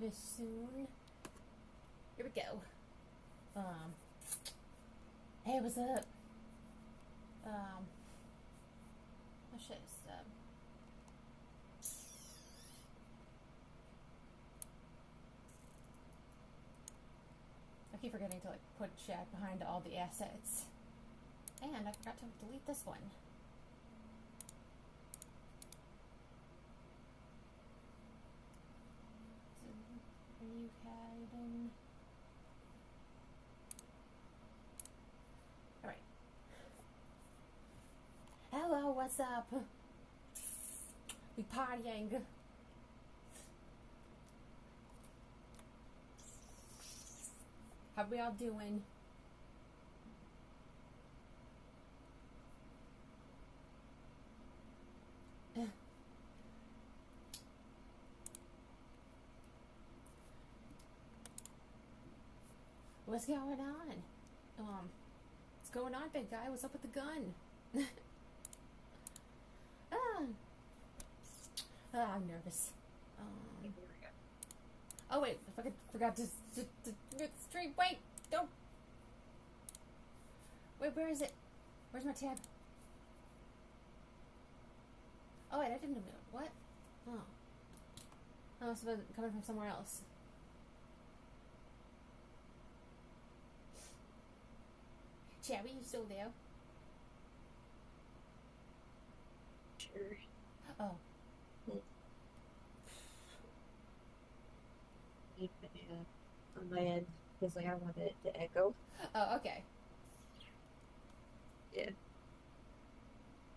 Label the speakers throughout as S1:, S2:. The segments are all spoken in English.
S1: this soon. Here we go. Hey, what's up? Oh shit, I keep forgetting to, like, put chat behind all the assets. And I forgot to delete this one. So, are you hiding? Alright. Hello, what's up? We partying. How we all doing? What's going on? What's going on, big guy? What's up with the gun? I'm nervous. Oh wait, I forgot to get the stream. Wait, don't. Wait, where is it? Where's my tab? Oh wait, I didn't do it. What? Oh. I must have been coming from somewhere else. Cherry, you still there?
S2: Sure.
S1: Oh.
S2: On my end, because like I want it to echo.
S1: Oh, okay.
S2: Yeah.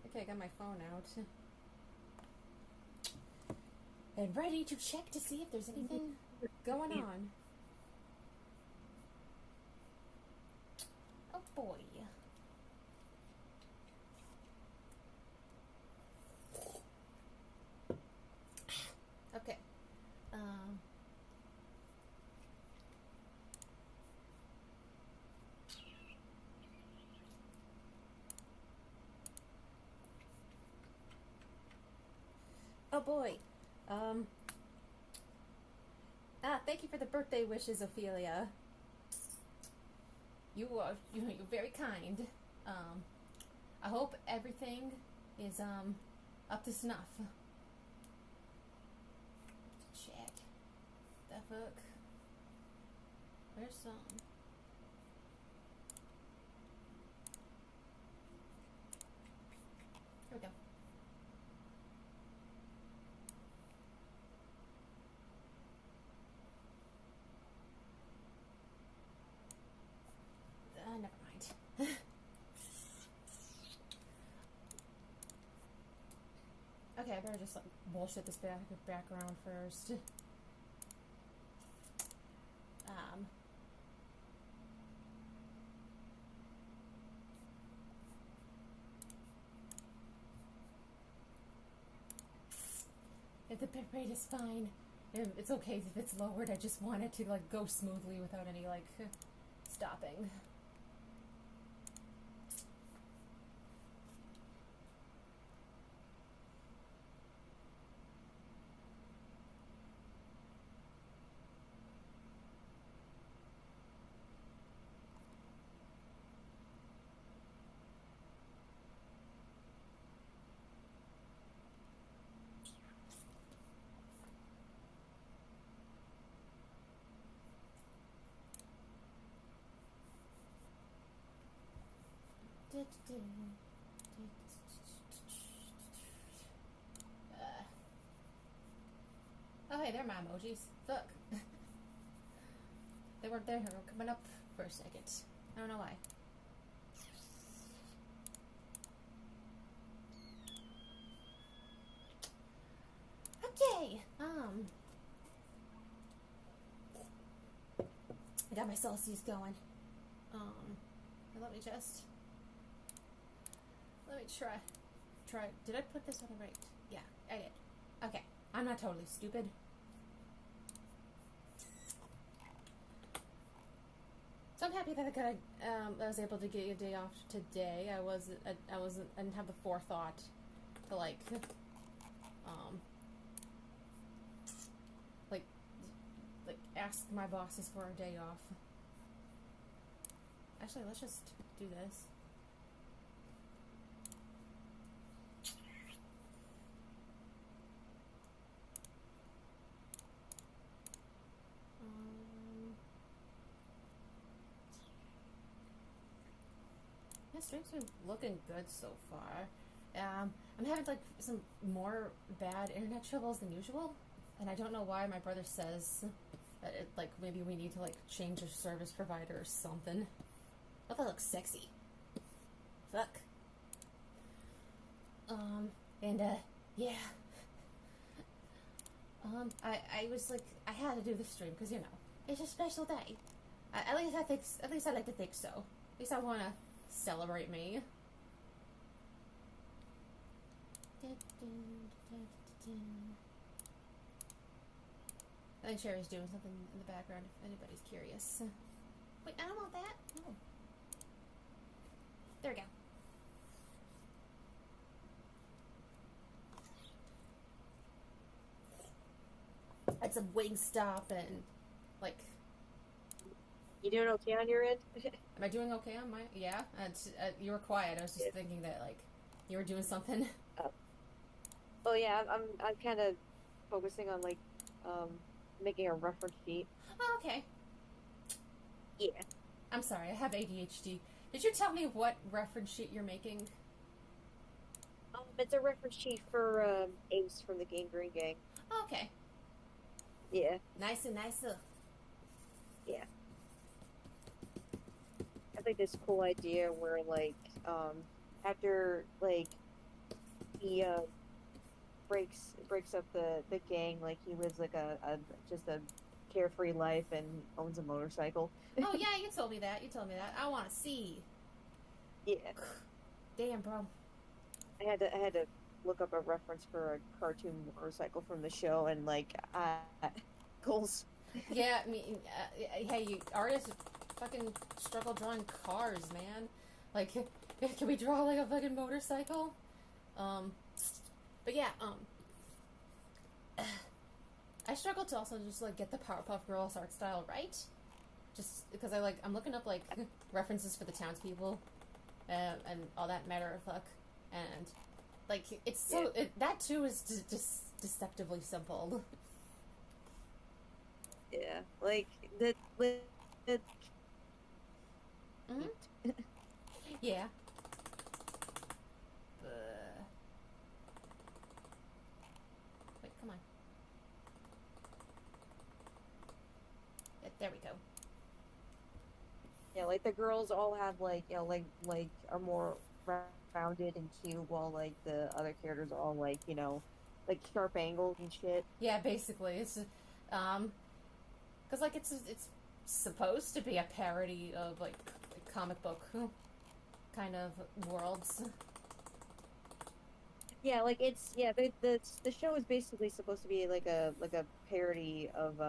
S1: Okay, I got my phone out. And ready to check to see if there's anything going on. Oh boy. Okay. Oh boy. Thank you for the birthday wishes, Ophelia. You're very kind. I hope everything is up to snuff. Check. The fuck? Where's some? Here we go. Never mind. Okay, I better just like bullshit this background first. If the bitrate is fine, it's okay if it's lowered. I just want it to like go smoothly without any like stopping. Oh hey, they're my emojis. Look. They weren't there, they were coming up for a second. I don't know why. Okay, I got my Celsius going. Let me try. Did I put this on the right? Yeah, I did. Okay, I'm not totally stupid. So I'm happy that I was able to get a day off today. I didn't have the forethought to like ask my bosses for a day off. Actually, let's just do this. Yeah, stream's been looking good so far. I'm having like some more bad internet troubles than usual, and I don't know why. My brother says that like maybe we need to like change our service provider or something. Oh, that looks sexy. Fuck. And yeah. I was like, I had to do the stream because you know it's a special day. At least I like to think so. At least I want to celebrate me. I think Sherry's doing something in the background if anybody's curious. Wait, I don't want that. No. There we go. Had some Wingstop and like.
S2: You doing okay on your end?
S1: Am I doing okay on my? Yeah. You were quiet. I was just thinking that like you were doing something.
S2: Oh yeah, I'm kind of focusing on like making a reference sheet.
S1: Oh, okay.
S2: Yeah.
S1: I'm sorry. I have ADHD. Did you tell me what reference sheet you're making?
S2: It's a reference sheet for Ace from the Game Green Gang.
S1: Oh, okay.
S2: Yeah.
S1: Nicer.
S2: Yeah. I think this cool idea where like after like he breaks up the gang, like he lives like a just a carefree life and owns a motorcycle.
S1: Oh yeah, you told me that. I want to see.
S2: Yeah.
S1: Damn, bro.
S2: I had to look up a reference for a cartoon motorcycle from the show, and like goals.
S1: Yeah, I mean, hey, you artists fucking struggle drawing cars, man. Like, can we draw like a fucking motorcycle? But yeah, I struggle to also just like get the Powerpuff Girls art style right. Just because I'm looking up like references for the townspeople, and all that matter of fuck, and like it's so that too is just deceptively simple.
S2: Yeah, like the
S1: Mm-hmm. Yeah. Wait, come on. There we go.
S2: Yeah, like the girls all have like like are more rounded and cute, while like the other characters are all like like sharp angles and shit.
S1: Yeah, basically, it's because like it's supposed to be a parody of like comic book kind of worlds.
S2: Yeah, like it's the show is basically supposed to be like a parody of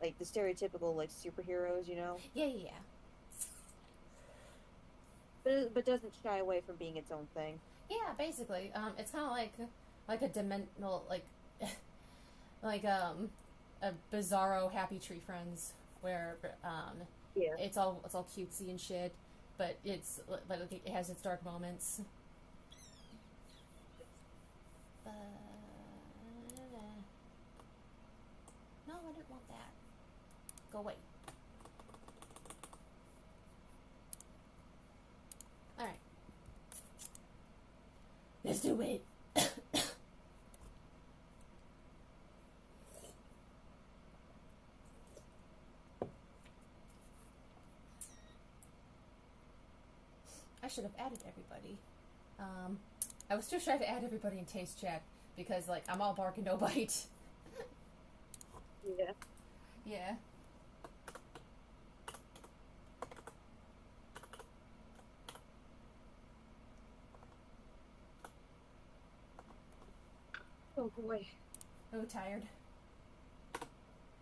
S2: like the stereotypical like superheroes,
S1: Yeah.
S2: but doesn't shy away from being its own thing.
S1: Yeah, basically, it's kind of like a dimensional like a Bizarro Happy Tree Friends where
S2: Yeah.
S1: it's all cutesy and shit, but it's like it has its dark moments. No, I didn't want that. Go away. Alright. Let's do it. I should have added everybody. I was too shy to add everybody in Taste Chat because, like, I'm all bark and no bite.
S2: Yeah.
S1: Yeah.
S2: Oh boy.
S1: Oh, tired.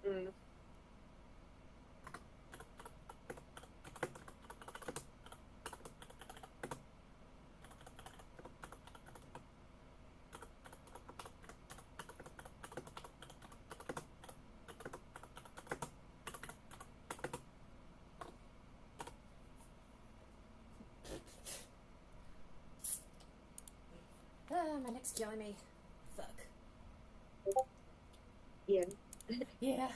S2: Mm.
S1: It's killing me. Fuck.
S2: Yeah.
S1: Yeah.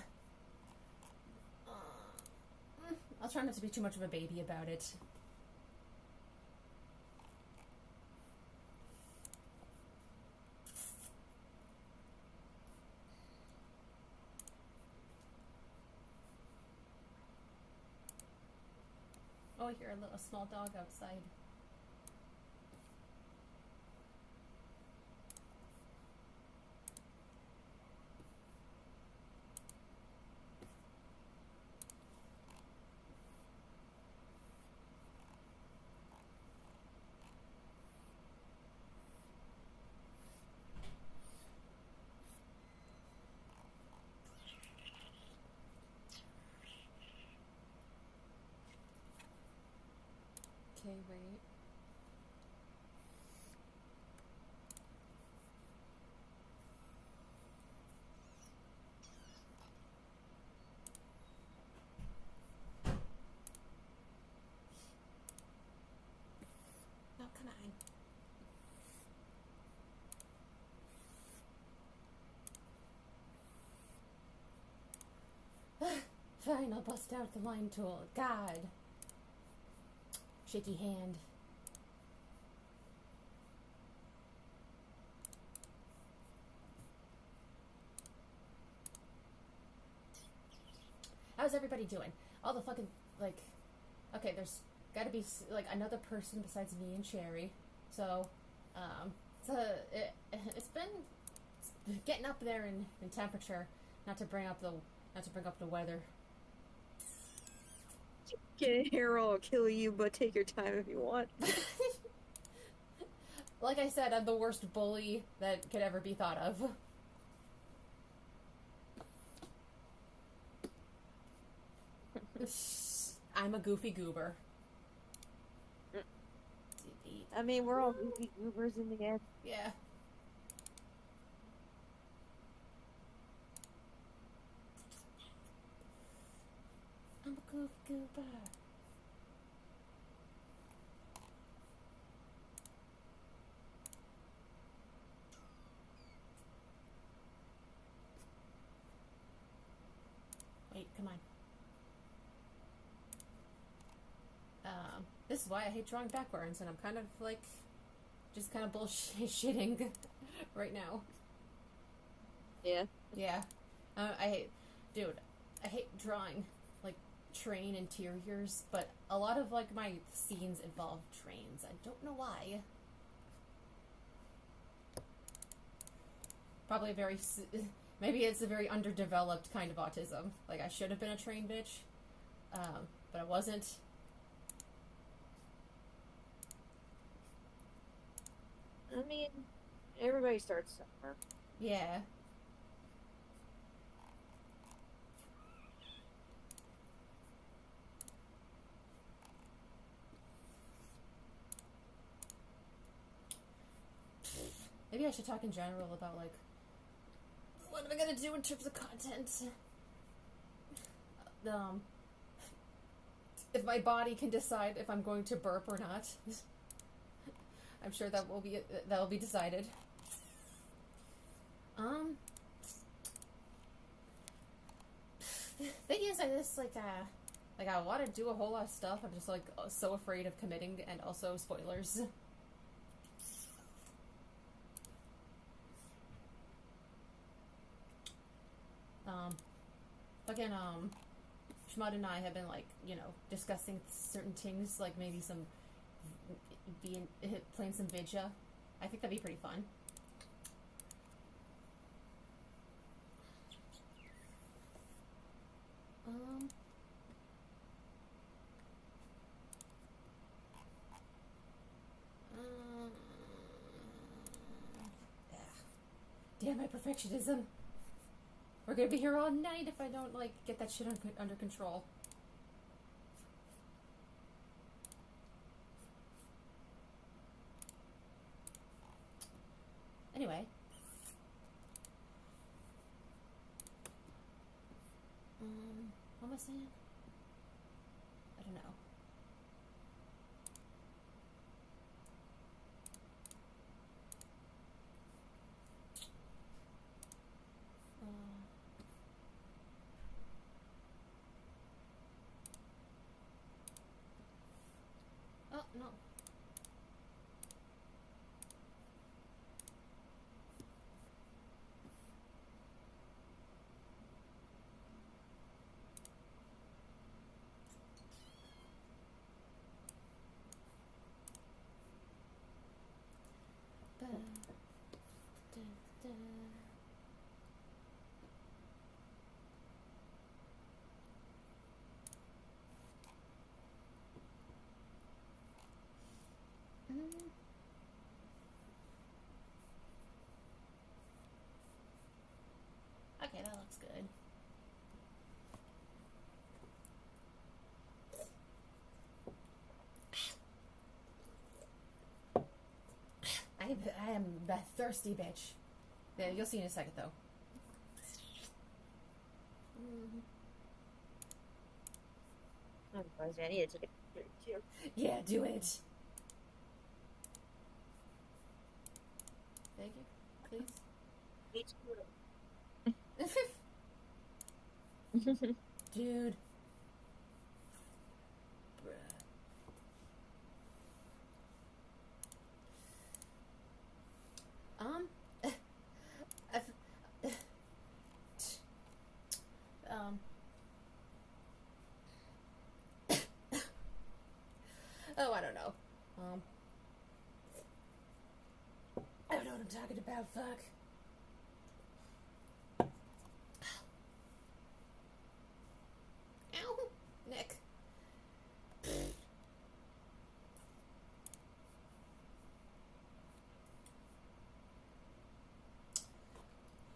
S1: I'll try not to be too much of a baby about it. Oh, I hear a small dog outside. Okay, wait. Oh, come on. Fine, I'll bust out the line tool. God. Shaky hand. How's everybody doing? All the fucking, like... Okay, there's gotta be, like, another person besides me and Cherry. So, it's been getting up there in temperature. Not to bring up the weather.
S2: Get here, I'll kill you, but take your time if you want.
S1: Like I said, I'm the worst bully that could ever be thought of. I'm a goofy goober.
S2: I mean, we're all goofy goobers in the end.
S1: Yeah. I'm a goofy goober. Wait, come on. This is why I hate drawing backwards, and I'm kind of like, just kind of bullshitting right now.
S2: Yeah.
S1: Yeah. I hate drawing, like, train interiors, but a lot of, like, my scenes involve trains. I don't know why. Probably maybe it's a very underdeveloped kind of autism. Like, I should have been a train bitch, but I wasn't.
S2: I mean, everybody starts somewhere.
S1: Yeah. Maybe I should talk in general about, like, what am I gonna do in terms of content? If my body can decide if I'm going to burp or not. I'm sure that will be decided. Thing is, I just like I want to do a whole lot of stuff. I'm just like so afraid of committing, and also spoilers. Fucking Shmud and I have been like, you know, discussing certain things, like maybe some playing some Vidya. I think that'd be pretty fun. Damn my perfectionism. We're gonna be here all night if I don't, like, get that shit under control. Anyway. What am I saying? I don't know. No. Ba, da, da. Mm. Okay, that looks good. I am a thirsty bitch. Yeah, you'll see in a second though. Mm.
S2: I'm sorry, I need to take a picture too.
S1: Yeah, do it. Thank you,
S2: Me
S1: please.
S2: too.
S1: Dude. Bruh. I've, um, oh, I don't know. I don't know what I'm talking about, fuck. Ow, Nick.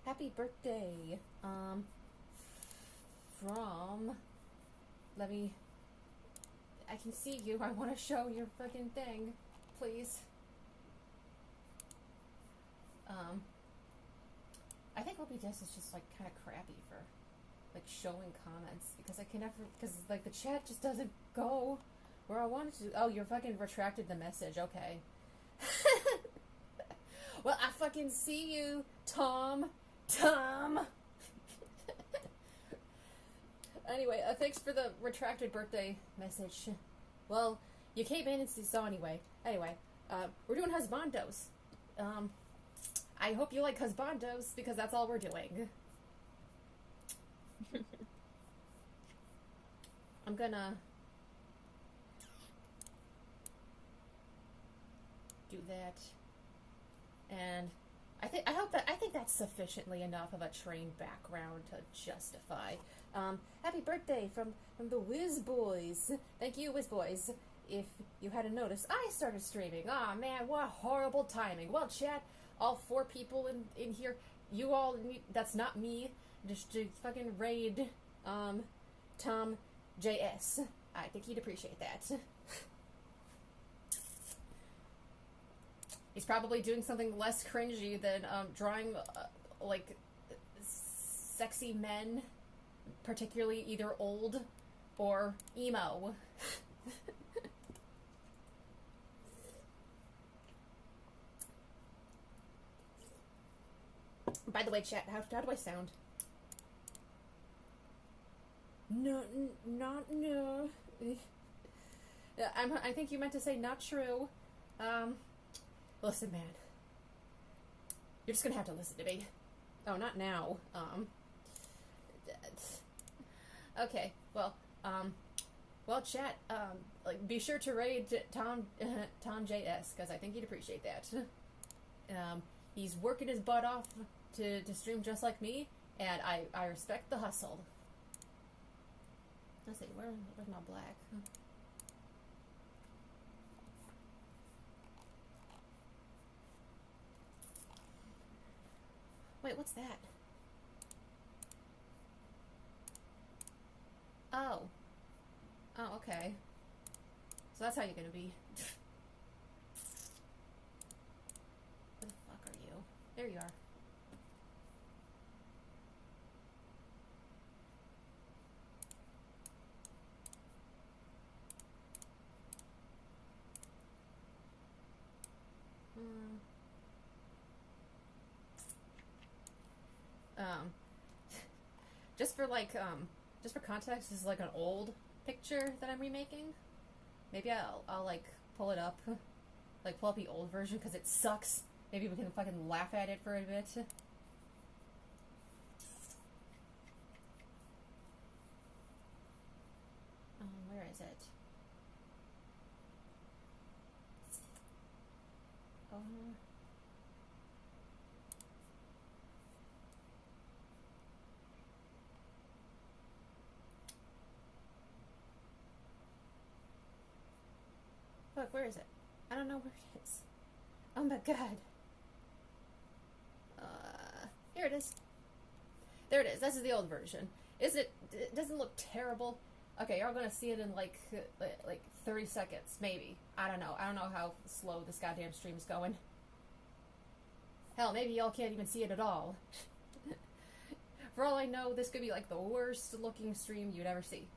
S1: Happy birthday, from, I can see you, I want to show your fucking thing, please. I think OBS is just, like, kind of crappy for, like, showing comments, because I can never, because, like, the chat just doesn't go where I wanted to. Oh, you're fucking retracted the message, okay. Well, I fucking see you, Tom. Anyway, thanks for the retracted birthday message. Well, you came in and saw anyway. Anyway, we're doing husbandos. I hope you like husbandos because that's all we're doing. I'm gonna do that, and I think that's sufficiently enough of a train background to justify. Happy birthday from the Whiz Boys. Thank you, Whiz Boys. If you hadn't noticed, I started streaming. Aw, man, what horrible timing. Well, chat, all 4 people in here, you all, that's not me, just to fucking raid, Tom JS. I think he'd appreciate that. He's probably doing something less cringy than drawing like sexy men, particularly either old or emo. By the way, chat, how do I sound? No, not no. I think you meant to say not true. Listen, man. You're just gonna have to listen to me. Oh, not now. Okay. Well, chat. Like, be sure to raid Tom JS because I think he'd appreciate that. He's working his butt off to stream just like me, and I respect the hustle. Let's see, where's my black? Wait, what's that? Oh. Oh, okay. So that's how you're gonna be. Where the fuck are you? There you are. Just for like, just for context, this is like an old picture that I'm remaking. Maybe I'll like pull it up. Like, pull up the old version, because it sucks. Maybe we can fucking laugh at it for a bit. Where is it? Fuck, where is it? I don't know where it is. Oh my god. Here it is. There it is. This is the old version. It doesn't look terrible. Okay, you're all gonna see it in like 30 seconds, maybe. I don't know. I don't know how slow this goddamn stream's going. Hell, maybe y'all can't even see it at all. For all I know, this could be like the worst looking stream you'd ever see.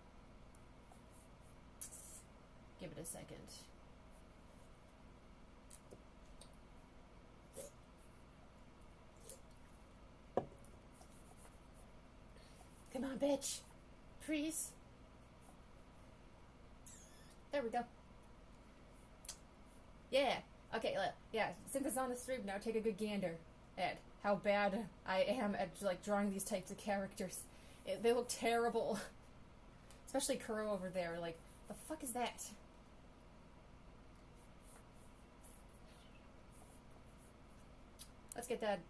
S1: Give it a second. Come on, bitch. Please. There we go. Yeah. Okay, yeah, since it's on the stream now, take a good gander at how bad I am at, like, drawing these types of characters. They look terrible. Especially Kuro over there, like, the fuck is that? Let's get that,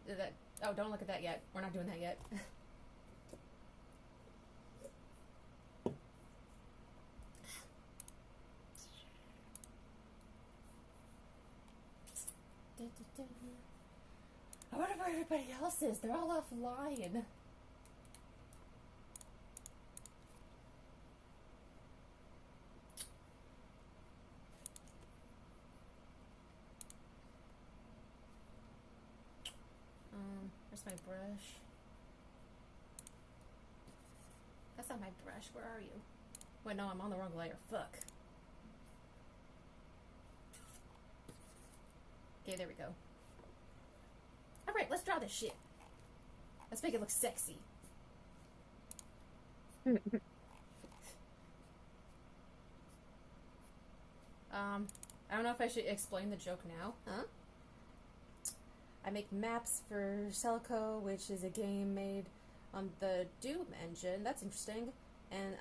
S1: oh, don't look at that yet. We're not doing that yet. I wonder where everybody else is. They're all offline. Where's my brush? That's not my brush. Where are you? Wait, no, I'm on the wrong layer. Fuck. Okay, there we go. Alright, let's draw this shit. Let's make it look sexy. I don't know if I should explain the joke now. Huh? I make maps for Celico, which is a game made on the Doom engine. That's interesting. And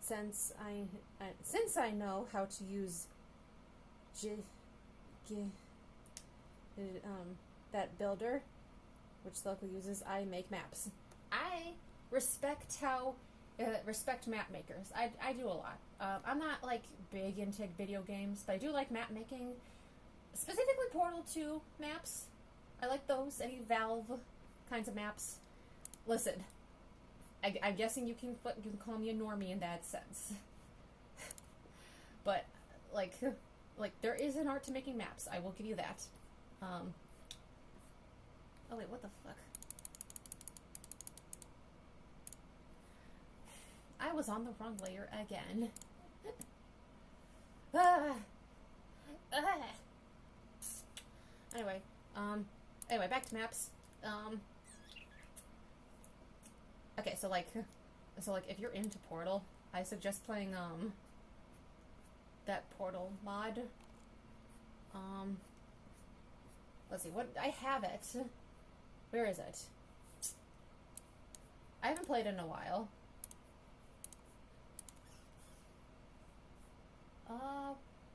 S1: since I know how to use that builder, which Celico uses, I make maps. I respect map makers. I do a lot. I'm not like big into video games, but I do like map making. Specifically Portal 2 maps. I like those. Any Valve kinds of maps. Listen, I'm guessing you can call me a normie in that sense. But, like, there is an art to making maps. I will give you that. Oh wait, what the fuck? I was on the wrong layer again. Anyway, back to maps. Okay, so like, if you're into Portal, I suggest playing, that Portal mod. Let's see, I have it. Where is it? I haven't played in a while.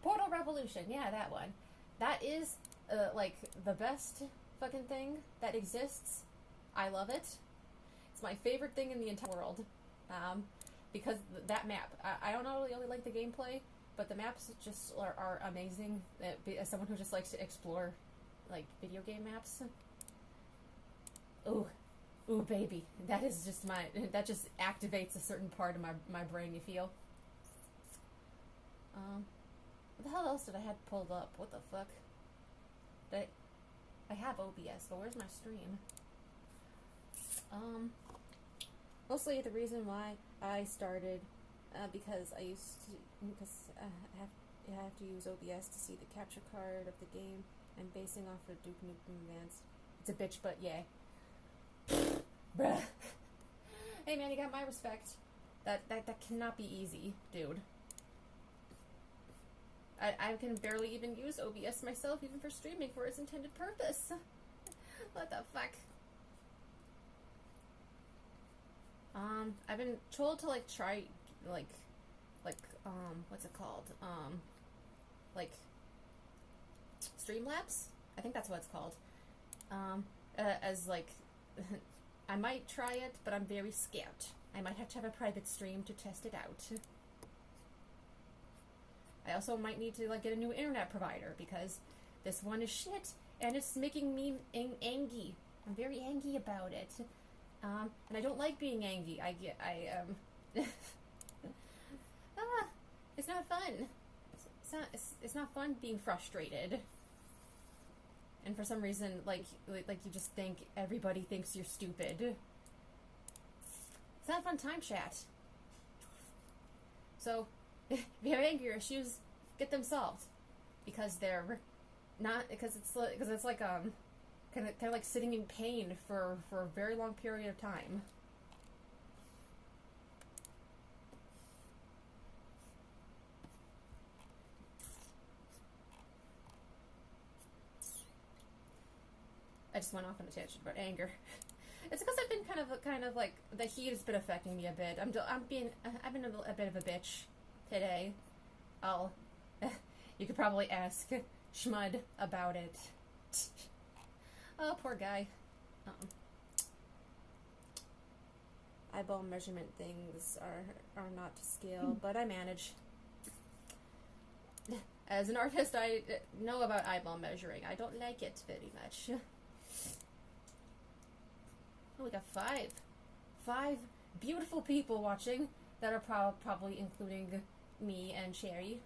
S1: Portal Revolution, yeah, that one. That is, like, the best fucking thing that exists. I love it. It's my favorite thing in the entire world. Because that map, I don't really like the gameplay, but the maps just are amazing. As someone who just likes to explore, like, video game maps. Ooh, baby. That just activates a certain part of my brain, you feel? What the hell else did I have pulled up? What the fuck? I have OBS, but where's my stream? Mostly the reason why I started, because I have to use OBS to see the capture card of the game. I'm basing off of Duke Nukem Advanced. It's a bitch, but yeah. Bruh. Hey man, you got my respect. That cannot be easy, dude. I can barely even use OBS myself, even for streaming for its intended purpose. What the fuck? I've been told to like try like what's it called? Like Streamlabs? I think that's what it's called. As like I might try it, but I'm very scared. I might have to have a private stream to test it out. I also might need to like get a new internet provider because this one is shit and it's making me angry. I'm very angry about it. And I don't like being angry. It's not fun. It's not fun being frustrated. And for some reason, like you just think everybody thinks you're stupid. It's not a fun time, chat. So, if you have anger issues, get them solved, because they're not because it's like kind of like sitting in pain for a very long period of time. I just went off on a tangent about anger. It's because I've been kind of like the heat has been affecting me a bit. I've been a bit of a bitch today. You could probably ask Schmud about it. Oh, poor guy. Eyeball measurement things are not to scale, but I manage. As an artist, I know about eyeball measuring. I don't like it very much. Oh, we got five beautiful people watching that are probably including me and Sherry.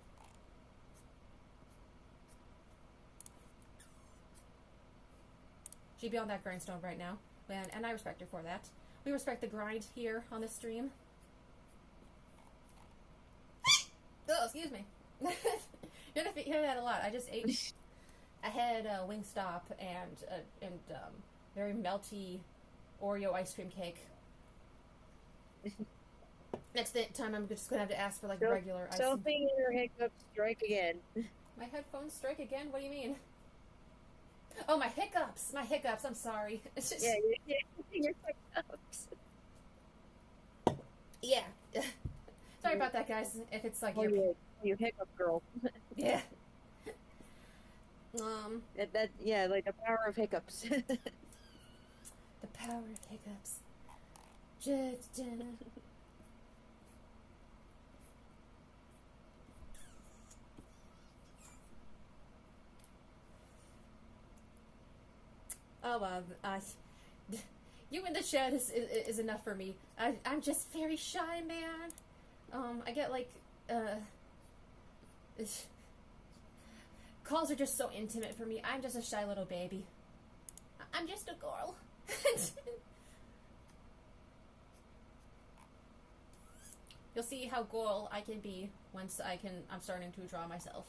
S1: She'd be on that grindstone right now, and I respect her for that. We respect the grind here on this stream. Oh, excuse me. You're gonna hear that a lot. I just ate. I had a Wingstop and very melty Oreo ice cream cake. Next time I'm just gonna have to ask for like regular ice.
S2: Something in your hiccups strike again.
S1: My headphones strike again? What do you mean? Oh, my hiccups! My hiccups, I'm sorry. It's just...
S2: Yeah, your hiccups.
S1: Yeah. Sorry about that, guys. If it's like
S2: you hiccup girl.
S1: Yeah.
S2: Yeah, like the power of hiccups.
S1: The power of hiccups. Oh, you in the chat is enough for me. I'm just very shy, man. I get like, calls are just so intimate for me. I'm just a shy little baby. I'm just a girl. You'll see how girl I can be once I'm starting to draw myself.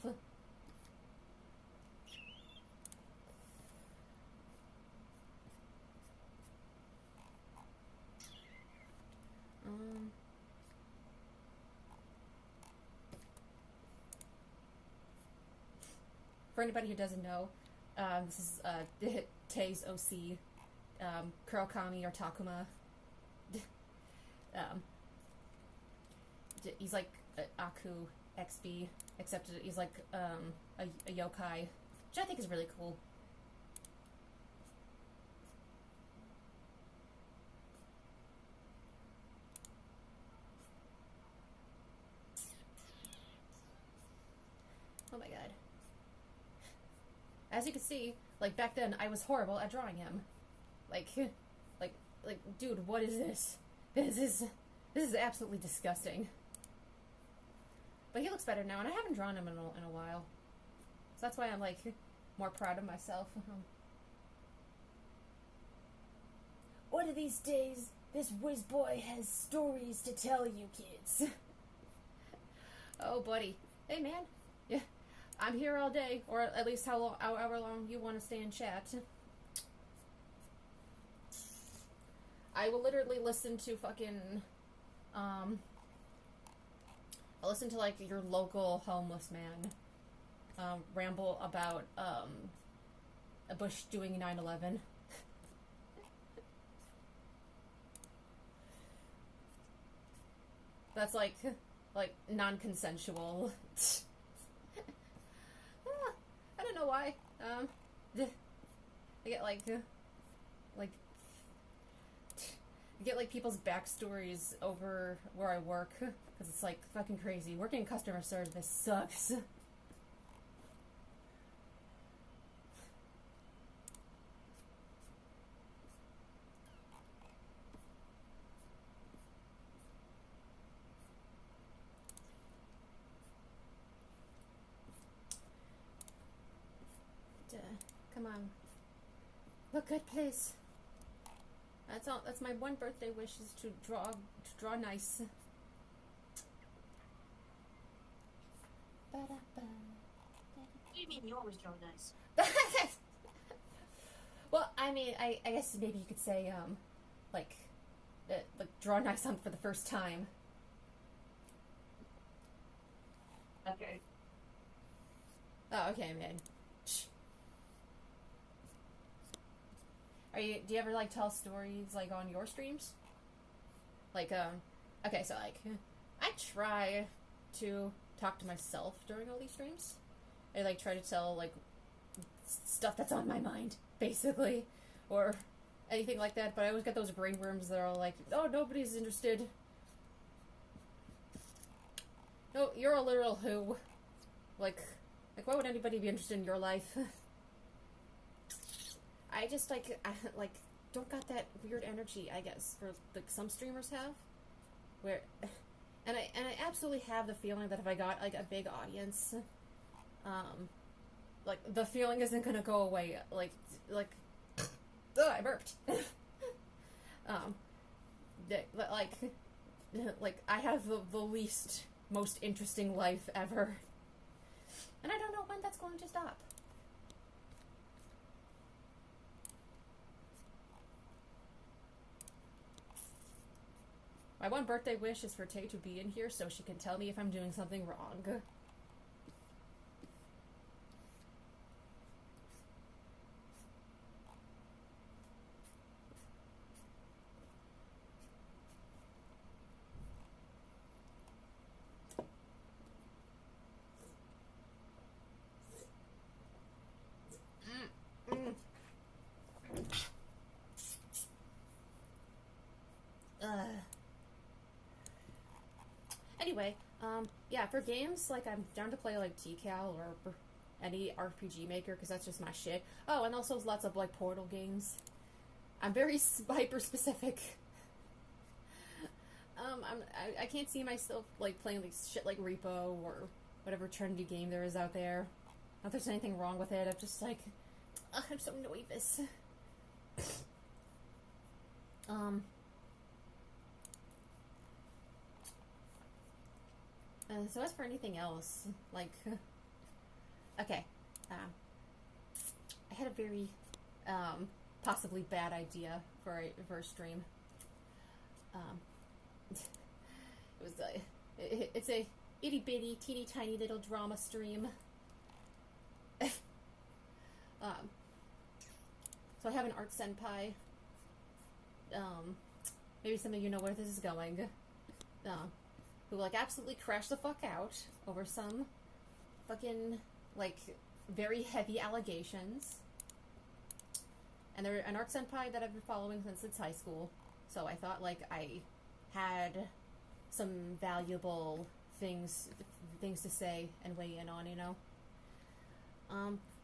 S1: For anybody who doesn't know, this is Tei's OC, Kurokami or Takuma. He's like Aku XB, except he's like a yokai, which I think is really cool. Oh my god. As you can see, like back then I was horrible at drawing him. Like, dude, what is this? This is absolutely disgusting. But he looks better now, and I haven't drawn him in a while. So that's why I'm like more proud of myself. One of these days, this whiz boy has stories to tell you kids. Oh, buddy. Hey, man. Yeah, I'm here all day, or at least however long you want to stay in chat. I will literally listen to fucking, I'll listen to, like, your local homeless man ramble about Bush doing 9/11. That's like non-consensual. I don't know why. I get like I get like people's backstories over where I work because it's like fucking crazy. Working in customer service sucks. Come on. Look good, please. That's all. That's my one birthday wish is to draw nice.
S3: What do you mean you always draw nice?
S1: Well, I mean, I guess maybe you could say like draw nice on for the first time.
S3: Okay.
S1: Oh, okay, man. Do you ever like tell stories like on your streams? Like okay, so like I try to talk to myself during all these streams. I like try to tell like stuff that's on my mind, basically, or anything like that. But I always get those brain worms that are like, oh, nobody's interested. No, you're a literal who. Like why would anybody be interested in your life? I just I don't got that weird energy, I guess, for like some streamers have, where, and I absolutely have the feeling that if I got like a big audience, like the feeling isn't gonna go away. Like, ugh, I burped. Like I have the least, most interesting life ever, and I don't know when that's going to stop. My one birthday wish is for Tay to be in here so she can tell me if I'm doing something wrong. Anyway, yeah, for games, like, I'm down to play, like, TCal or any RPG Maker, because that's just my shit. Oh, and also lots of, like, Portal games. I'm very hyper-specific. I can't see myself, like, playing, like, shit like Repo or whatever trendy game there is out there. Not that there's anything wrong with it, I'm just, like, ugh, I'm so nervous. So as for anything else, like, okay, I had a very, possibly bad idea for a stream. It was it's a itty bitty, teeny tiny little drama stream. So I have an art senpai. Maybe some of you know where this is going. Who, like, absolutely crashed the fuck out over some fucking, like, very heavy allegations. And they're an art senpai that I've been following since it's high school. So I thought, like, I had some valuable things to say and weigh in on, you know?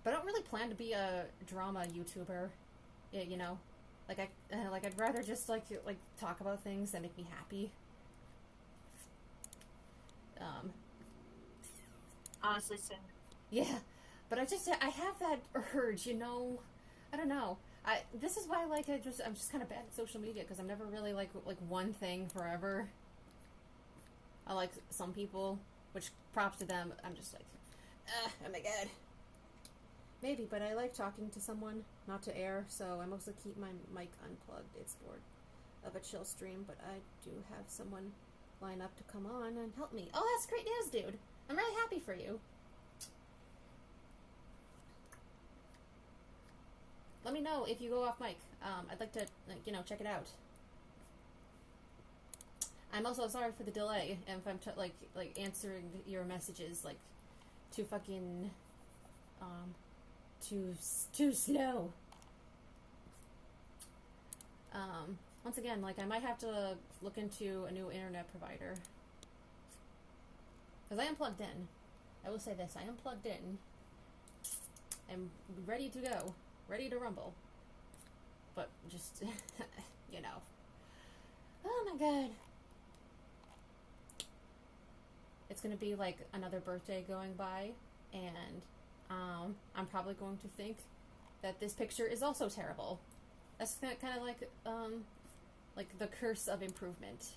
S1: But I don't really plan to be a drama YouTuber, you know? Like, I'd rather just, like, talk about things that make me happy.
S3: Honestly, same.
S1: Yeah, but I have that urge, you know. I don't know. This is why, like, I'm just kind of bad at social media because I'm never really like one thing forever. I like some people, which props to them. I'm just like, oh my god. Maybe, but I like talking to someone, not to air, so I mostly keep my mic unplugged. It's more of a chill stream, but I do have someone line up to come on and help me. Oh, that's great news, dude. I'm really happy for you. let me know if you go off mic. I'd like to, like, you know, check it out. I'm also sorry for the delay and if I'm like answering your messages like too fucking too slow. Once again, like, I might have to look into a new internet provider. Because I am plugged in. I will say this, I am plugged in. I'm ready to go. Ready to rumble. But just, you know. Oh my god. It's gonna be like another birthday going by, and I'm probably going to think that this picture is also terrible. That's kind of like the curse of improvement.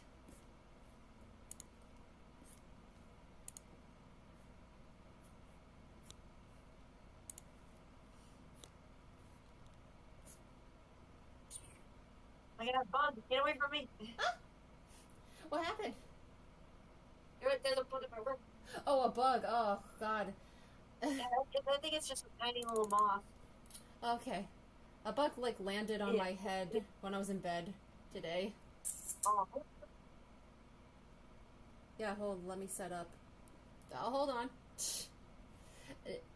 S3: I got a bug. Get away from me.
S1: What happened?
S3: There's a bug in my room.
S1: Oh, a bug. Oh, God.
S3: Yeah, I think it's just a tiny little moth.
S1: Okay. A bug, like, landed on my head when I was in bed today.
S3: Oh.
S1: Yeah, let me set up. Oh, hold on.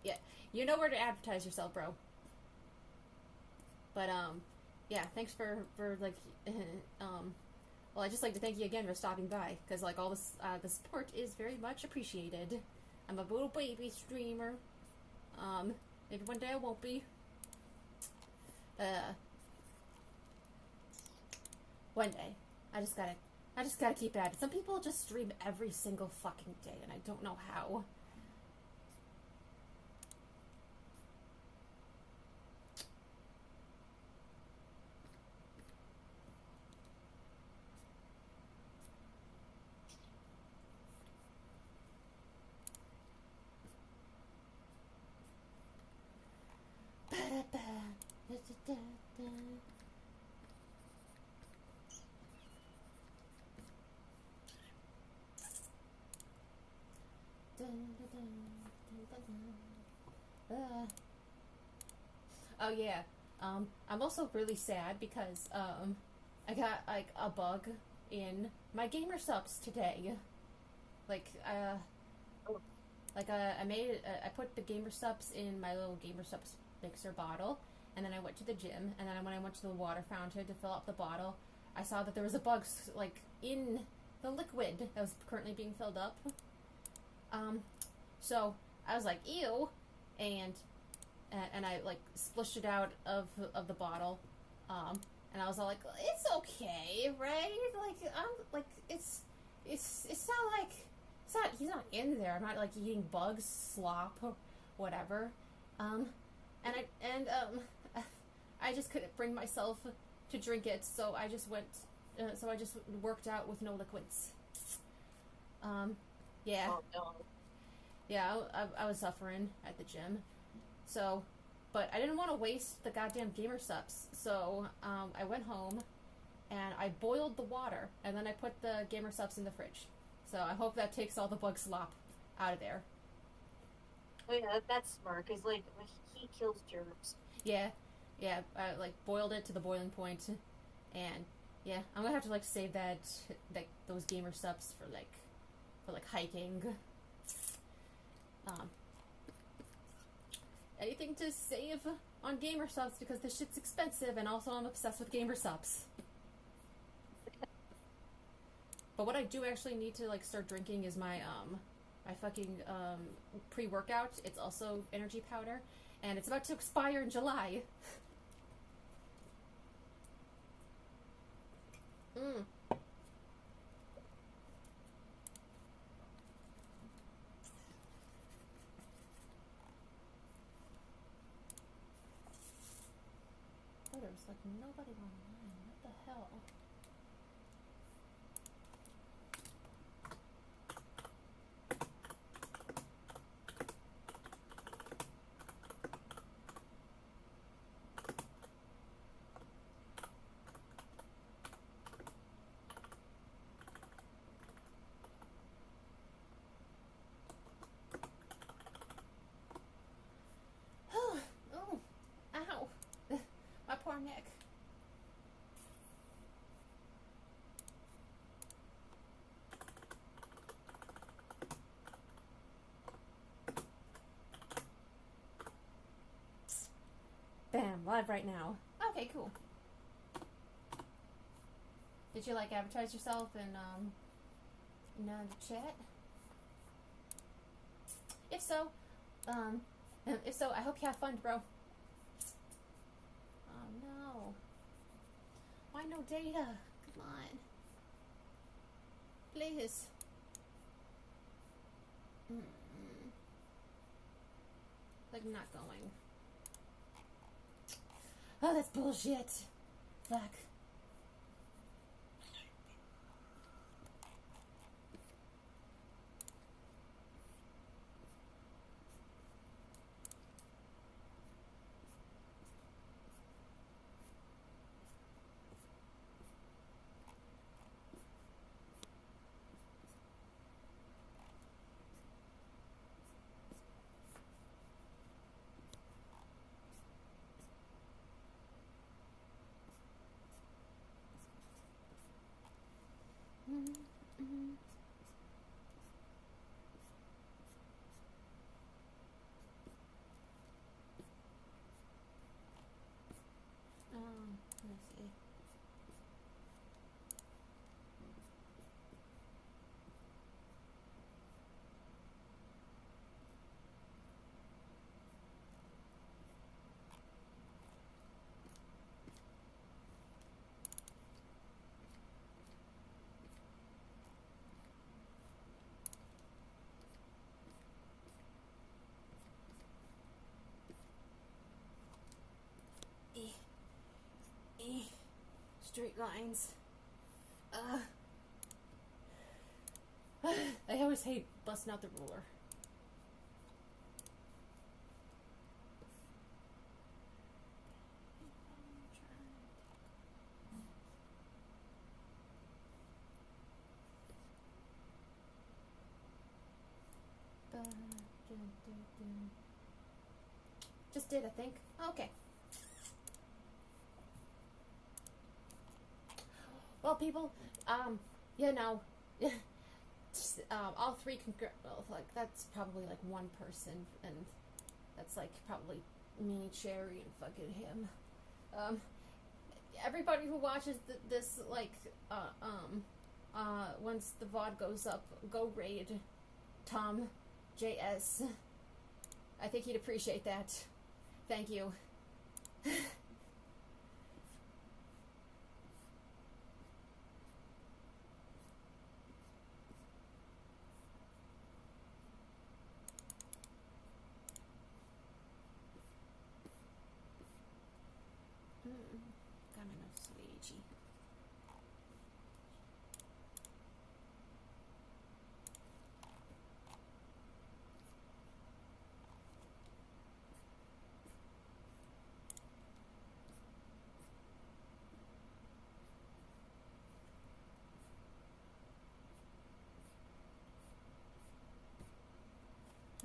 S1: Yeah, you know where to advertise yourself, bro. But, yeah, thanks for like, well, I'd just like to thank you again for stopping by, because, like, all this, the support is very much appreciated. I'm a little baby streamer. Maybe one day I won't be. One day. I just gotta keep at it. Some people just stream every single fucking day, and I don't know how. Oh yeah. I'm also really sad because I got like a bug in my gamer subs today. Like I put the gamer subs in my little gamer subs mixer bottle, and then I went to the gym, and then when I went to the water fountain to fill up the bottle, I saw that there was a bug like in the liquid that was currently being filled up. So I was like, ew, and I like splished it out of the bottle, and I was all like, it's okay, right? Like it's not like he's not in there. I'm not like eating bugs, slop, or whatever. I just couldn't bring myself to drink it, so I just worked out with no liquids. Yeah.
S3: Oh, no.
S1: Yeah, I was suffering at the gym. So, but I didn't want to waste the goddamn gamer subs. So, I went home and I boiled the water, and then I put the gamer subs in the fridge. So I hope that takes all the bug slop out of there.
S3: Oh yeah, that's smart, because like heat kills germs.
S1: Yeah, I like boiled it to the boiling point, and yeah, I'm gonna have to like save that, like those gamer subs for hiking. Anything to save on gamer subs because this shit's expensive, and also I'm obsessed with gamer subs. But what I do actually need to like start drinking is my fucking pre-workout. It's also energy powder, and it's about to expire in July. Mm. Oh, there's like nobody online. What the hell? Oh, ow. live right now. Okay, cool. Did you like advertise yourself in the chat? If so, I hope you have fun, bro. Oh no. Why no data? Come on. Please. Like, not going. Oh, that's bullshit. Fuck. Let me see. Straight lines. I always hate busting out the ruler. Just did, I think. Okay. Well, people, all three that's probably like one person, and that's like probably me, Cherry, and fucking him. Everybody who watches this, once the VOD goes up, go raid Tom JS. I think he'd appreciate that. Thank you.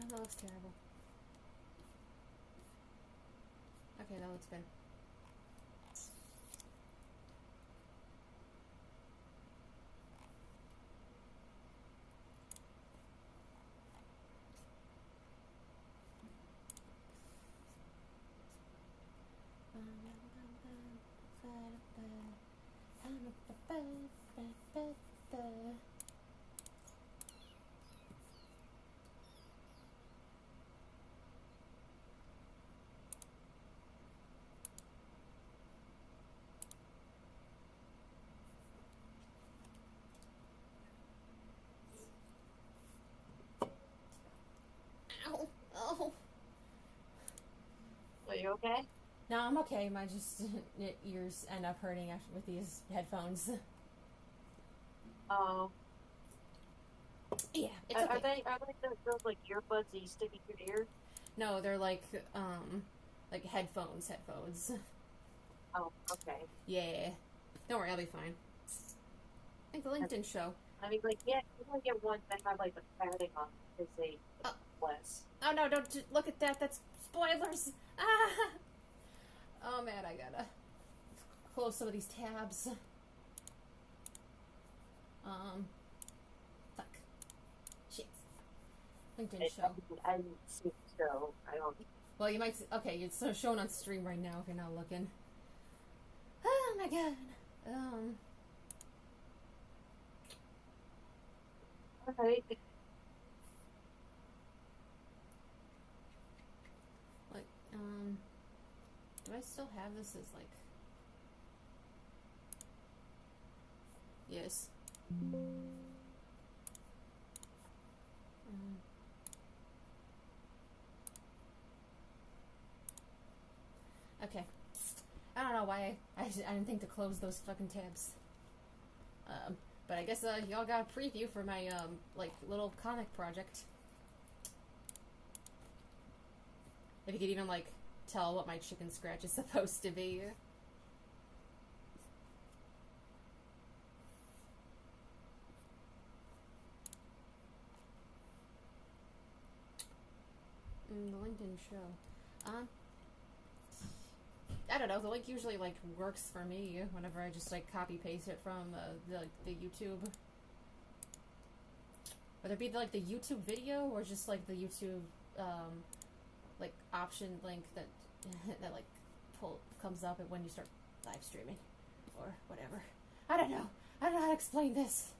S1: Oh, that looks terrible. Okay, that looks good. Ow. Oh.
S3: Are you okay?
S1: No, I'm okay. My ears end up hurting after with these headphones.
S3: Oh.
S1: Yeah, it's
S3: Are
S1: okay.
S3: they those like earbuds that you stick in your ear?
S1: No, they're like headphones.
S3: Oh, okay.
S1: Yeah. Don't worry, I'll be fine. I think the link didn't show.
S3: I mean, like, yeah, you want to get ones that have like the padding on because they less.
S1: Oh no, don't look at that. That's spoilers. Ah! Oh man, I gotta close some of these tabs. Fuck. Shit. Link didn't show.
S3: I didn't see it, so I don't.
S1: Well, you might. Okay, it's sort of shown on stream right now if you're not looking. Oh my god.
S2: Alright.
S1: Like, do I still have this as like? Yes. Okay. I don't know why I didn't think to close those fucking tabs. But I guess y'all got a preview for my like little comic project. If you could even like tell what my chicken scratch is supposed to be. The link didn't show. I don't know. The link usually like works for me whenever I just like copy paste it from the YouTube. Whether it be like the YouTube video or just like the YouTube like option link that that like comes up when you start live streaming or whatever. I don't know. I don't know how to explain this.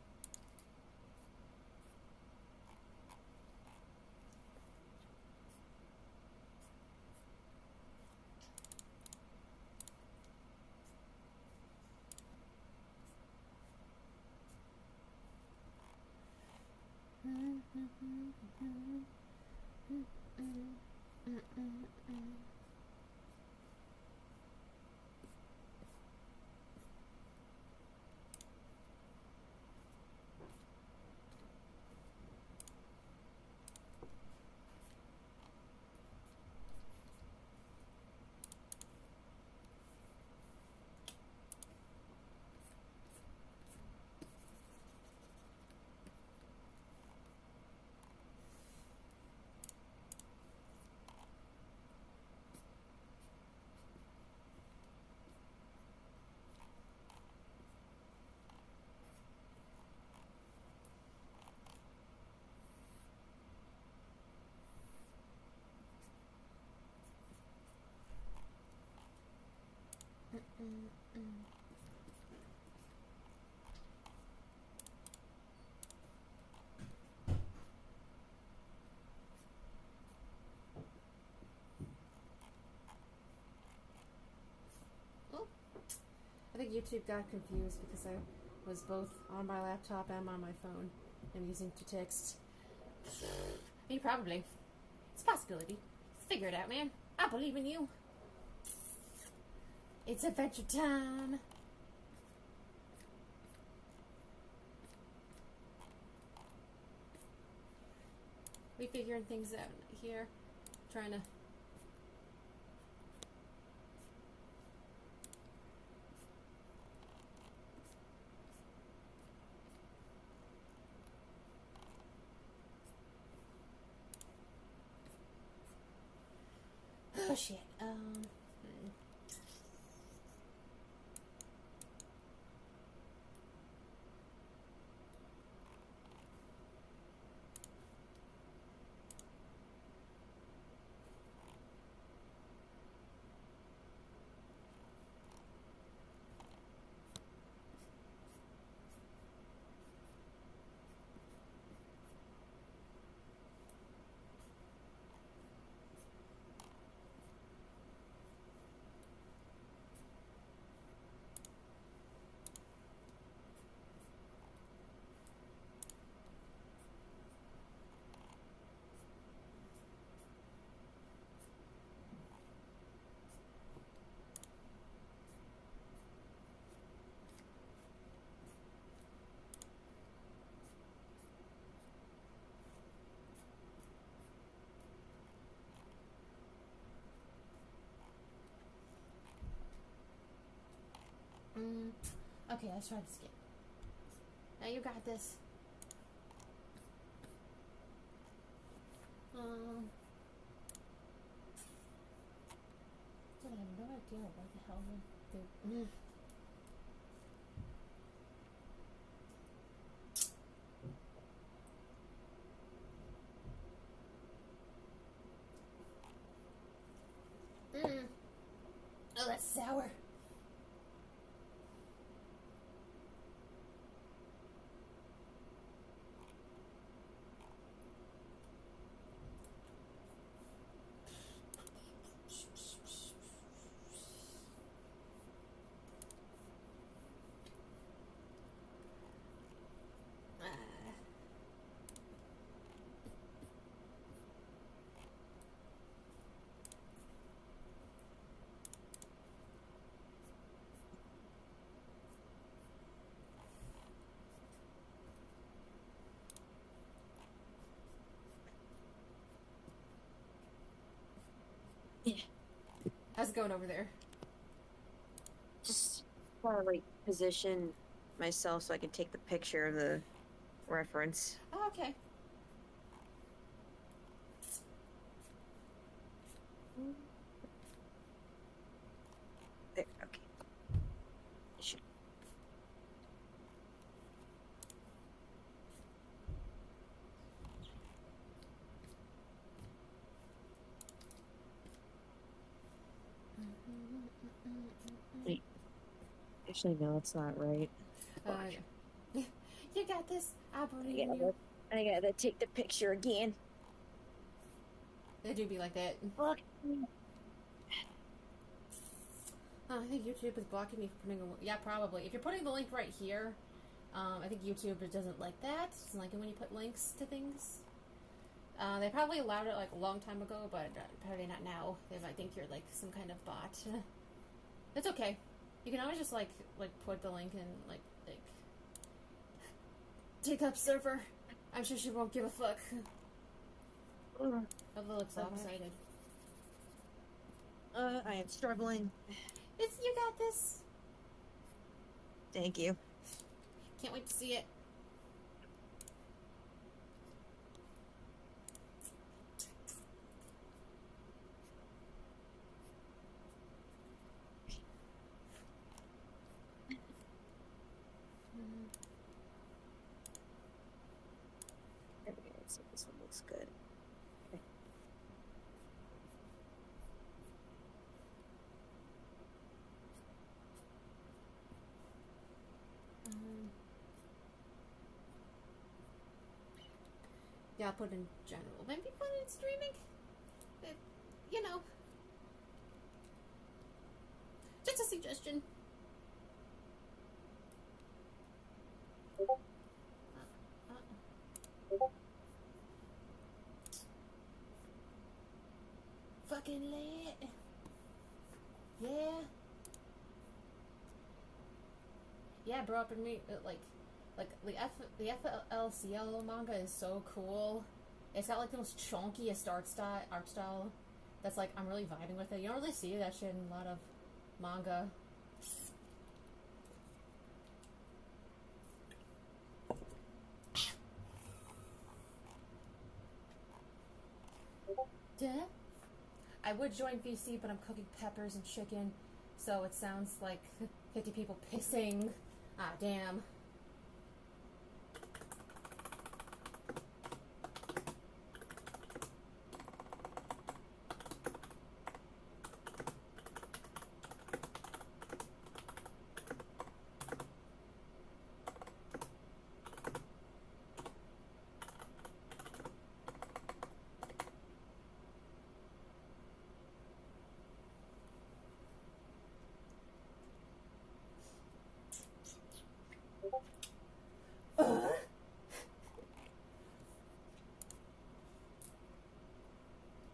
S1: I think YouTube got confused because I was both on my laptop and on my phone and using to text. Me probably. It's a possibility. Figure it out, man. I believe in you. It's adventure time. We figuring things out here. Trying to... Oh shit. Okay, let's try to skip. Now you got this. I have no idea what the hell to do.
S3: Yeah.
S1: How's it going over there?
S2: Just want to like position myself so I can take the picture of the reference.
S1: Oh, okay.
S2: There, okay. Should- Wait. Actually, no, it's not right.
S1: Uh, you got this. I believe in you.
S2: I gotta take the picture again.
S1: They do be like that.
S2: Look.
S1: I think YouTube is blocking me from putting a. Yeah, probably. If you're putting the link right here, I think YouTube doesn't like that. It doesn't like it when you put links to things. They probably allowed it like a long time ago, but probably not now. They might think you're like some kind of bot. It's okay. You can always just like put the link in like take up server. I'm sure she won't give a fuck. Although looks lopsided.
S2: I am struggling.
S1: You got this.
S2: Thank you.
S1: Can't wait to see it.
S2: Okay, so this one looks good. Okay.
S1: Yeah, I'll put in general. Maybe put in streaming. You know, just a suggestion. Fucking lit. Yeah. Yeah, bro, up in me, like the FLCL manga is so cool. It's got like the most chunkiest art style. That's like I'm really vibing with it. You don't really see that shit in a lot of manga. Duh. I would join VC, but I'm cooking peppers and chicken, so it sounds like 50 people pissing. Ah, damn.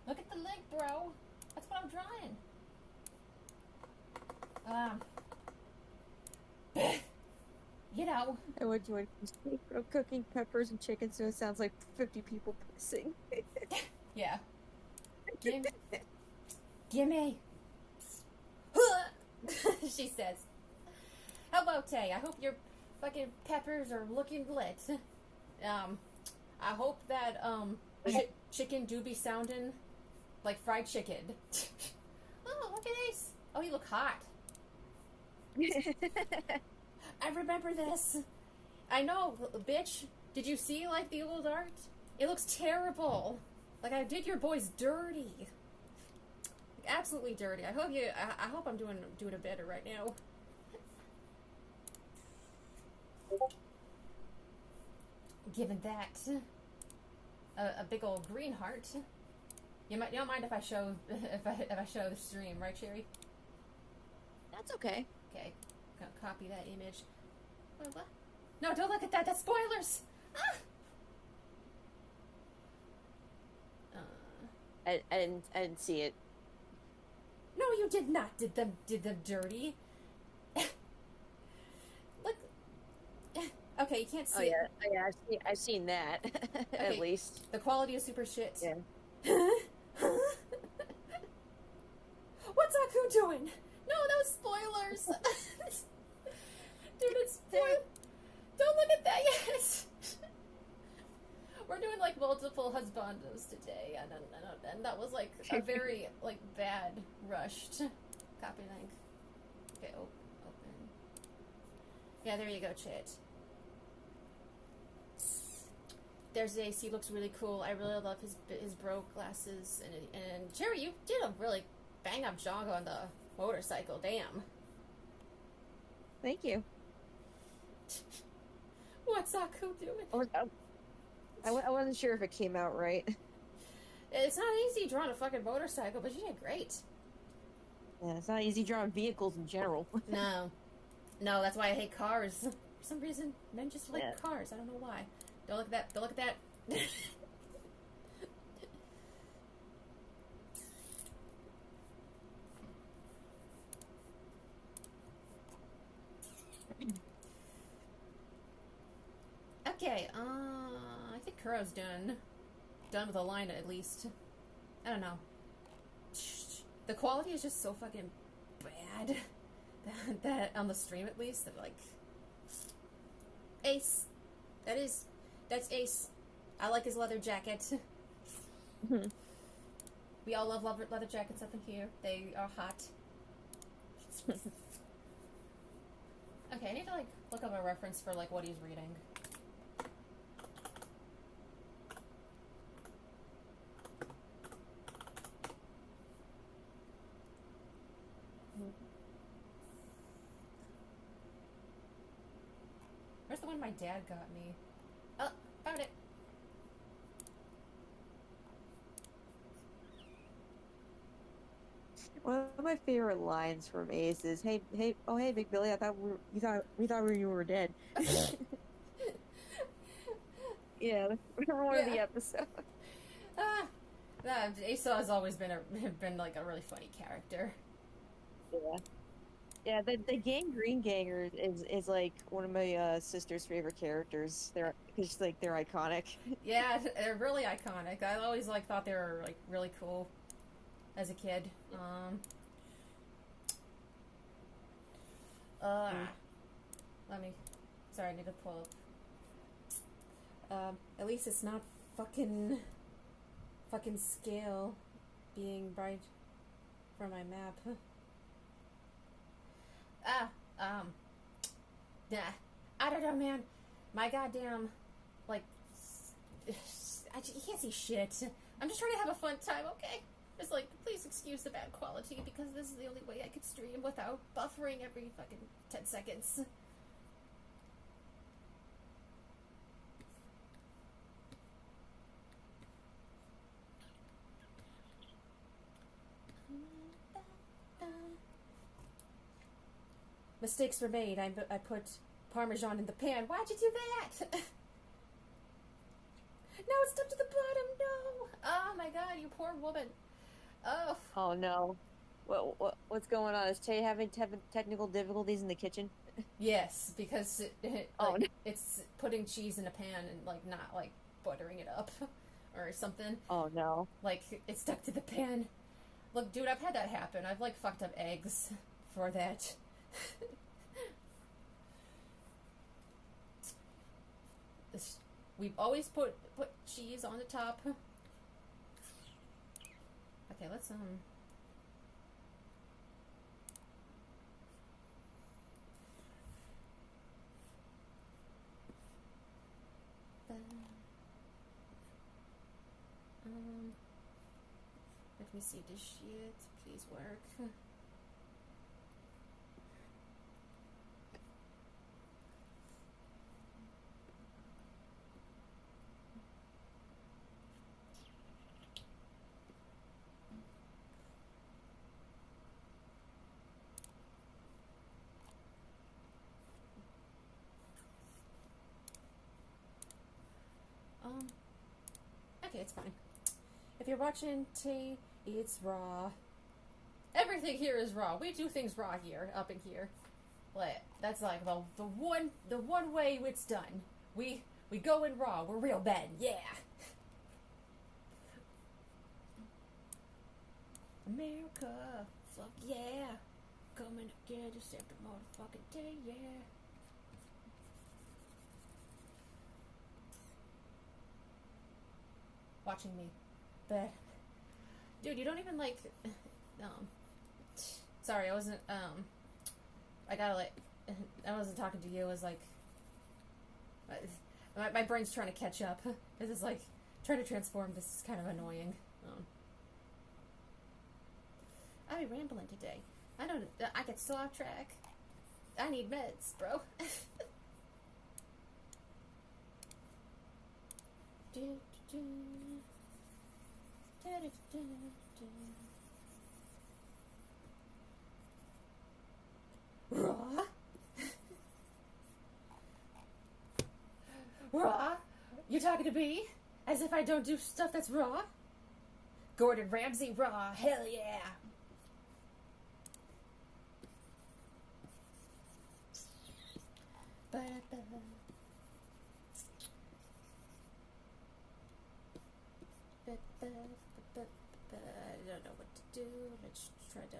S1: Look at the link, bro. That's what I'm drawing. You know.
S2: I would join cooking peppers and chicken, so it sounds like 50 people pissing.
S1: Yeah. Gimme. She says. Hello, Tay. I hope your fucking peppers are looking lit. I hope that, chicken do be sounding like fried chicken. Oh, look at Ace. Oh, you look hot. I remember this. I know, bitch. Did you see, like, the old art? It looks terrible. Like, I did your boys dirty. Like, absolutely dirty. I hope I'm doing it better right now. Given that, a big old green heart. You don't mind if I show if I show the stream, right, Cherry?
S2: That's okay.
S1: Okay, copy that image. What? No, don't look at that. That's spoilers. Ah!
S2: I didn't see it.
S1: No, you did not. Did them dirty. Look. Okay, you can't see.
S2: Oh yeah, I've seen that at
S1: Okay.
S2: least.
S1: The quality is super shit.
S2: Yeah.
S1: doing? No, those spoilers. Dude, it's spoil. Don't look at that yet. We're doing like multiple husbandos today, and that was like a very like bad rushed copy link. Okay, open. Yeah, there you go, chat. There's Ace. He looks really cool. I really love his bro glasses. And Jerry, you did a really bang up job on the motorcycle. Damn.
S2: Thank you.
S1: What's Aku doing?
S2: I wasn't sure if it came out right.
S1: It's not easy drawing a fucking motorcycle, but you did great.
S2: Yeah, it's not easy drawing vehicles in general.
S1: No, that's why I hate cars. For some reason, men just like cars. I don't know why. Don't look at that. Don't look at that. Okay, I think Kuro's done with a line at least. I don't know. The quality is just so fucking bad that on the stream at least, that like Ace. That's Ace. I like his leather jacket. We all love leather jackets up in here. They are hot. Okay, I need to like look up a reference for like what he's reading. Where's the one my dad got me? Oh, found it.
S2: One of my favorite lines from Ace is, "Hey, Big Billy, I thought we thought you were dead." Yeah, remember one of the episodes.
S1: Ace has always been like a really funny character.
S2: Yeah. Yeah, the Gang Green Ganger is like one of my sister's favorite characters. They're iconic.
S1: Yeah, they're really iconic. I always like thought they were like really cool as a kid. Let me. Sorry, I need to pull up. At least it's not fucking scale being bright for my map. Yeah, I don't know, man. My goddamn, like, you can't see shit. I'm just trying to have a fun time, okay? Just like, please excuse the bad quality because this is the only way I could stream without buffering every fucking 10 seconds. Mistakes were made. I put Parmesan in the pan. Why'd you do that? No, it's stuck to the bottom. No. Oh my god, you poor woman. Oh.
S2: Oh no. What's going on? Is Tay having technical difficulties in the kitchen?
S1: Yes, because
S2: no.
S1: it's putting cheese in a pan and like not like buttering it up or something.
S2: Oh no.
S1: Like it's stuck to the pan. Look, dude, I've had that happen. I've like fucked up eggs for that. We've always put cheese on the top. Okay, let's let me see this shit. Please work. Okay, it's fine. If you're watching T, it's raw. Everything here is raw. We do things raw here, up in here. Like, that's like the one way it's done. We go in raw. We're real bad. Yeah. America Fuck yeah. Coming again just after motherfucking day, yeah. Watching me. But, dude, you don't even like, sorry, I wasn't, I gotta like, I wasn't talking to you, I was like, my brain's trying to catch up. This is like, trying to transform, this is kind of annoying. I'll be rambling today. I get so off track. I need meds, bro. Raw? Raw? You talking to me? As if I don't do stuff that's raw? Gordon Ramsay raw, hell yeah! Ba-da-ba. I don't know what to do. Let's try to.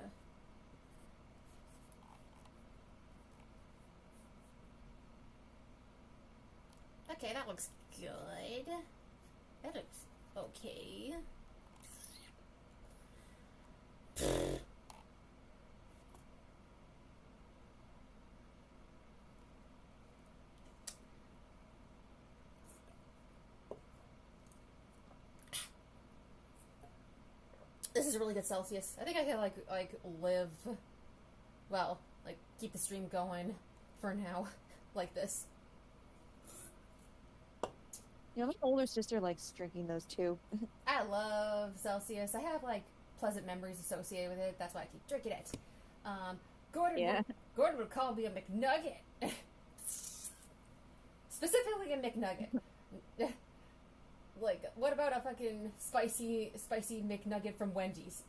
S1: Okay, that looks good. That looks okay. This is really good Celsius. I think I can like live, well, like keep the stream going for now, like this.
S2: You know, my older sister likes drinking those too.
S1: I love Celsius. I have like pleasant memories associated with it. That's why I keep drinking it. Gordon would call me a McNugget. Specifically a McNugget. Like, what about a fucking spicy McNugget from Wendy's?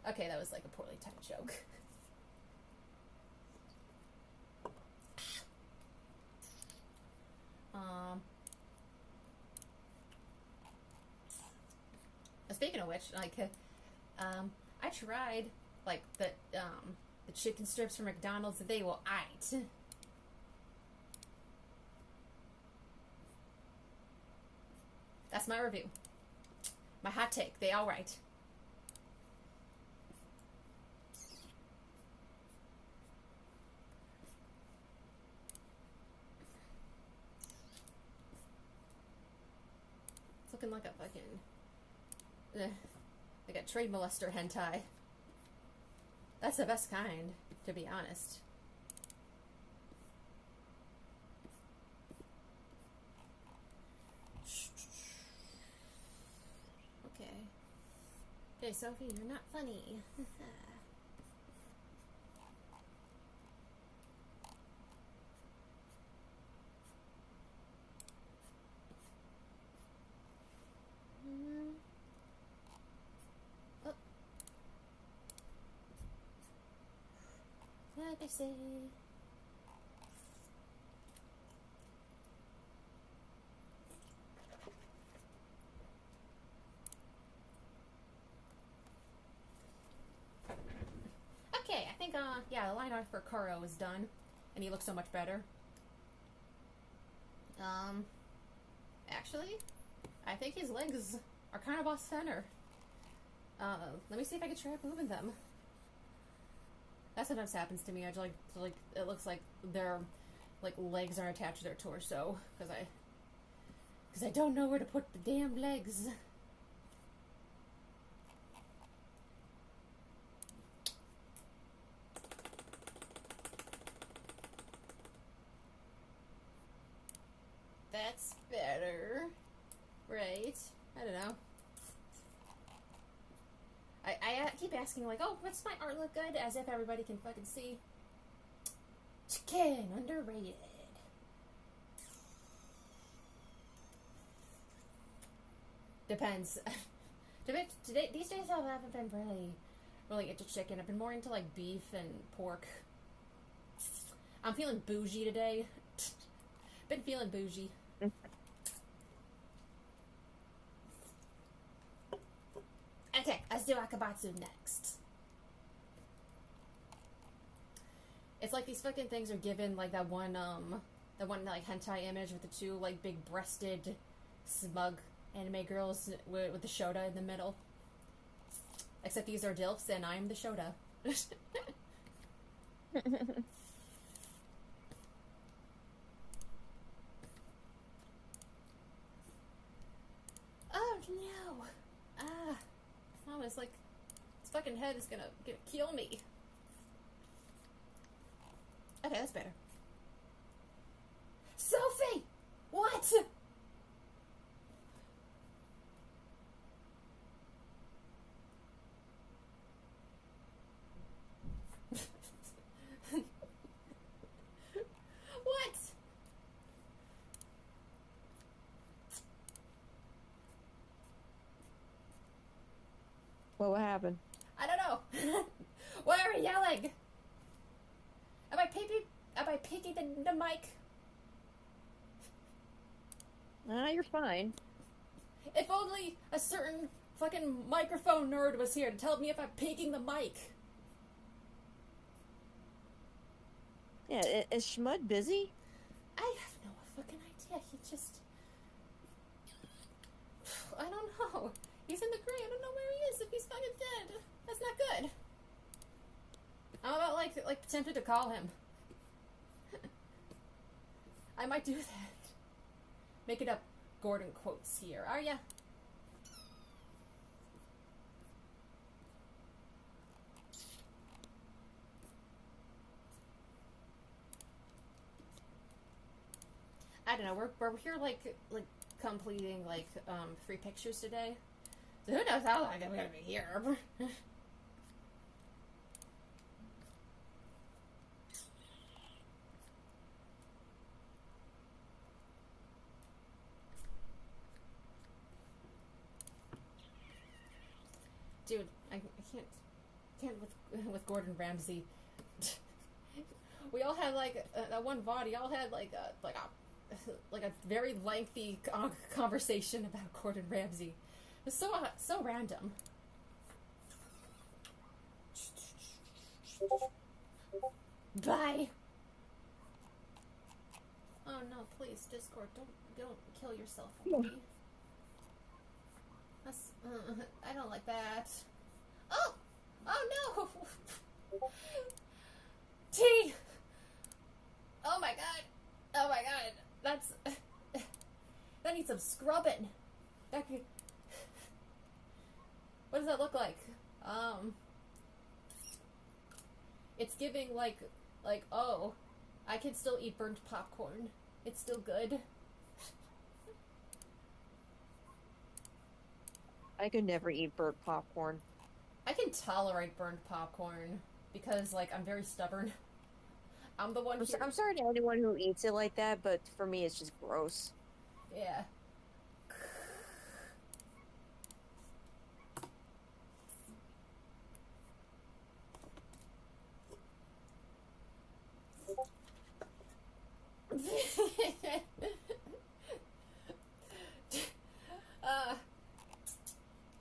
S1: Okay, that was like a poorly timed joke. Speaking of which, like, I tried like the chicken strips from McDonald's, and they will eat. That's my review. My hot take. They all right. It's looking like a fucking like a trade molester hentai. That's the best kind, to be honest. Okay, Sophie, you're not funny. Oh. What I say? Okay, I think, yeah, the line art for Kuro is done, and he looks so much better. Actually, I think his legs are kind of off center. Let me see if I can try moving them. That sometimes happens to me. I just like it looks like their legs aren't attached to their torso because I don't know where to put the damn legs. That's better, right? I don't know. I keep asking, like, oh, what's my art look good? As if everybody can fucking see. Chicken, underrated. Depends. Today, these days I haven't been really into chicken. I've been more into, like, beef and pork. I'm feeling bougie today. Been feeling bougie. Okay, as let's do Akabatsu next. It's like these fucking things are given like that one like hentai image with the two like big breasted smug anime girls with the Shota in the middle. Except these are DILFs and I'm the Shota. Oh no! Oh, it's like this fucking head is gonna kill me. Okay, that's better. Sophie! What? What?
S2: What happened?
S1: I don't know. Why are you yelling? Am I picking the mic?
S2: You're fine.
S1: If only a certain fucking microphone nerd was here to tell me if I'm picking the mic.
S2: Yeah, is Schmud busy?
S1: I have no fucking idea. He just... I don't know. He's in the grave. I don't know where he is. If he's fucking dead, that's not good. I'm about like tempted to call him. I might do that. Making up Gordon quotes here, are ya? I don't know. We're here like completing like 3 pictures today. So who knows how long I'm gonna be here? Dude, I can't with Gordon Ramsay. We all had like that one body. All had like a very lengthy conversation about Gordon Ramsay. It was so random. Bye. Oh no! Please, Discord, don't kill yourself on me. That's, I don't like that. Oh! Oh no! T! Oh my god! Oh my god! That's... that needs some scrubbing. That could... What does that look like? It's giving like, oh, I can still eat burnt popcorn. It's still good.
S2: I could never eat burnt popcorn.
S1: I can tolerate burnt popcorn because, like, I'm very stubborn. I'm the one here.
S2: I'm sorry to anyone who eats it like that, but for me it's just gross.
S1: Yeah.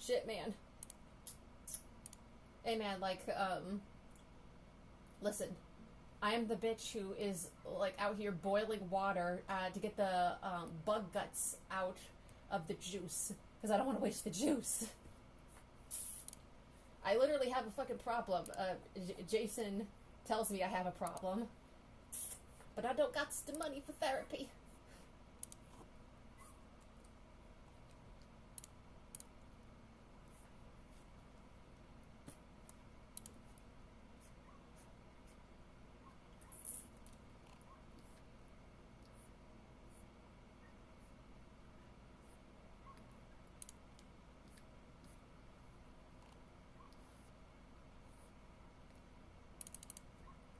S1: Shit, man. Hey, man, like, listen. I am the bitch who is, like, out here boiling water, to get the, bug guts out of the juice. Because I don't want to waste the juice. I literally have a fucking problem. Jason tells me I have a problem. But I don't got the money for therapy.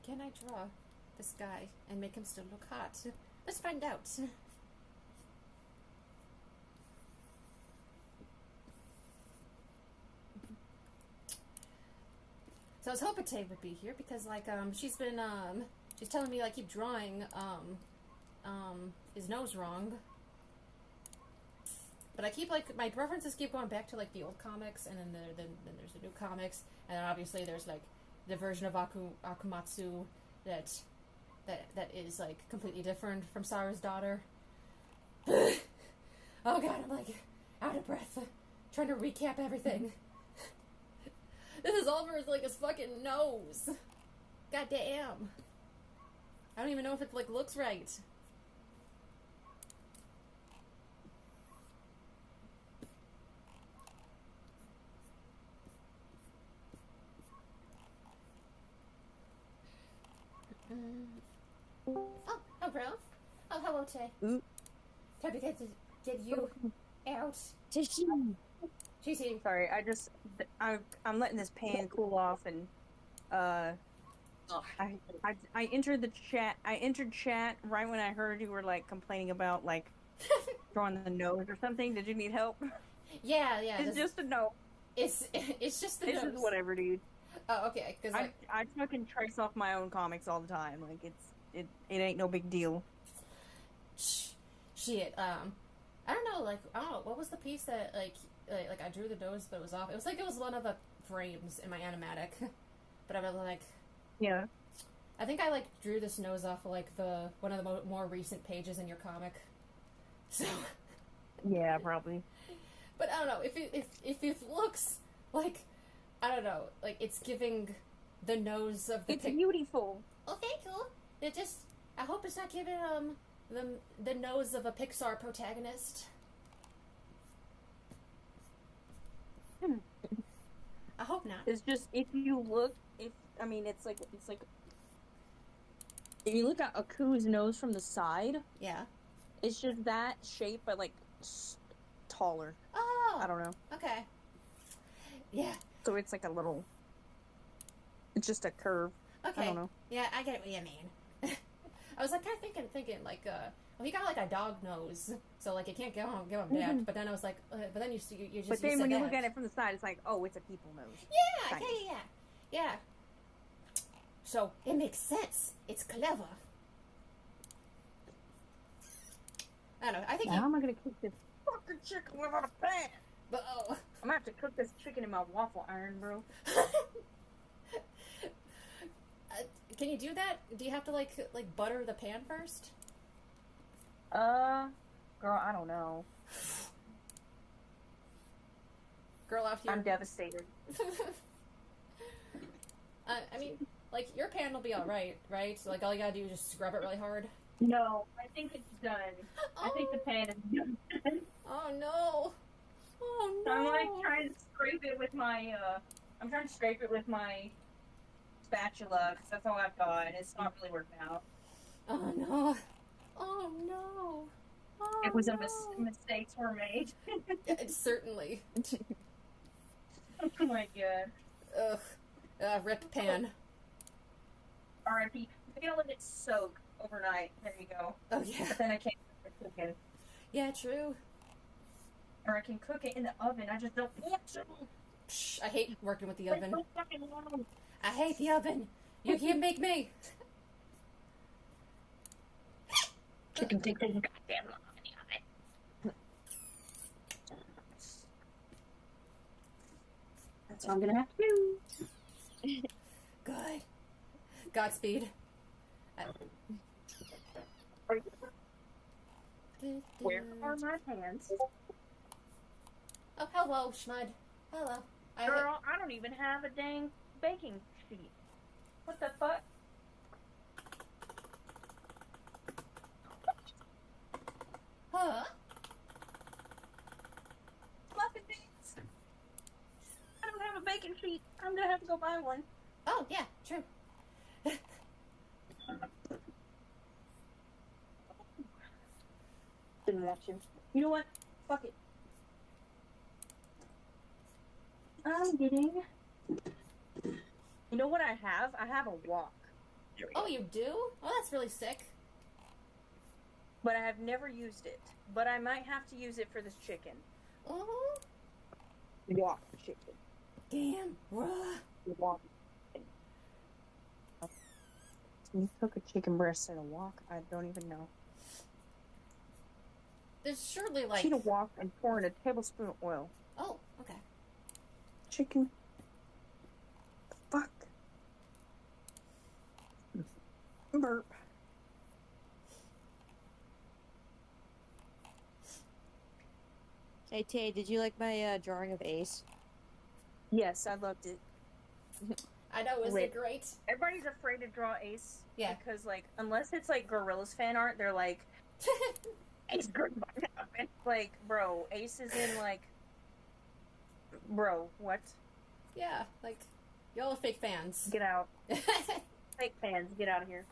S1: Can I draw this guy and make him still look hot? Let's find out. So I was hoping Tay would be here because, like, she's been, she's telling me, like, keep drawing, his nose wrong. But I keep like my references keep going back to like the old comics, and then there's the new comics, and then obviously there's like the version of Akumatsu that is like completely different from Sarah's daughter. Oh god, I'm like out of breath, trying to recap everything. This is all for like his fucking nose. God damn. I don't even know if it like looks right. Oh, bro. Oh, hello, Tay.
S2: Ooh.
S1: Time to get you out. She's here.
S4: Sorry, I'm letting this pan cool off, and I entered the chat. I entered chat right when I heard you were like complaining about like drawing the nose or something. Did you need help?
S1: Yeah.
S4: It's just a no.
S1: It's just the
S4: It's
S1: nose.
S4: just whatever, dude.
S1: Oh, okay. Because
S4: I fucking trace off my own comics all the time. Like it ain't no big deal.
S1: Shit. I don't know. Like, I don't know. What was the piece that like I drew the nose, but it was off? It was like it was one of the frames in my animatic. But I was like,
S4: Yeah.
S1: I think I like drew this nose off of, like one of the more recent pages in your comic. So.
S4: Yeah, probably.
S1: But I don't know if it looks like, I don't know, like it's giving the nose of the.
S4: It's beautiful.
S1: Oh, thank you. I hope it's not giving the nose of a Pixar protagonist. I hope not.
S4: It's just if you look, it's like if you look at Aku's nose from the side,
S1: Yeah.
S4: it's just that shape, but like taller.
S1: Oh.
S4: I don't know.
S1: Okay. Yeah.
S4: So it's like a little. It's just a curve.
S1: Okay.
S4: I don't know.
S1: Yeah, I get what you mean. I was like kind of thinking like, well, he got like a dog nose, so like it can't give him that. But then I was like, but then you just.
S4: But then when you look
S1: that.
S4: at it from the side, it's like, oh, it's a people nose.
S1: Yeah,
S4: kind of.
S1: yeah. So it makes sense. It's clever. I don't know. I think.
S4: How am I gonna cook this fucking chicken without a pan?
S1: But oh.
S4: I'm gonna have to cook this chicken in my waffle iron, bro.
S1: Can you do that? Do you have to like butter the pan first?
S4: Girl, I don't know.
S1: Girl out here.
S4: I'm devastated.
S1: I mean, like your pan will be all right? So, like all you gotta do is just scrub it really hard.
S4: No, I think it's done. I think the pan is done.
S1: Oh no! Oh no!
S4: I'm like trying to scrape it with my spatula because that's all I've got, and it's not really working out.
S1: Oh no! Oh no! Oh,
S4: It was
S1: no.
S4: Mistakes were made.
S1: Certainly.
S4: Oh my god.
S1: Ugh. Rip pan.
S4: R.I.P. I'm gonna let it soak overnight. There you go.
S1: Oh yeah.
S4: But then I can't cook it.
S1: Yeah, true.
S4: Or I can cook it in the oven. I just don't want to.
S1: Psh, I hate working with the
S4: It's
S1: oven.
S4: so fucking long.
S1: I hate the oven. You can't make me.
S4: Chicken takes so goddamn long in the oven. That's what I'm gonna have to do.
S1: Good. Godspeed.
S4: Where are my pants?
S1: Oh, hello, Schmud. Hello.
S4: Girl, I don't even have a dang baking sheet. What the fuck?
S1: Huh?
S4: Muffin things. I don't have a baking sheet. I'm gonna have to go buy one.
S1: Oh, yeah, true.
S4: Didn't watch him. You know what? Fuck it. I'm getting. You know what I have? I have a wok.
S1: Oh, you do? Oh, that's really sick.
S4: But I have never used it. But I might have to use it for this chicken.
S1: Oh,
S4: Wok chicken.
S1: damn, bruh.
S4: Wok. Can you cook a chicken breast in a wok? I don't even know.
S1: There's surely like.
S4: Cheetah walk and pour in a tablespoon of oil.
S1: Oh, okay.
S4: Chicken. Fuck. Burp.
S2: Hey Tay, did you like my drawing of Ace?
S4: Yes, I loved it.
S1: I know, isn't
S4: Wait.
S1: it great?
S4: Everybody's afraid to draw Ace.
S1: Yeah.
S4: Because, like, unless it's, like, Gorilla's fan art, they're like, Ace goodbye. Like, bro, Ace is in, like... Bro, what?
S1: Yeah, like, y'all are fake fans.
S4: Get out. Fake fans, get out of here.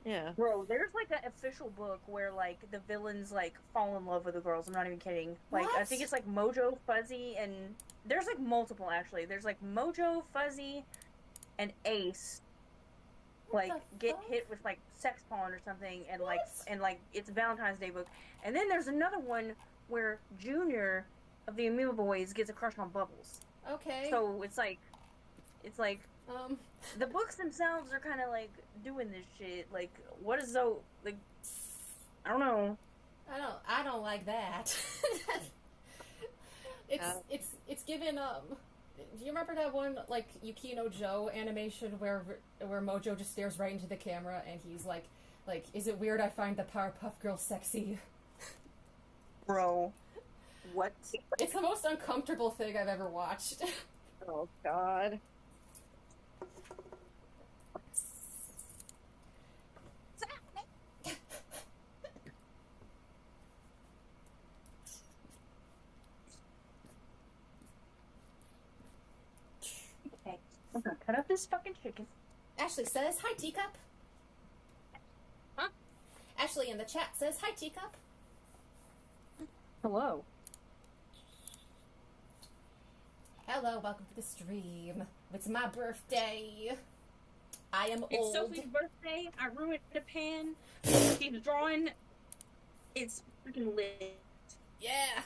S2: Yeah.
S4: Bro, there's, like, an official book where, like, the villains, like, fall in love with the girls. I'm not even kidding. Like, I
S1: What?
S4: think it's, like, Mojo, Fuzzy, and... There's, like, multiple, actually. There's, like, Mojo, Fuzzy, and Ace.
S1: What
S4: Like,
S1: the
S4: get
S1: fuck?
S4: hit with, like, sex porn or something, and,
S1: What?
S4: like, it's a Valentine's Day book. And then there's another one where Junior of the Amoeba Boys gets a crush on Bubbles.
S1: Okay.
S4: So, it's like,
S1: um,
S4: the books themselves are kind of, like, doing this shit. Like, what is so, like, I don't know.
S1: I don't like that. It's given, do you remember that one, like, Yukino Joe animation where Mojo just stares right into the camera and he's like, is it weird I find the Powerpuff Girls sexy?
S4: Bro. What?
S1: It's the most uncomfortable thing I've ever watched.
S2: Oh God.
S4: Okay. I'm gonna cut up this fucking chicken.
S1: Ashley says, hi, Teacup.
S4: Huh?
S1: Ashley in the chat says, hi, Teacup.
S4: Hello.
S1: Hello, welcome to the stream. It's my birthday. I am
S4: It's
S1: old.
S4: Sophie's birthday. I ruined the pen. Keeps drawing. It's freaking lit.
S1: Yeah.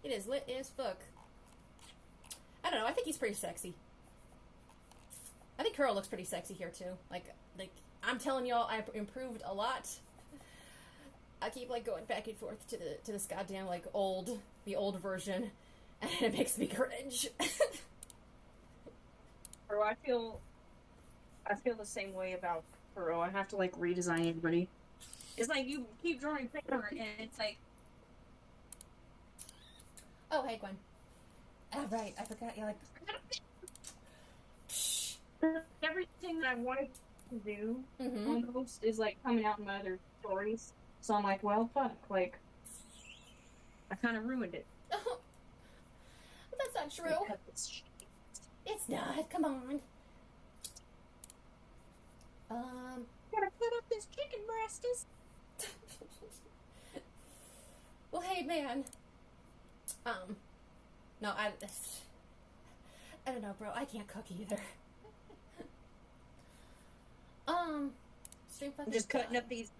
S1: It is lit as fuck. I don't know, I think he's pretty sexy. I think Kuro looks pretty sexy here too. Like I'm telling y'all, I've improved a lot. I keep like going back and forth to this goddamn like the old version, and it makes me cringe.
S4: Bro, I feel the same way about Kuro. I have to like redesign everybody. It's like you keep drawing paper and it's like
S1: Oh, hey Gwen. Oh, right, I forgot. You're like, Psh.
S4: everything that I wanted to do
S1: Mhm.
S4: almost is like coming out in my other stories. So I'm like, well, fuck. Like, I kind of ruined it.
S1: That's not true.
S4: Cut this shit.
S1: It's not. Come on.
S4: Gotta cut up this chicken breasties.
S1: Well, hey, man. No, I don't know, bro. I can't cook either. Stream fucking.
S4: I'm just cutting up these.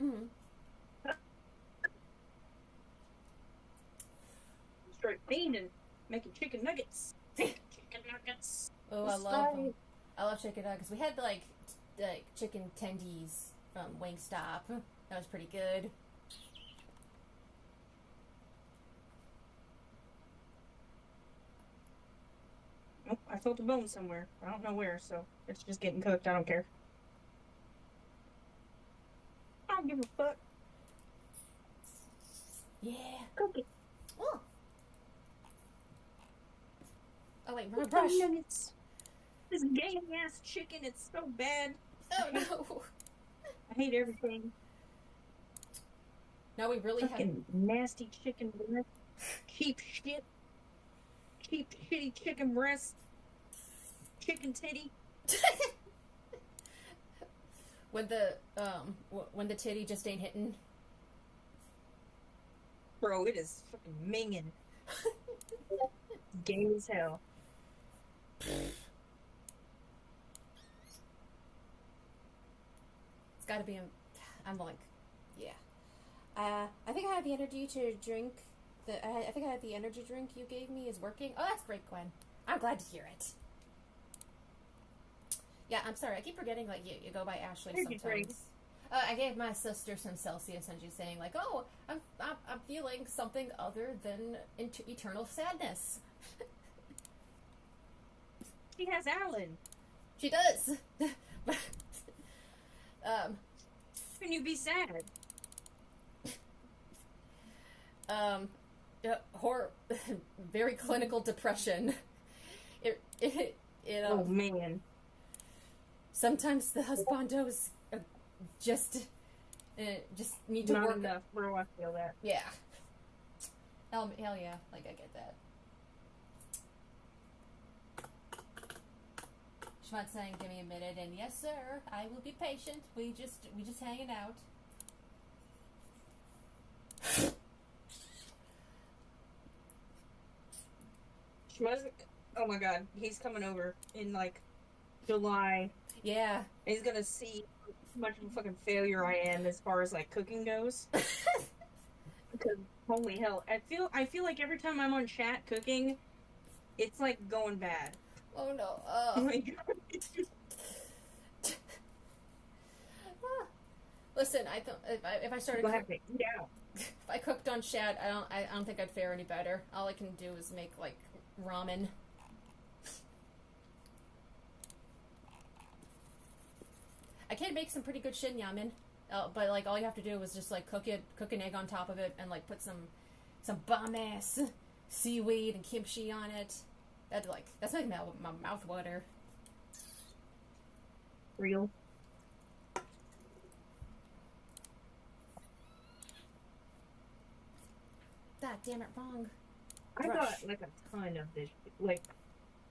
S1: Mhm.
S4: Straight fiending, making chicken nuggets. Chicken nuggets.
S1: Oh, I love chicken nuggets. We had like chicken tendies from Wingstop. That was pretty good.
S4: Oh, I felt a bone somewhere. I don't know where, so it's just getting cooked. I don't care. I don't give a fuck.
S1: Yeah.
S4: Cook it.
S1: Oh. Oh wait, we're brush.
S4: Nuggets. This gay ass chicken, it's so bad.
S1: Oh no.
S4: I hate everything.
S1: No, we really have.
S4: Fucking nasty chicken breast. Cheap shit. Cheap shitty chicken breast. Chicken titty.
S1: when the titty just ain't hitting.
S4: Bro, it is fucking minging. Gay as hell.
S1: It's got to be. I'm like, yeah. I think I have the energy to drink. I think I have the energy drink you gave me is working. Oh, that's great, Gwen. I'm glad to hear it. Yeah, I'm sorry. I keep forgetting like you go by Ashley
S4: Energy
S1: sometimes.
S4: drink.
S1: I gave my sister some Celsius, and she's saying like, "Oh, I'm feeling something other than eternal sadness."
S4: She has Alan.
S1: She does.
S4: Can you be sad?
S1: Yeah, very clinical depression.
S4: Oh man.
S1: Sometimes the husbandos just need to
S4: Not
S1: work.
S4: enough, bro. I feel that.
S1: Yeah. Hell yeah, like I get that. Schmutz saying, "Give me a minute," and yes, sir, I will be patient. We just hanging out.
S4: Schmuzz, oh my god, he's coming over in like July.
S1: Yeah.
S4: And he's gonna see how much of a fucking failure I am as far as like cooking goes. Because holy hell, I feel like every time I'm on chat cooking, it's like going bad.
S1: Oh no.
S4: Oh my god.
S1: Listen, I don't. If I started,
S4: Yeah.
S1: if I cooked on chat, I don't think I'd fare any better. All I can do is make like ramen. I can make some pretty good shin ramen, but like all you have to do is just like cook an egg on top of it, and like put some bomb ass seaweed and kimchi on it. That's like my mouth water.
S4: Real.
S1: God damn it, wrong.
S4: I
S1: Rush.
S4: got like a ton of this. Like,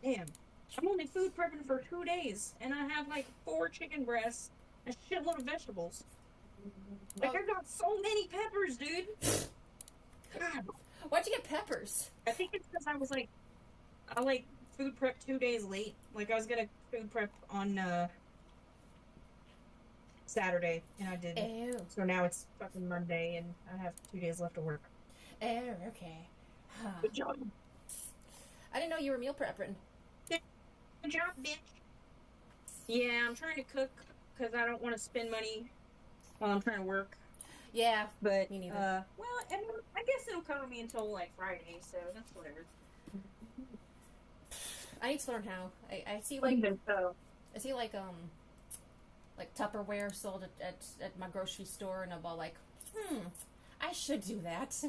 S4: damn. I'm only food prepping for 2 days, and I have like 4 chicken breasts and a shitload of vegetables. Like,
S1: Oh.
S4: I got so many peppers, dude. God.
S1: Why'd you get peppers?
S4: I think it's because I was like, I like food prep 2 days late. Like, I was gonna food prep on Saturday, and I didn't.
S1: Ew.
S4: So now it's fucking Monday, and I have 2 days left of work.
S1: Oh, okay. Huh.
S4: Good job.
S1: I didn't know you were meal prepping.
S4: Good job, bitch. Yeah, I'm trying to cook because I don't want to spend money while I'm trying to work.
S1: Yeah,
S4: But
S1: me neither.
S4: well, I guess it'll cover me until like Friday, so that's whatever.
S1: I need to learn how. I see
S4: Like
S1: like
S4: so.
S1: I see like Tupperware sold at my grocery store, and I'm all like, I should do that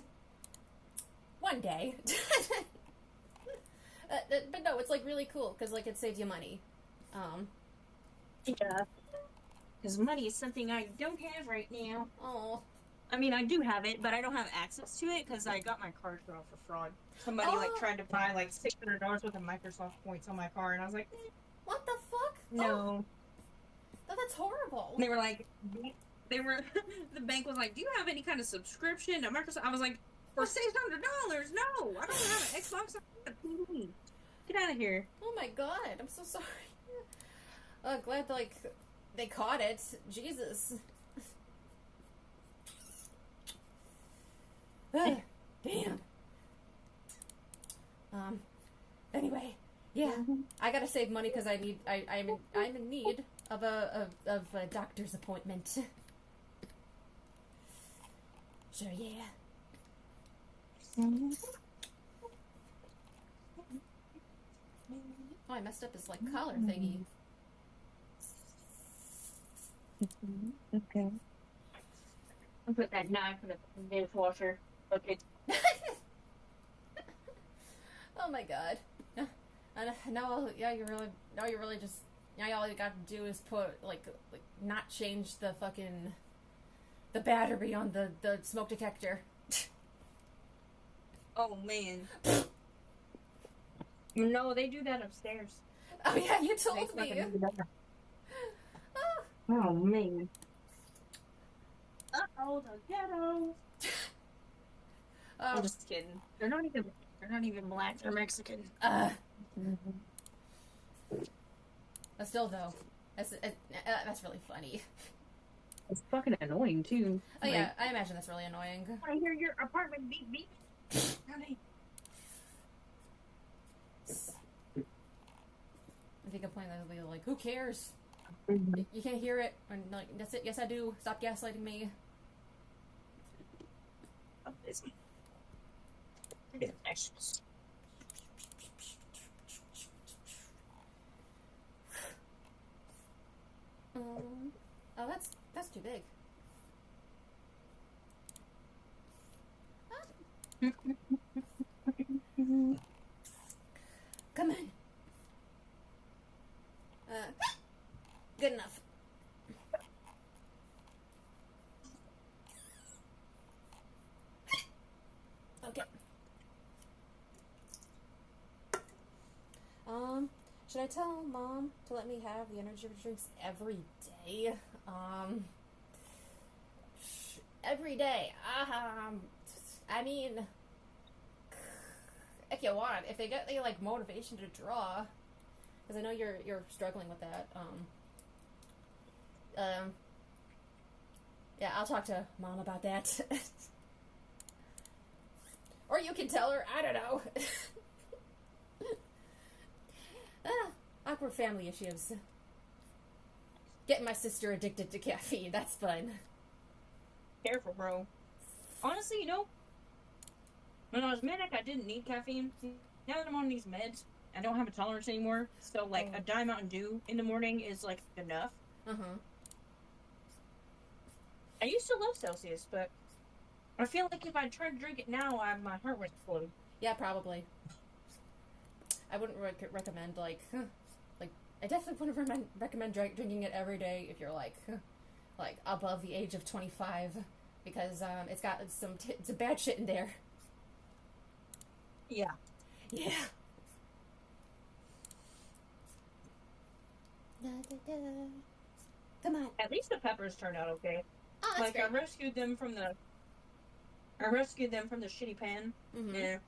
S1: one day. But no, it's like really cool because like it saves you money.
S4: Yeah. Because money is something I don't have right now.
S1: Oh,
S4: I mean, I do have it, but I don't have access to it because I got my car thrown for fraud. Somebody like
S1: Oh.
S4: tried to buy like $600 worth of Microsoft points on my car, and I was like,
S1: what the fuck?
S4: no.
S1: Oh, that's horrible.
S4: And they were like, the bank was like, do you have any kind of subscription to Microsoft? I was like, for $600? No, I don't have an Xbox. I have a TV. Get out of here.
S1: Oh my god, I'm so sorry. Glad like they caught it. Jesus. Damn. Anyway, yeah, I gotta save money because I'm in need of a doctor's appointment. Sure, yeah. Oh, I messed up his like collar thingy.
S2: Okay.
S4: I'll put that knife in the dishwasher. Okay.
S1: Oh my god. Now you really just now all you got to do is put like not change the battery on the smoke detector.
S4: Oh man. No, they do that upstairs.
S1: Oh yeah, you
S4: They
S1: told me.
S4: fucking do that.
S1: Oh.
S4: Oh man. Uh-oh, the ghetto. I'm just kidding. They're not even black. They're Mexican.
S1: But still though, that's really funny.
S4: It's fucking annoying too.
S1: Oh yeah, I imagine that's really annoying.
S4: I hear your apartment beep beep. Honey.
S1: If you complain, they'll be like, "Who cares?" You can't hear it. And like, that's it. Yes, I do. Stop gaslighting me.
S4: I'm busy. Yeah, actually.
S1: Oh, that's too big. Come on. Good enough. Okay. Should I tell Mom to let me have the energy drinks every day? Every day. I mean, if you want, if they get the like motivation to draw, because I know you're struggling with that. Yeah, I'll talk to Mom about that. Or you can tell her. I don't know. Awkward family issues. Getting my sister addicted to caffeine. That's fun.
S4: Careful, bro. Honestly, you know, when I was manic, I didn't need caffeine. Now that I'm on these meds, I don't have a tolerance anymore. So, like, a Diet Mountain Dew in the morning is, like, enough. I used to love Celsius, but I feel like if I tried to drink it now, my heart would explode.
S1: Yeah, probably. I wouldn't recommend, like, I definitely wouldn't recommend drinking it every day if you're, like above the age of 25, because, it's got some bad shit in there.
S4: Yeah.
S1: Yeah. Come on.
S4: At least the peppers turned out okay.
S1: Oh, that's
S4: like,
S1: great.
S4: I rescued them from the shitty pan.
S1: Mm-hmm.
S4: Yeah.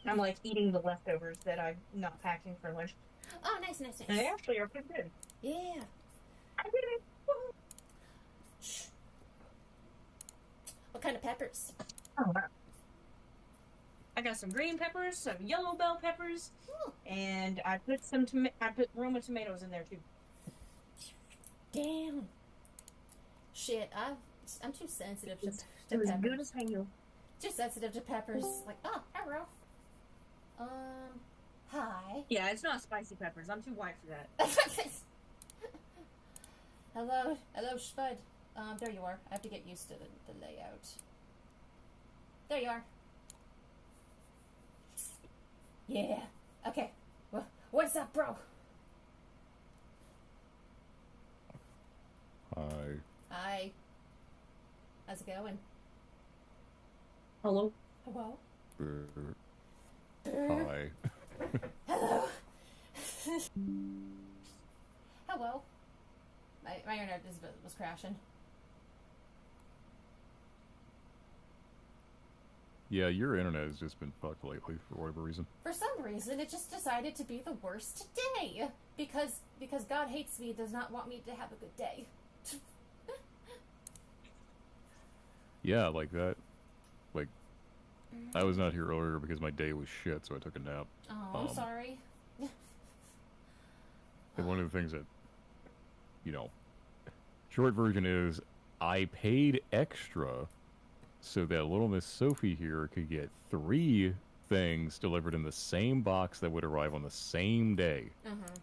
S4: I'm, like, eating the leftovers that I'm not packing for lunch.
S1: Oh, nice.
S4: And they actually are pretty good.
S1: Yeah.
S4: I did it! Woo!
S1: Shh. What kind of peppers?
S4: Oh, wow. I got some green peppers, some yellow bell peppers, and I put I put Roma tomatoes in there too.
S1: Damn. Shit, I'm too sensitive to
S4: It was
S1: peppers.
S4: good as hell.
S1: Too sensitive to peppers. Like, oh, hello. Hi.
S4: Yeah, it's not spicy peppers. I'm too white for that.
S1: Hello, Spud. There you are. I have to get used to the layout. There you are. Yeah. Okay. What's up, bro?
S5: Hi.
S1: Hi. How's it going?
S4: Hello?
S1: Hello?
S5: Hi.
S1: Hello. Hello. My internet was crashing.
S5: Yeah, your internet has just been fucked lately for whatever reason.
S1: For some reason, it just decided to be the worst today. Because God hates me, does not want me to have a good day.
S5: Yeah, like that. Like, I was not here earlier because my day was shit, so I took a nap.
S1: Oh, I'm sorry.
S5: And one of the things that, you know, short version is, I paid extra so that little Miss Sophie here could get 3 things delivered in the same box that would arrive on the same day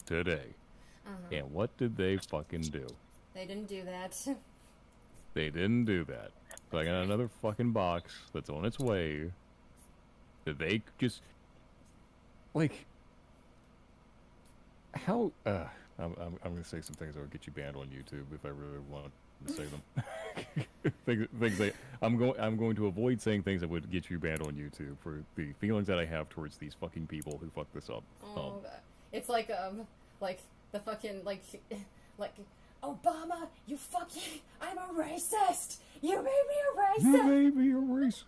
S5: today. And what did they fucking do?
S1: They didn't do that.
S5: They didn't do that. So I got another fucking box that's on its way. That they just, like, how? I'm gonna say some things that will get you banned on YouTube if I really want to say them. I'm going to avoid saying things that would get you banned on YouTube for the feelings that I have towards these fucking people who fucked this up.
S1: Oh, it's like the fucking like Obama, you fucking, I'm a racist. You made me a racist.
S5: You made me a racist.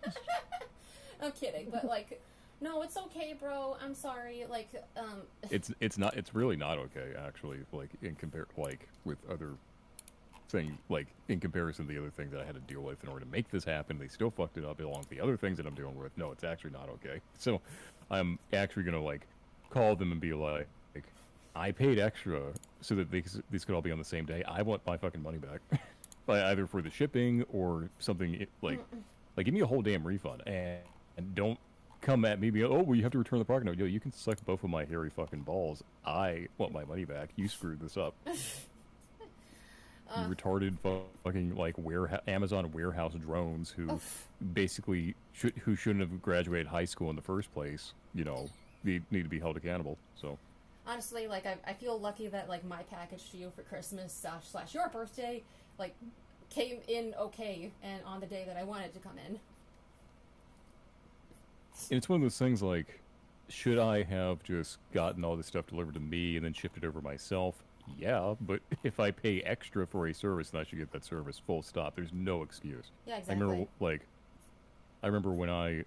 S1: I'm kidding, but like, no, it's okay, bro. I'm sorry. Like,
S5: It's really not okay, actually. Like with other things, like in comparison to the other things that I had to deal with in order to make this happen, they still fucked it up along with the other things that I'm dealing with. No, it's actually not okay. So I'm actually gonna like call them and be like, I paid extra so that these could all be on the same day. I want my fucking money back, either for the shipping or something like give me a whole damn refund and don't come at me being, oh, well, you have to return the product. No, yo, you can suck both of my hairy fucking balls. I want my money back. You screwed this up. You retarded fucking like Amazon warehouse drones who basically shouldn't have graduated high school in the first place. You know, need to be held accountable. So
S1: honestly, like I feel lucky that like my package to you for Christmas / your birthday like came in okay and on the day that I wanted to come in.
S5: And it's one of those things like, should I have just gotten all this stuff delivered to me and then shipped it over myself? Yeah, but if I pay extra for a service, then I should get that service, full stop. There's no excuse.
S1: Yeah, exactly.
S5: I remember when I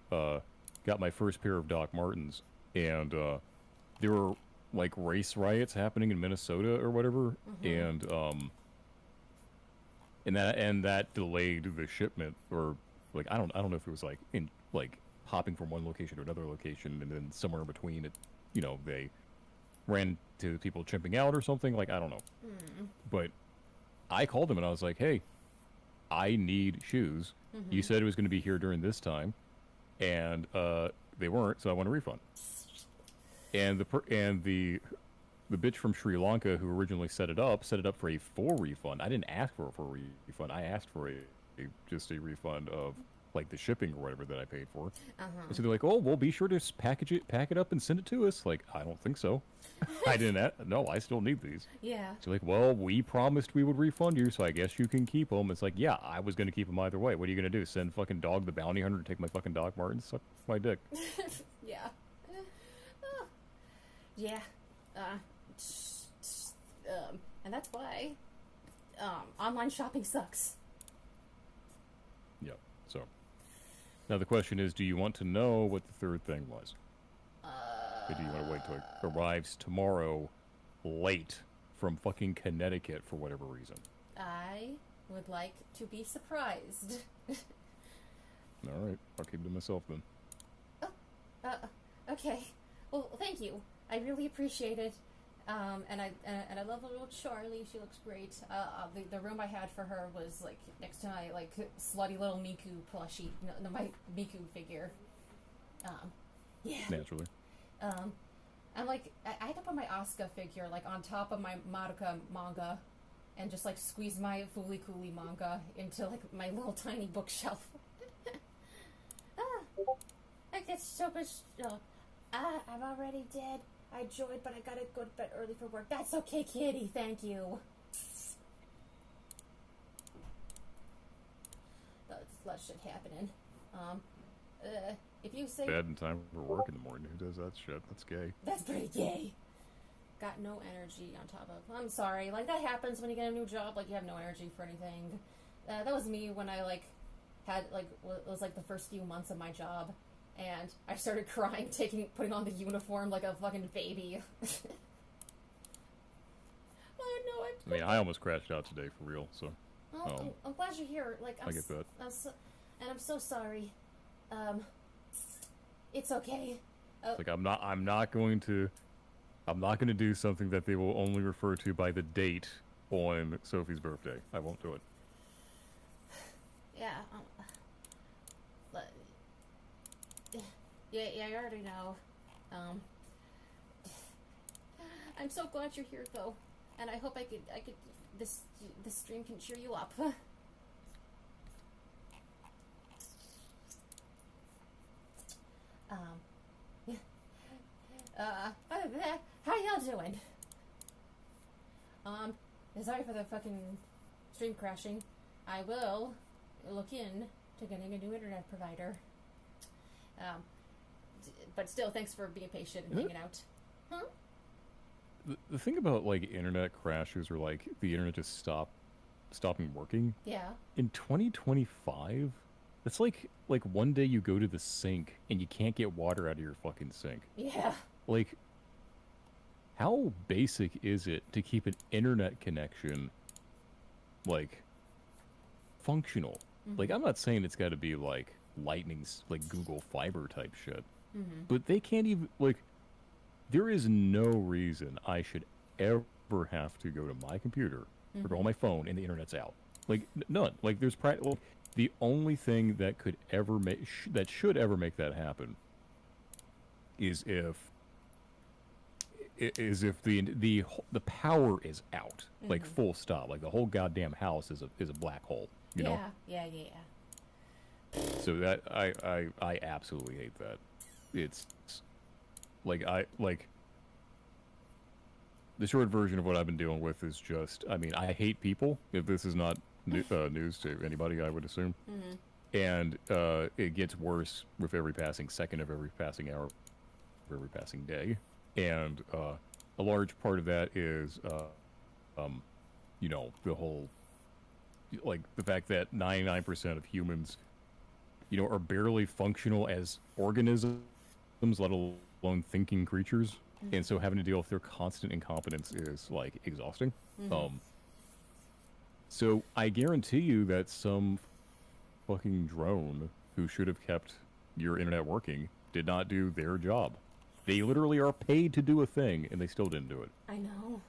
S5: got my first pair of Doc Martens, and there were like race riots happening in Minnesota or whatever, and that delayed the shipment, or like I don't know if it was like in like hopping from one location to another location, and then somewhere in between it, you know, they ran to people chimping out or something, like I don't know. But I called them and I was like, hey, I need shoes. You said it was going to be here during this time, and they weren't, so I want a refund. And the bitch from Sri Lanka who originally set it up for a full refund. I didn't ask for a full refund. I asked for just a refund of like the shipping or whatever that I paid for. And so they're like, oh, well, be sure to pack it up and send it to us. Like, I don't think so. I didn't no, I still need these.
S1: Yeah.
S5: So like, well, we promised we would refund you, so I guess you can keep them. It's like, yeah, I was going to keep them either way. What are you going to do? Send fucking Dog the Bounty Hunter to take my fucking Doc Martens? Suck my dick.
S1: Yeah. Yeah. And that's why online shopping sucks.
S5: Yep. So now the question is, do you want to know what the third thing was? Or do you want to wait till it arrives tomorrow late from fucking Connecticut for whatever reason?
S1: I would like to be surprised.
S5: All right, I'll keep it to myself then.
S1: Okay. Well, thank you. I really appreciate it. And I love little Charlie. She looks great. The room I had for her was like next to my like slutty little Miku plushie. No, my Miku figure. Yeah.
S5: Naturally.
S1: I'm like I had to put my Asuka figure like on top of my Madoka manga, and just like squeeze my Fooly Cooly manga into like my little tiny bookshelf. I get so much. I'm already dead. I enjoyed, but I gotta go to bed early for work. That's okay, kitty. Thank you. That's a lot of shit happening. If you say
S5: Bad in time for work in the morning. Who does that shit? That's gay.
S1: that's pretty gay. Got no energy on top of. I'm sorry. Like that happens when you get a new job. Like you have no energy for anything. That was me when I like had like it was like the first few months of my job. And I started crying, putting on the uniform like a fucking baby. Oh no!
S5: I mean, I almost crashed out today for real. So.
S1: Well, I'm glad you're here. Like
S5: I get that.
S1: I'm so sorry. It's okay.
S5: Like I'm not going to do something that they will only refer to by the date on Sophie's birthday. I won't do it.
S1: Yeah. Yeah, I already know. I'm so glad you're here, though, and I hope this stream can cheer you up. Other than that, how y'all doing? Sorry for the fucking stream crashing. I will look in to getting a new internet provider. But still, thanks for being patient and hanging out. Huh?
S5: The thing about like internet crashes or like the internet just stopping working
S1: Yeah.
S5: in 2025, it's like one day you go to the sink and you can't get water out of your fucking sink.
S1: Yeah.
S5: Like, how basic is it to keep an internet connection like functional? Like, I'm not saying it's got to be like lightning's like Google Fiber type shit, but they can't even like. There is no reason I should ever have to go to my computer or go on
S1: Mhm.
S5: my phone and the internet's out. Like none. Like there's the only thing that could ever make that should ever make that happen is if the power is out, like
S1: Mhm.
S5: full stop. Like the whole goddamn house is a black hole. You know.
S1: Yeah.
S5: So that I absolutely hate that. It's like the short version of what I've been dealing with is just, I mean, I hate people. If this is not news to anybody, I would assume.
S1: Mm-hmm.
S5: And it gets worse with every passing second of every passing hour, of every passing day. And a large part of that is, you know, the whole, like the fact that 99% of humans, you know, are barely functional as organisms, let alone thinking creatures.
S1: Mhm.
S5: And so having to deal with their constant incompetence is like exhausting.
S1: Mhm.
S5: So I guarantee you that some fucking drone who should have kept your internet working did not do their job. They literally are paid to do a thing and they still didn't do it.
S1: I know.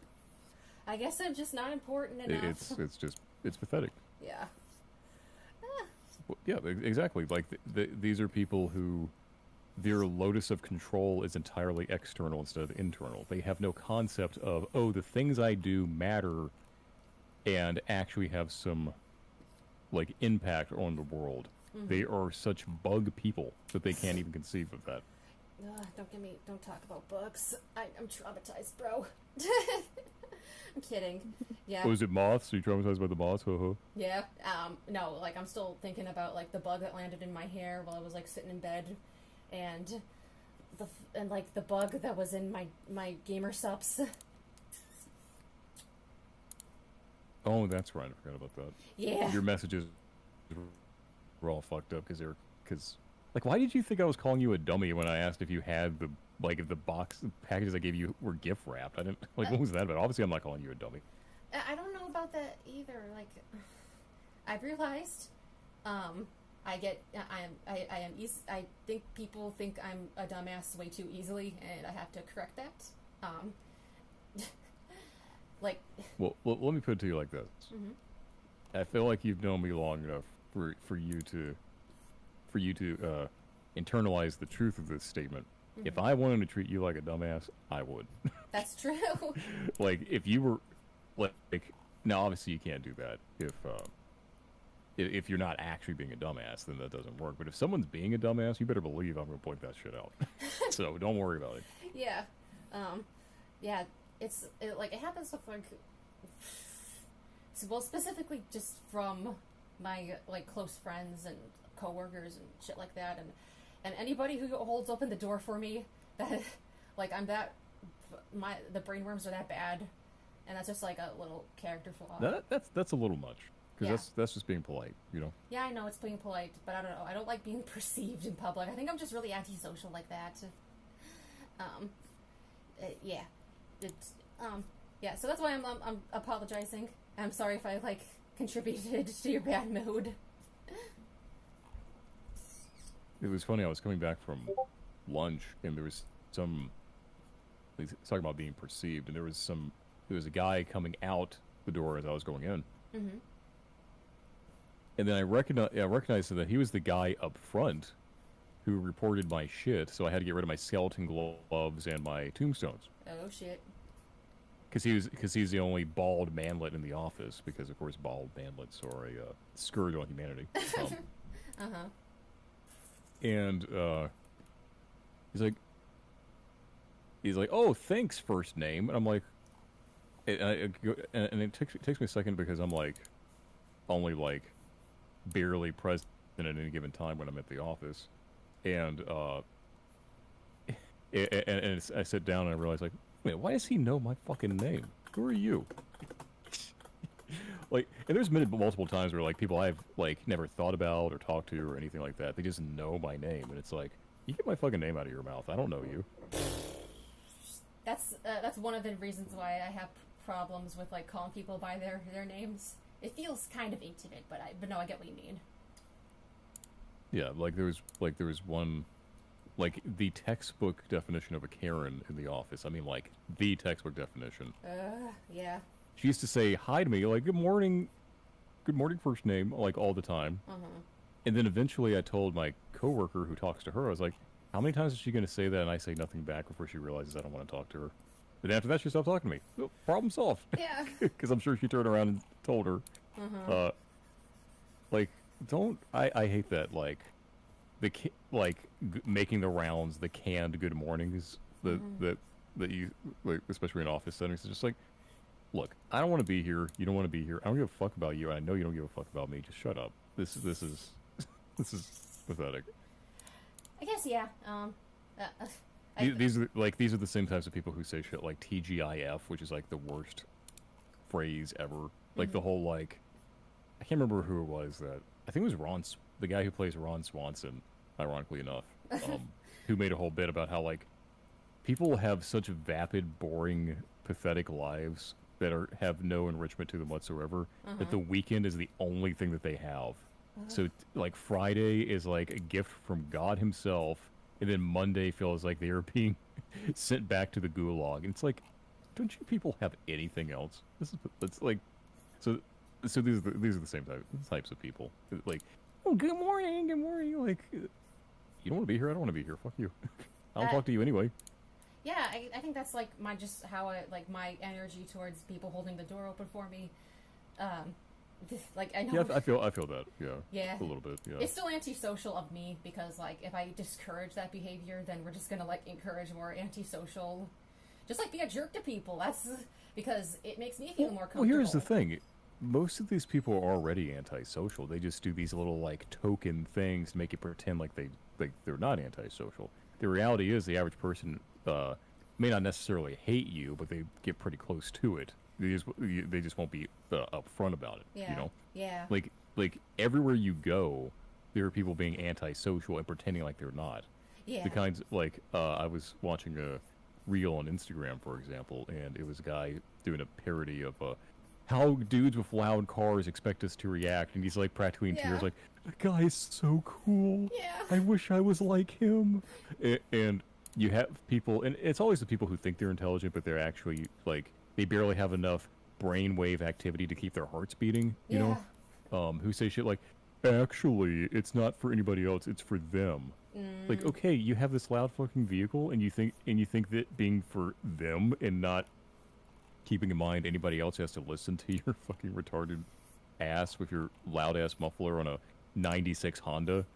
S1: I guess I'm just not important enough.
S5: It's pathetic.
S1: Yeah.
S5: Well, yeah, exactly. Like these are people who their locus of control is entirely external instead of internal. They have no concept of, oh, the things I do matter and actually have some like impact on the world.
S1: Mhm.
S5: They are such bug people that they can't even conceive of that.
S1: Don't talk about bugs. I'm traumatized, bro. I'm kidding. Yeah.
S5: Oh, is it moths? Are you traumatized by the moths? Ho.
S1: Yeah. No, like I'm still thinking about like the bug that landed in my hair while I was like sitting in bed, and like the bug that was in my gamer subs.
S5: Oh, that's right. I forgot about that.
S1: Yeah.
S5: Your messages were all fucked up because like, why did you think I was calling you a dummy when I asked if you had if the packages I gave you were gift wrapped? I didn't like, what was that about? Obviously, I'm not calling you a dummy.
S1: I don't know about that either. Like, I've realized, I think people think I'm a dumbass way too easily, and I have to correct that. Like.
S5: Well, let me put it to you like this.
S1: Mhm.
S5: I feel like you've known me long enough for you to internalize the truth of this statement.
S1: Mhm.
S5: If I wanted to treat you like a dumbass, I would.
S1: That's true.
S5: Like if you were like now, obviously you can't do that if you're not actually being a dumbass, then that doesn't work. But if someone's being a dumbass, you better believe I'm gonna point that shit out. So don't worry about it.
S1: Yeah. Yeah. It happens with like. Well, specifically just from my like close friends and coworkers and shit like that, and anybody who holds open the door for me, that like I'm that the brainworms are that bad, and that's just like a little character flaw.
S5: That's a little much because
S1: Yeah.
S5: that's just being polite, you know.
S1: Yeah, I know it's being polite, but I don't know. I don't like being perceived in public. I think I'm just really antisocial like that. Yeah, it's yeah. So that's why I'm apologizing. I'm sorry if I like contributed to your bad mood.
S5: It was funny. I was coming back from lunch, and there was some. He's talking about being perceived, and there was a guy coming out the door as I was going in,
S1: Mm-hmm.
S5: and then I recognized that he was the guy up front who reported my shit. So I had to get rid of my skeleton gloves and my tombstones
S1: Oh shit.
S5: because he's the only bald manlet in the office. Because of course bald manlets are a scourge on humanity.
S1: Uh-huh.
S5: And he's like, oh, thanks, first name. And I'm like, and it takes me a second because I'm like, only like barely present at any given time when I'm at the office, and I sit down and I realize like, wait, why does he know my fucking name? Who are you? Like, and there's been multiple times where like people I've like never thought about or talked to or anything like that, they just know my name, and it's like, you get my fucking name out of your mouth. I don't know you.
S1: That's one of the reasons why I have problems with like calling people by their names. It feels kind of intimate, but no, I get what you mean.
S5: Yeah, like there was one like the textbook definition of a Karen in the office. I mean, like the textbook definition.
S1: Yeah.
S5: She used to say hi to me, like good morning first name, like all the time. And then eventually I told my coworker who talks to her, I was like, how many times is she going to say that? And I say nothing back before she realizes I don't want to talk to her. Then after that, she stopped talking to me. Oh, problem solved.
S1: Yeah.
S5: Because I'm sure she turned around and told her. Like, don't, I hate that, like, making the rounds, the canned good mornings that you, like, especially in office settings. It's just like, look, I don't want to be here. You don't want to be here. I don't give a fuck about you. And I know you don't give a fuck about me. Just shut up. This is pathetic.
S1: I guess, yeah.
S5: These are the same types of people who say shit like TGIF, which is like the worst phrase ever. Like the whole like, I can't remember who it was that, I think it was the guy who plays Ron Swanson, ironically enough, who made a whole bit about how like people have such vapid, boring, pathetic lives that have no enrichment to them whatsoever. That the weekend is the only thing that they have. So like Friday is like a gift from God himself, and then Monday feels like they are being sent back to the gulag. And it's like, don't you people have anything else? It's like, so these are the same types of people. Like, oh, good morning. Like, you don't want to be here. I don't want to be here. Fuck you. I don't talk to you anyway.
S1: Yeah, I think that's like my energy towards people holding the door open for me. Like I know.
S5: Yeah, I feel that. Yeah.
S1: Yeah.
S5: A little bit. Yeah.
S1: It's still antisocial of me because like if I discourage that behavior, then we're just gonna like encourage more antisocial. Just like be a jerk to people. That's because it makes me feel more comfortable.
S5: Well, here's the thing. Most of these people are already antisocial. They just do these little like token things to make you pretend like they're not antisocial. The reality is the average person may not necessarily hate you, but they get pretty close to it. They just won't be upfront about it.
S1: Yeah.
S5: You know.
S1: Yeah.
S5: Like everywhere you go, there are people being antisocial and pretending like they're not.
S1: Yeah.
S5: The kinds like I was watching a reel on Instagram, for example, and it was a guy doing a parody of how dudes with loud cars expect us to react, and he's like practically in tears, like, that guy is so cool.
S1: Yeah.
S5: I wish I was like him. And you have people, and it's always the people who think they're intelligent, but they're actually like they barely have enough brainwave activity to keep their hearts beating. You know, who say shit like, actually, it's not for anybody else; it's for them. Like, okay, you have this loud fucking vehicle, and you think that being for them and not keeping in mind anybody else has to listen to your fucking retarded ass with your loud ass muffler on a '96 Honda.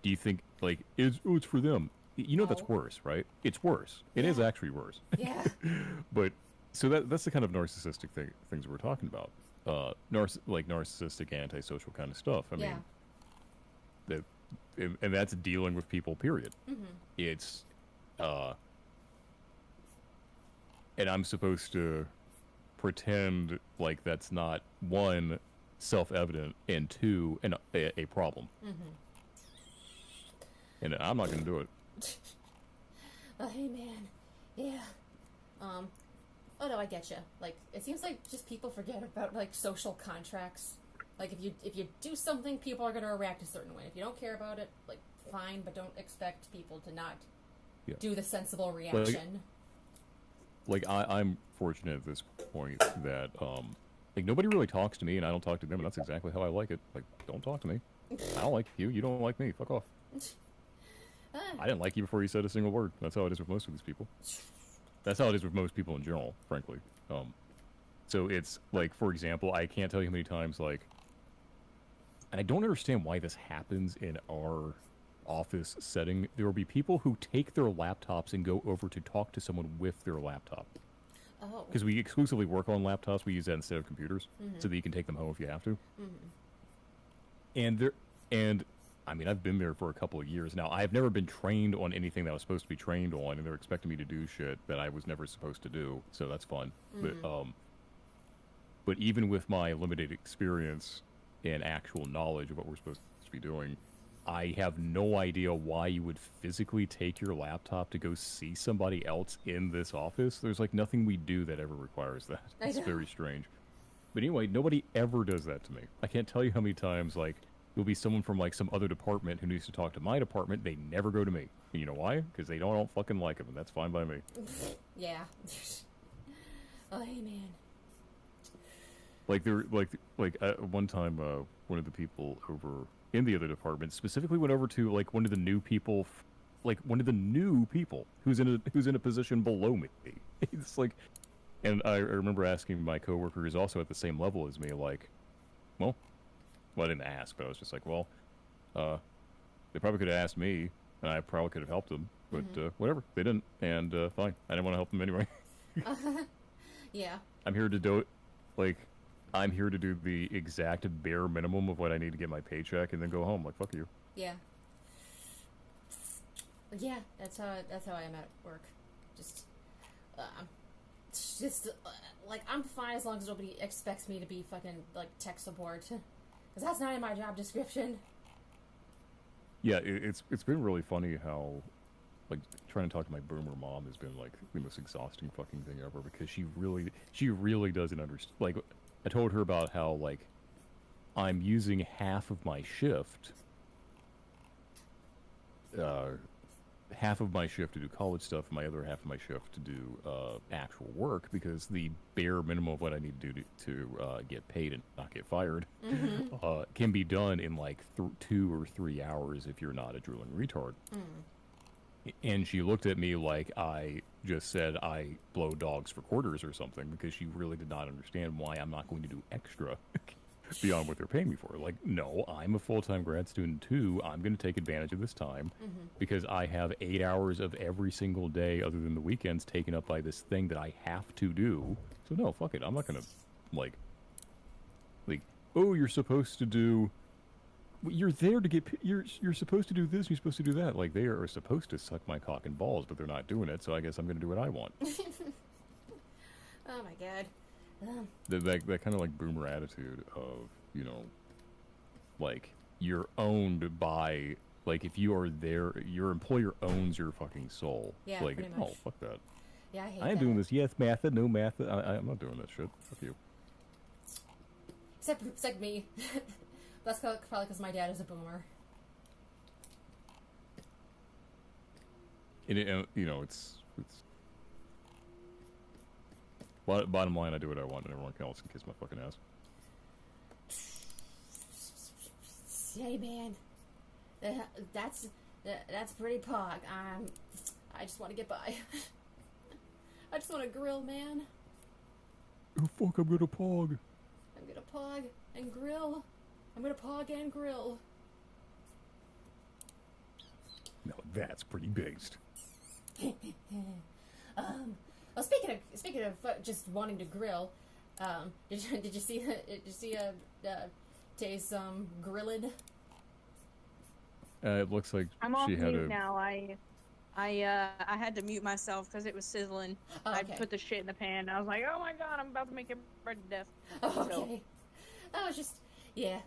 S5: Do you think like it's for them? You know that's worse, right? It's worse. It is actually worse.
S1: Yeah.
S5: But so that's the kind of narcissistic things we're talking about. Narcissistic, antisocial kind of stuff. I mean, and that's dealing with people. Period. It's and I'm supposed to pretend like that's not one self-evident and two a problem. And I'm not going to do it.
S1: Hey man, yeah. Oh no, I get you. Like it seems like just people forget about like social contracts. Like if you do something, people are gonna react a certain way. If you don't care about it, like fine, but don't expect people to not do the sensible reaction.
S5: Like I'm fortunate at this point that like nobody really talks to me, and I don't talk to them, and that's exactly how I like it. Like, don't talk to me. I don't like you. You don't like me. Fuck off. I didn't like you before you said a single word. That's how it is with most of these people. That's how it is with most people in general, frankly. So it's like, for example, I can't tell you how many times, like, and I don't understand why this happens in our office setting. There will be people who take their laptops and go over to talk to someone with their laptop.
S1: Oh.
S5: Because we exclusively work on laptops. We use that instead of computers, so that you can take them home if you have to. And I mean, I've been there for a couple of years now. I've never been trained on anything that I was supposed to be trained on, and they're expecting me to do shit that I was never supposed to do. So that's fun. But even with my limited experience and actual knowledge of what we're supposed to be doing, I have no idea why you would physically take your laptop to go see somebody else in this office. There's like nothing we do that ever requires that. It's very strange. But anyway, nobody ever does that to me. I can't tell you how many times, like, You'll be someone from like some other department who needs to talk to my department. They never go to me. And you know why? Because they don't fucking like him, and that's fine by me.
S1: Yeah. Oh, hey, man.
S5: Like there, one time, one of the people over in the other department specifically went over to like one of the new people, who's in a position below me. It's like, and I remember asking my coworker who's also at the same level as me, like, well, I didn't ask, but I was just like, well, they probably could have asked me, and I probably could have helped them, but whatever, they didn't, and fine, I didn't want to help them anyway.
S1: Yeah.
S5: I'm here to do it, like. I'm here to do the exact bare minimum of what I need to get my paycheck and then go home. Like, fuck you.
S1: Yeah. Yeah, that's how I am at work. Just, like, I'm fine as long as nobody expects me to be fucking, like, tech support. Because that's not in my job description.
S5: Yeah, it's been really funny how, like, trying to talk to my boomer mom has been, like, the most exhausting fucking thing ever, because she really doesn't understand. Like, I told her about how, like, I'm using half of my shift to do college stuff, and my other half of my shift to do actual work, because the bare minimum of what I need to do to get paid and not get fired can be done in like 2 or 3 hours if you're not a drooling retard. And she looked at me like I just said I blow dogs for quarters or something, because she really did not understand why I'm not going to do extra beyond what they're paying me for. Like, no, I'm a full-time grad student too. I'm going to take advantage of this time because I have 8 hours of every single day other than the weekends taken up by this thing that I have to do. So no, fuck it. I'm not going to like, oh, you're supposed to do... You're there to get... You're supposed to do this, you're supposed to do that. Like, they are supposed to suck my cock and balls, but they're not doing it, so I guess I'm going to do what I want.
S1: Oh my god.
S5: That kind of, like, boomer attitude of, you know, like, you're owned by... Like, if you are there, your employer owns your fucking soul.
S1: Yeah,
S5: like,
S1: pretty
S5: oh,
S1: much.
S5: fuck that.
S1: Yeah, I hate
S5: I am
S1: that.
S5: doing this. Yes, math, no math. I'm not doing that shit. Fuck you.
S1: Except me. That's probably because my dad is a boomer.
S5: And you know, it's bottom line, I do what I want, and everyone else can kiss my fucking ass.
S1: Hey man, that's pretty pog. I just want to get by. I just want to grill, man.
S5: Oh fuck! I'm gonna pog.
S1: I'm gonna pog and grill. I'm gonna pog and grill.
S5: No, that's pretty based.
S1: Well, speaking of just wanting to grill, did you see Tay's grilling?
S5: It looks like
S4: I'm off
S5: she had
S4: mute
S5: a.
S4: now. I had to mute myself because it was sizzling.
S1: Oh,
S4: I
S1: okay.
S4: put the shit in the pan. I was like, oh my god, I'm about to make it bread to death.
S1: Oh,
S4: So-
S1: okay. That was just yeah.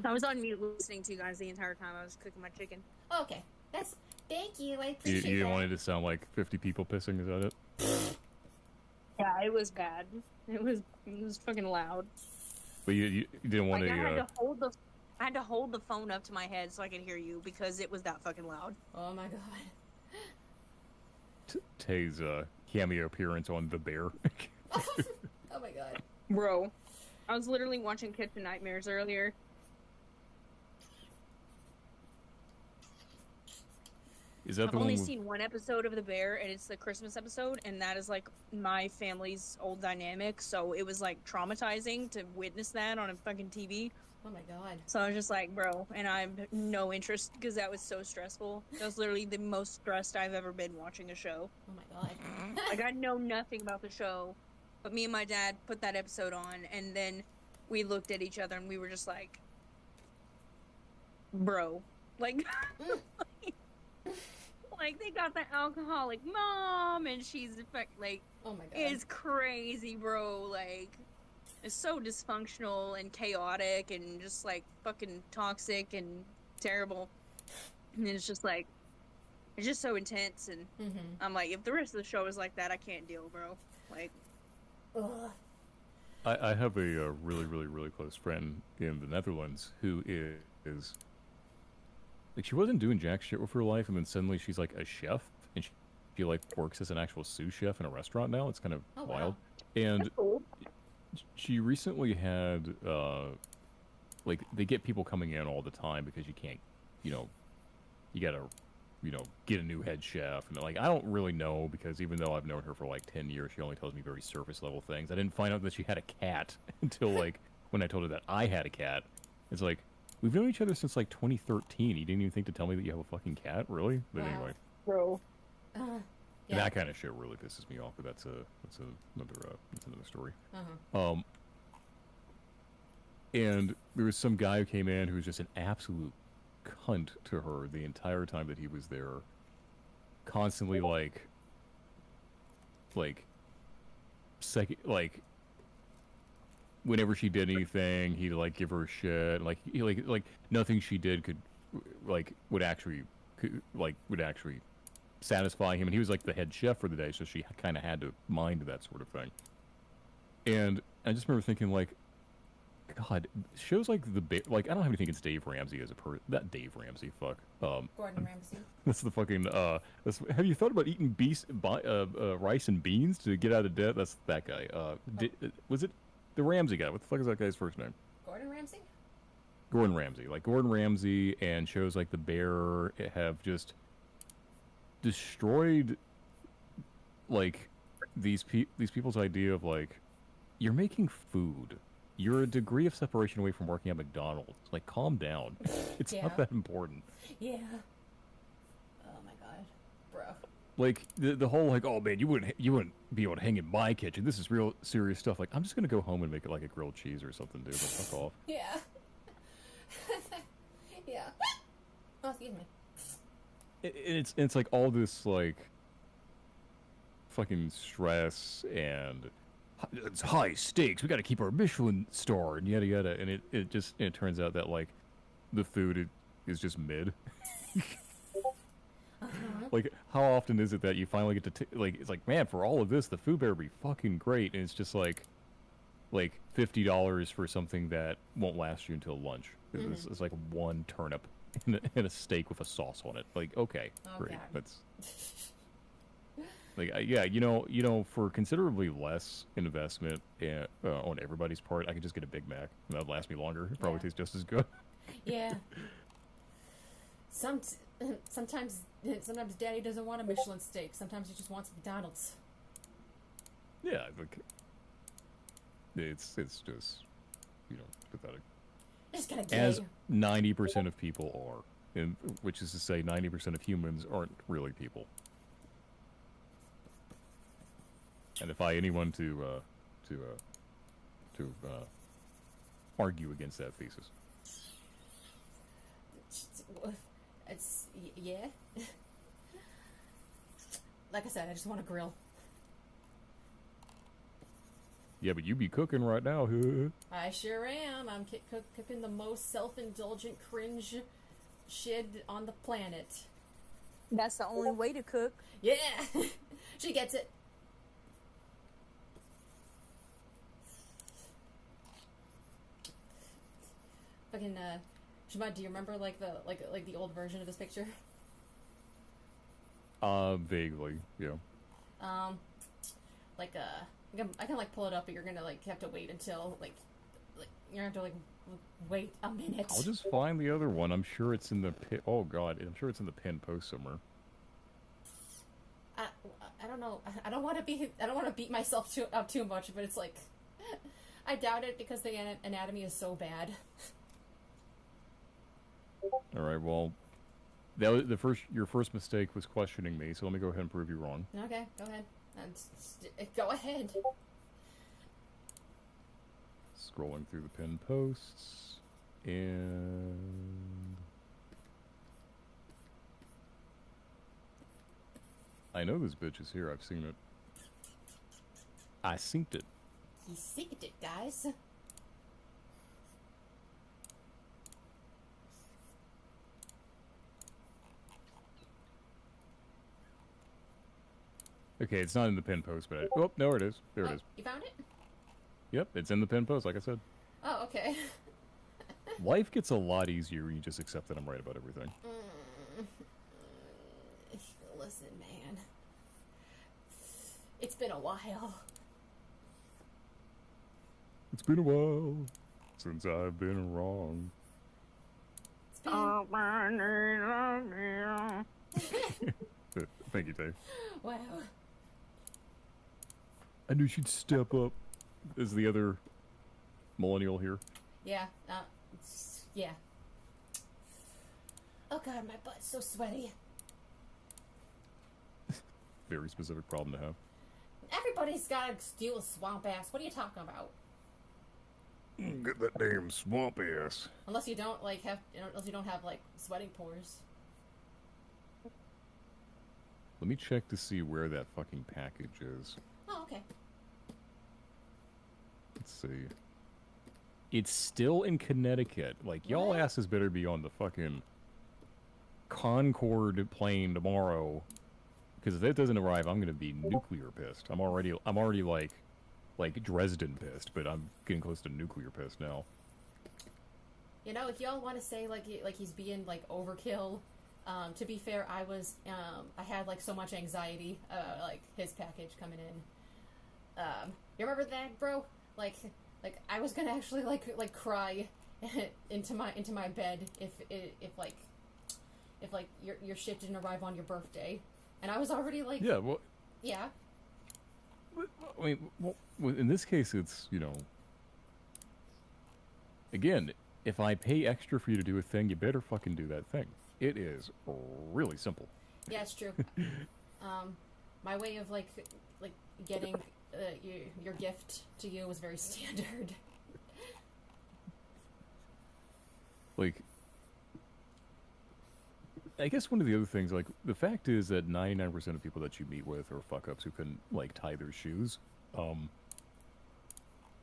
S4: I was on mute listening to you guys the entire time I was cooking my chicken.
S1: Okay. Thank you. I
S5: You
S1: appreciate
S5: didn't
S1: that.
S5: want it to sound like 50 people pissing, is that it?
S4: Yeah, it was bad. It was fucking loud.
S5: But you didn't want
S4: Like, I
S5: to.
S4: had to hold the phone up to my head so I could hear you because it was that fucking loud.
S1: Oh my god.
S5: Tay's cameo appearance on The Bear.
S1: Oh my god.
S4: Bro, I was literally watching Kitchen Nightmares earlier.
S5: Is that
S4: I've
S5: the one?
S4: only
S5: With...
S4: seen one episode of The Bear, and it's the Christmas episode, and that is like my family's old dynamic, so it was like traumatizing to witness that on a fucking TV.
S1: Oh my god.
S4: So I was just like, bro, and I have no interest because that was so stressful. That was literally the most stressed I've ever been watching a show.
S1: Oh my god.
S4: Like, I know nothing about the show, but me and my dad put that episode on, and then we looked at each other and we were just like, bro, like, like they got the alcoholic mom, and she's like,
S1: Oh my god.
S4: it's crazy, bro. Like, it's so dysfunctional and chaotic and just like fucking toxic and terrible. And it's just like, it's just so intense. And
S1: Mm-hmm.
S4: I'm like, if the rest of the show is like that, I can't deal, bro. Like,
S1: Ugh.
S5: I have a really, really, really close friend in the Netherlands who is is like she wasn't doing jack shit with her life, and then suddenly she's like a chef, and she like works as an actual sous chef in a restaurant now. It's kind of
S1: Oh,
S5: wild.
S1: wow.
S5: And
S2: That's cool.
S5: she recently had like they get people coming in all the time because you can't, you know, you gotta, you know, get a new head chef, and like I don't really know because even though I've known her for like 10 years, she only tells me very surface level things. I didn't find out that she had a cat until like when I told her that I had a cat. It's like we've known each other since like 2013. You didn't even think to tell me that you have a fucking cat, really? But
S1: Wow.
S5: anyway,
S2: Bro.
S1: Yeah.
S5: that kind of shit really pisses me off. But that's another story.
S1: Uh-huh.
S5: And there was some guy who came in who was just an absolute cunt to her the entire time that he was there. Constantly like whenever she did anything, he'd like give her shit. Like nothing she did would actually satisfy him. And he was like the head chef for the day, so she kind of had to mind that sort of thing. And I just remember thinking like, God, shows like like I don't have anything against Dave Ramsey as a that Dave Ramsey, fuck.
S1: Gordon Ramsay.
S5: That's the fucking have you thought about eating rice and beans to get out of debt? That's that guy. Was it the Ramsey guy? What the fuck is that guy's first name?
S1: Gordon Ramsay?
S5: Gordon Ramsay. Like Gordon Ramsay and shows like The Bear have just destroyed like these people's idea of like you're making food. You're a degree of separation away from working at McDonald's. Like, calm down. It's
S1: Yeah.
S5: not that important.
S1: Yeah. Oh my god. Bro.
S5: Like the whole like, oh man, you wouldn't be able to hang in my kitchen. This is real serious stuff. Like, I'm just gonna go home and make it like a grilled cheese or something, dude. But fuck off.
S1: Yeah. Yeah. Oh, excuse me.
S5: It's like all this like fucking stress and it's high stakes. We got to keep our Michelin star and yada yada. And it turns out that like the food is just mid. Like, how often is it that you finally get to like? It's like, man, for all of this, the food better be fucking great, and it's just like $50 for something that won't last you until lunch. It's like one turnip and a steak with a sauce on it. Like, okay,
S1: Oh,
S5: great.
S1: God.
S5: That's like, yeah, you know, for considerably less investment on everybody's part, I could just get a Big Mac, and that'd last me longer. It probably
S1: Yeah.
S5: tastes just as good.
S1: Yeah. Sometimes Daddy doesn't want a Michelin steak. Sometimes he just wants McDonald's.
S5: Yeah, like it's just, you know, pathetic.
S1: Just gotta
S5: As
S1: gay.
S5: 90% of people are, and which is to say 90% of humans aren't really people. And defy anyone to argue against that thesis.
S1: Yeah. Like I said, I just want a grill.
S5: Yeah, but you be cooking right now.
S1: I sure am. I'm cooking the most self-indulgent cringe shit on the planet.
S2: That's the only way to cook.
S1: Yeah, she gets it. Fucking Shemad, do you remember like the old version of this picture?
S5: Vaguely, yeah.
S1: I can like pull it up, but you're gonna like have to wait until like you're gonna have to like wait a minute.
S5: I'll just find the other one. I'm sure it's in the oh god, I'm sure it's in the pinned post somewhere.
S1: I don't know. I don't want to beat myself up too much, but it's like I doubt it because the anatomy is so bad.
S5: All right, well, that was your first mistake was questioning me, so let me go ahead and prove you wrong.
S1: Okay, go ahead. Go ahead.
S5: Scrolling through the pinned posts, and I know this bitch is here. I've seen it. I synced it.
S1: He synced it, guys.
S5: Okay, it's not in the pinned post, but oh, no, it is. There it is.
S1: You found it?
S5: Yep, it's in the pinned post, like I said.
S1: Oh, okay.
S5: Life gets a lot easier when you just accept that I'm right about everything.
S1: Listen, man. It's been a while.
S5: It's been a while since I've been wrong.
S1: It's been...
S5: Thank you, Dave.
S1: Wow.
S5: I knew she'd step up as the other millennial here.
S1: Yeah, yeah. Oh god, my butt's so sweaty.
S5: Very specific problem to have.
S1: Everybody's got to deal with swamp ass. What are you talking about?
S5: Get that damn swamp ass.
S1: Unless you don't like have, unless you don't have like sweating pores.
S5: Let me check to see where that fucking package is.
S1: Oh, okay.
S5: Let's see. It's still in Connecticut. Like, y'all
S1: What?
S5: asses better be on the fucking Concorde plane tomorrow. Because if that doesn't arrive, I'm gonna be nuclear pissed. I'm already like Dresden pissed, but I'm getting close to nuclear pissed now.
S1: You know, if y'all want to say like he's being like overkill, to be fair, I had like so much anxiety, like his package coming in. You remember that, bro? Like I was gonna actually like cry into my bed if your shit didn't arrive on your birthday, and I was already like,
S5: Yeah, well,
S1: yeah.
S5: I mean, well, in this case, it's, you know, again, if I pay extra for you to do a thing, you better fucking do that thing. It is really simple.
S1: Yeah, it's true. My way of like getting your gift to you was very standard.
S5: Like, I guess one of the other things, like, the fact is that 99% of people that you meet with are fuck-ups who couldn't, like, tie their shoes.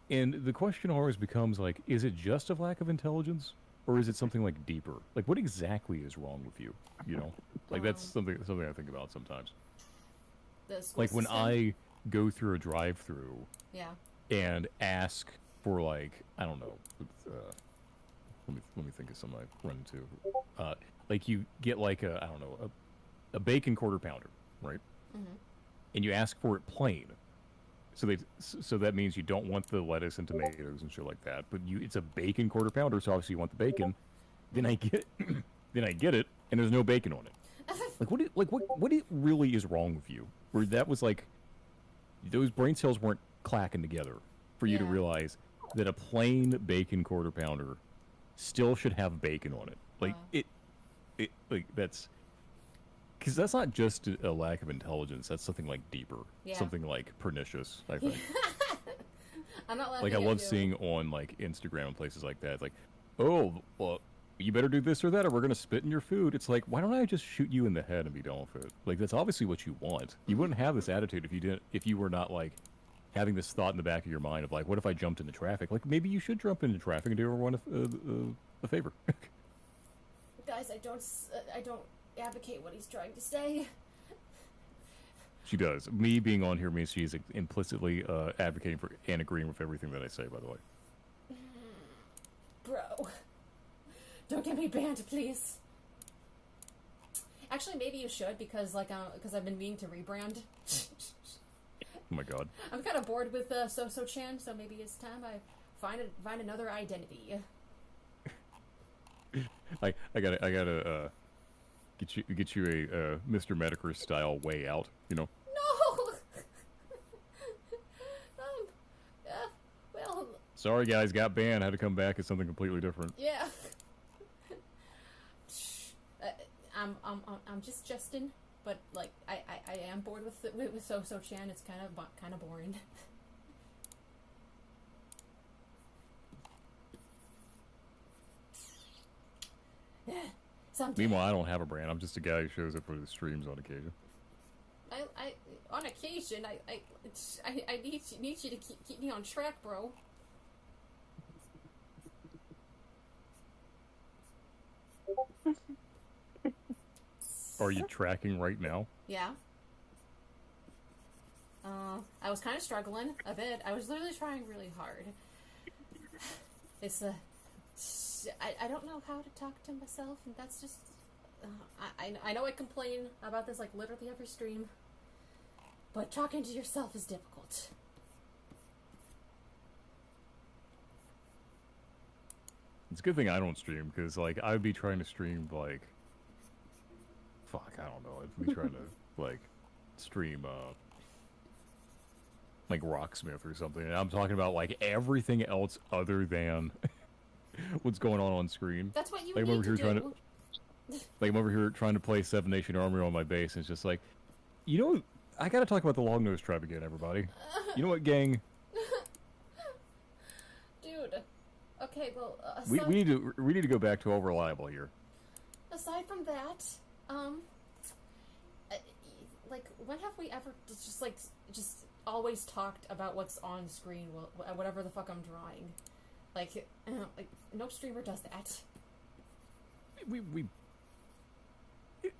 S5: And the question always becomes, like, is it just a lack of intelligence? Or is it something, like, deeper? Like, what exactly is wrong with you? You know? Like, that's something I think about sometimes.
S1: The school
S5: Like, when
S1: system.
S5: I go through a drive-through
S1: Yeah.
S5: and ask for, like, I don't know, let me think of something I've run into. Like, you get like I don't know, a bacon quarter pounder, right?
S1: Mm-hmm.
S5: And you ask for it plain. So that means you don't want the lettuce and tomatoes and shit like that. But it's a bacon quarter pounder, so obviously you want the bacon. Then I get it, and there's no bacon on it. What it really is wrong with you? Where that was like, those brain cells weren't clacking together for you to
S1: Yeah.
S5: realize that a plain bacon quarter pounder still should have bacon on it. Like
S1: Wow.
S5: it like that's because that's not just a lack of intelligence. That's something like deeper,
S1: Yeah.
S5: something like pernicious. I think.
S1: I'm not laughing
S5: Like I
S1: at
S5: love
S1: you.
S5: seeing on like Instagram and places like that. It's like, oh, well, you better do this or that, or we're gonna spit in your food. It's like, why don't I just shoot you in the head and be done with it? Like that's obviously what you want. You wouldn't have this attitude if you were not like having this thought in the back of your mind of like, what if I jumped into traffic? Like maybe you should jump into traffic and do everyone a favor.
S1: Guys, I don't advocate what he's trying to say.
S5: She does. Me being on here means she's implicitly advocating for and agreeing with everything that I say, by the way.
S1: Bro. Don't get me banned, please. Actually, maybe you should, because I've been meaning to rebrand.
S5: Oh my god.
S1: I'm kind of bored with So-So-Chan, so maybe it's time I find another identity.
S5: I gotta get you a Mr. Medicare style way out, you know?
S1: No! Well,
S5: Sorry guys, got banned, had to come back as something completely different.
S1: yeah. I'm just Justin, but like I am bored with So-So-Chan. It's kind of boring. Yeah. Someday.
S5: Meanwhile, I don't have a brand. I'm just a guy who shows up for the streams on occasion.
S1: I on occasion I need you to keep me on track, bro.
S5: Are you tracking right now?
S1: Yeah. I was kind of struggling a bit. I was literally trying really hard. It's I don't know how to talk to myself, and that's just I know I complain about this like literally every stream, but talking to yourself is difficult.
S5: It's a good thing I don't stream, because, like, I would be trying to stream, like... Fuck, I don't know. I'd be trying to, like, stream, like, Rocksmith or something. And I'm talking about, like, everything else other than what's going on screen.
S1: That's what you
S5: Like, I'm
S1: need
S5: over here
S1: to
S5: trying
S1: do.
S5: Like, I'm over here trying to play Seven Nation Army on my base, and it's just like... You know, I gotta talk about the Longnose Tribe again, everybody. You know what, gang?
S1: Dude. Okay, well,
S5: We need to go back to all reliable here.
S1: aside from that, like, when have we ever just always talked about what's on screen, whatever the fuck I'm drawing? Like, no streamer does that.
S5: We you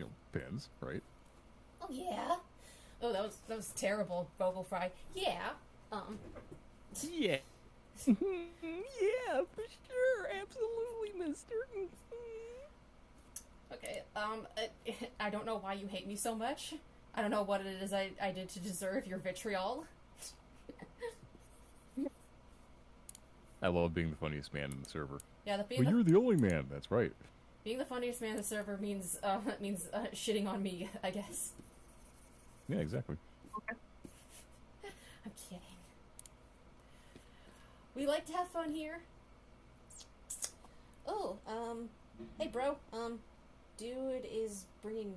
S5: know, pins, right?
S1: Oh yeah. Oh, that was terrible, Bobo Fry. Yeah.
S5: Yeah. Yeah, for sure, absolutely, mister.
S1: Okay. I don't know why you hate me so much. I don't know what it is I did to deserve your vitriol.
S5: I love being the funniest man in the server.
S1: Yeah,
S5: Well, you're the only man. That's right.
S1: being the funniest man in the server means shitting on me, I guess.
S5: Yeah, exactly.
S1: I'm kidding. We like to have fun here. Oh, hey bro, dude is bringing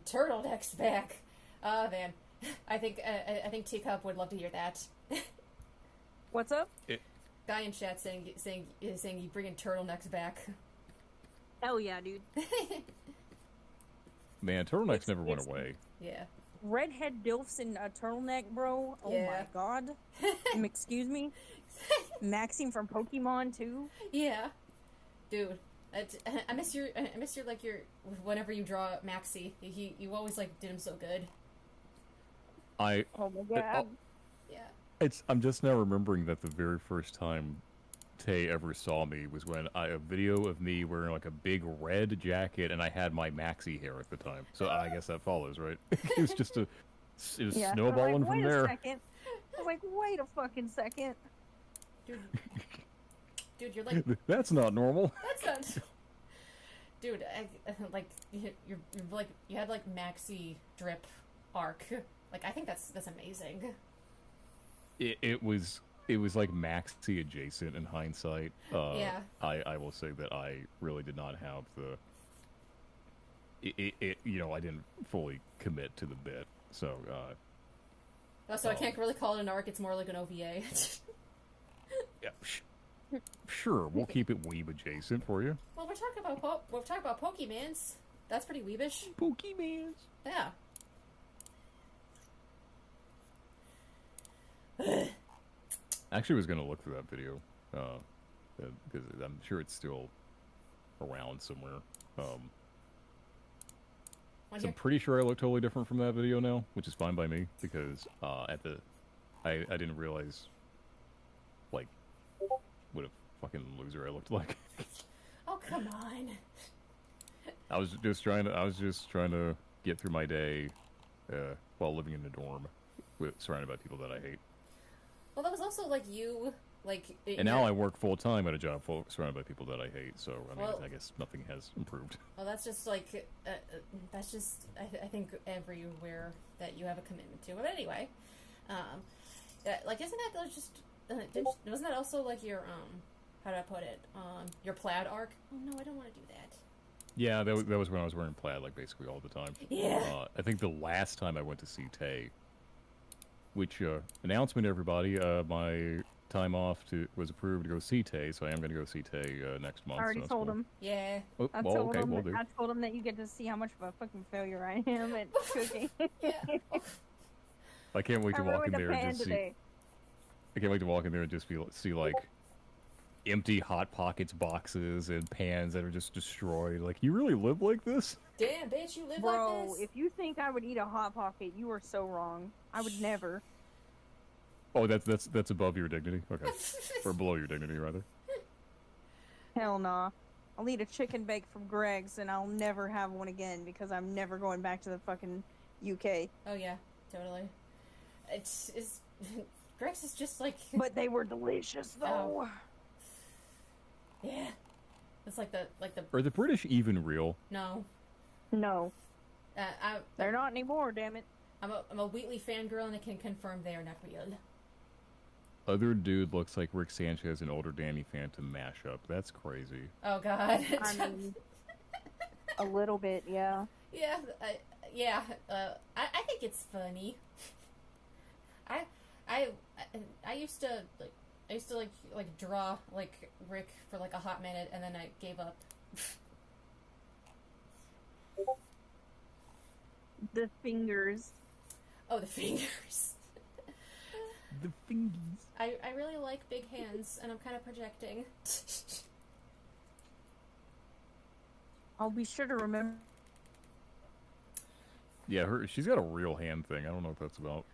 S1: turtlenecks back. Man, I think Teacup would love to hear that.
S2: What's up?
S1: Guy in chat saying you bringing turtlenecks back.
S2: Hell yeah, dude.
S5: Man, turtlenecks never went
S2: it's-
S5: away.
S1: Yeah.
S2: Redhead dilfs in a turtleneck, bro. Oh
S1: Yeah.
S2: my god. Excuse me. Maxine from Pokemon too.
S1: Yeah, dude. I miss your whenever you draw Maxie. You always like did him so good.
S5: I
S2: Oh my god.
S1: Yeah.
S5: I'm just now remembering that the very first time Tay ever saw me was when a video of me wearing like a big red jacket, and I had my maxi hair at the time. So I guess that follows, right? It was just it was
S2: Yeah,
S5: snowballing
S2: like,
S5: from
S2: wait
S5: there.
S2: A second. I was like, wait a fucking second.
S1: Dude, you're like
S5: That's not normal.
S1: that's not. Dude, like you're like you had like maxi drip arc. Like I think that's amazing.
S5: It was like maxi adjacent in hindsight.
S1: Yeah.
S5: I will say that I really did not have the. You know, I didn't fully commit to the bit, so.
S1: So I can't really call it an arc. It's more like an OVA.
S5: Yeah, sure, we'll keep it weeb adjacent for you.
S1: Well, we're talking about Pokemans. That's pretty weebish.
S5: Pokemans.
S1: Yeah.
S5: Actually, was gonna look for that video, because I'm sure it's still around somewhere.
S1: One
S5: So I'm
S1: here.
S5: pretty sure I look totally different from that video now, which is fine by me because I didn't realize like what a fucking loser I looked like.
S1: Oh come on.
S5: I was just trying to get through my day while living in a dorm, surrounded by people that I hate.
S1: Well, that was also like you, like.
S5: And now I work full time at a job surrounded by people that I hate. So I mean,
S1: Well-
S5: I guess nothing has improved.
S1: Well, that's just like that's just I think everywhere that you have a commitment to. But anyway, like isn't that just wasn't that also like your how do I put it your plaid arc? Oh no, I don't want to do that.
S5: Yeah, that was when I was wearing plaid like basically all the time.
S1: Yeah.
S5: I think the last time I went to see Tay, which announcement everybody, my time off was approved to go see Tay, so I am going to go see Tay next month.
S2: I already
S5: so that's
S2: told
S5: cool.
S2: him.
S1: Yeah.
S5: Oh,
S2: I
S5: well,
S2: told
S5: okay,
S2: him.
S5: we'll do.
S2: I told him that you get to see how much of a fucking failure I am at cooking.
S1: Yeah.
S5: I can't wait
S2: I
S5: to walk in
S2: ruined a
S5: there and
S2: pan
S5: just see.
S2: today.
S5: I can't wait to walk in there and just see like empty Hot Pockets boxes and pans that are just destroyed. Like, you really live like this?
S1: Damn, bitch, you live
S2: Bro,
S1: like this.
S2: if you think I would eat a hot pocket, you are so wrong. I would never.
S5: Oh, that's above your dignity. Okay, or below your dignity rather.
S6: Hell nah. I'll eat a chicken bake from Greg's and I'll never have one again because I'm never going back to the fucking UK.
S1: Oh yeah, totally. It's Greg's is just like
S6: But they were delicious though.
S1: yeah. It's like the
S5: Are the British even real?
S1: no.
S6: No,
S1: I
S6: they're not anymore, damn it.
S1: I'm a Wheatley fangirl and I can confirm they are not real.
S5: Other dude looks like Rick Sanchez and older Danny Phantom mashup. That's crazy.
S1: Oh god.
S6: I mean, a little bit, yeah.
S1: yeah, I think it's funny. I used to like draw like Rick for like a hot minute and then I gave up.
S6: The fingers.
S1: Oh, the fingers.
S5: The fingies.
S1: I really like big hands and I'm kind of projecting.
S6: I'll be sure to remember.
S5: Yeah, she's got a real hand thing. I don't know what that's about.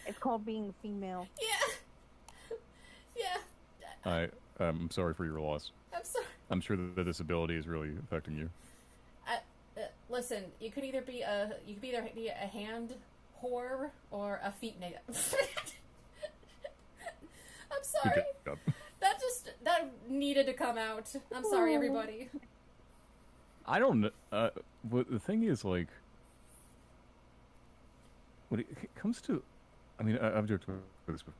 S6: It's called being female.
S1: Yeah.
S5: I'm sorry for your loss.
S1: I'm sorry.
S5: I'm sure that the disability is really affecting you.
S1: Listen, you could either be a hand whore or a feet nigga. I'm sorry.
S5: Good job.
S1: That needed to come out. I'm sorry, everybody.
S5: I don't know. But the thing is, like, when it comes to, I mean, I've joked about this before.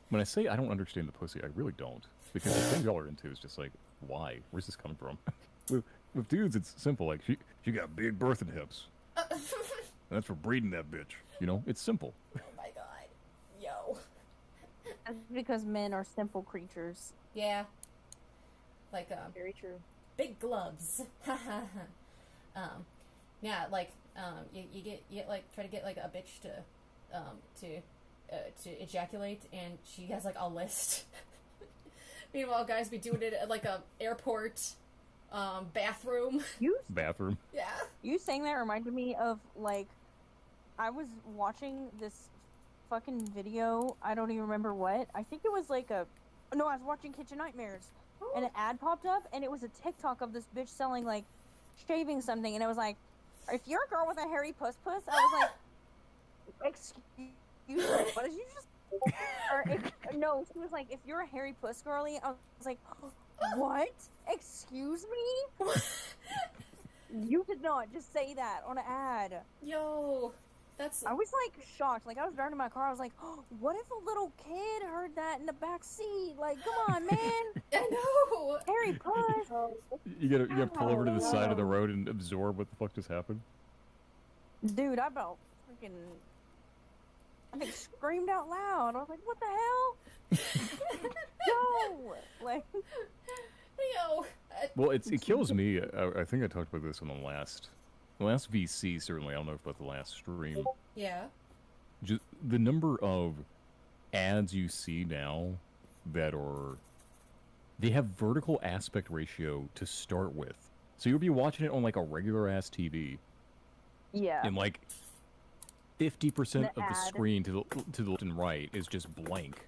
S5: When I say I don't understand the pussy, I really don't. Because the thing y'all are into is just like, why? Where's this coming from? with dudes, it's simple. Like, she got big birthing hips. And that's for breeding that bitch. You know? It's simple.
S1: Oh my god. Yo.
S6: That's because men are simple creatures.
S1: Yeah. Like,
S2: Very true.
S1: big gloves. Yeah, like, you like, try to get, like, a bitch to ejaculate, and she has, like, a list. Meanwhile, guys be doing it at, like, a airport, bathroom.
S5: Bathroom.
S1: Yeah.
S6: You saying that reminded me of, like, I was watching this fucking video. I don't even remember what. I think it was like no, I was watching Kitchen Nightmares. And an ad popped up, and it was a TikTok of this bitch selling, like, shaving something. And it was like, if you're a girl with a hairy puss, I was like, excuse me, what did you just... no, she was like, if you're a hairy puss girly, I was like, what? Excuse me? You did not just say that on an ad.
S1: Yo. That's...
S6: I was like shocked. Like I was driving in my car. I was like, oh, "What if a little kid heard that in the back seat? Like, come on, man!
S1: I know.
S6: Harry Puss!"
S5: You gotta pull over to the side of the road and absorb what the fuck just happened.
S6: Dude, I about freaking, I think screamed out loud. I was like, "What the hell?" Yo, like,
S1: Yo.
S5: Well, it kills me. I think I talked about this on the last VC, certainly. I don't know about the last stream.
S1: Yeah.
S5: Just the number of ads you see now that they have vertical aspect ratio to start with. So you'll be watching it on like a regular ass TV,
S6: yeah,
S5: and like 50% of the
S6: ad.
S5: screen to the left and right is just blank,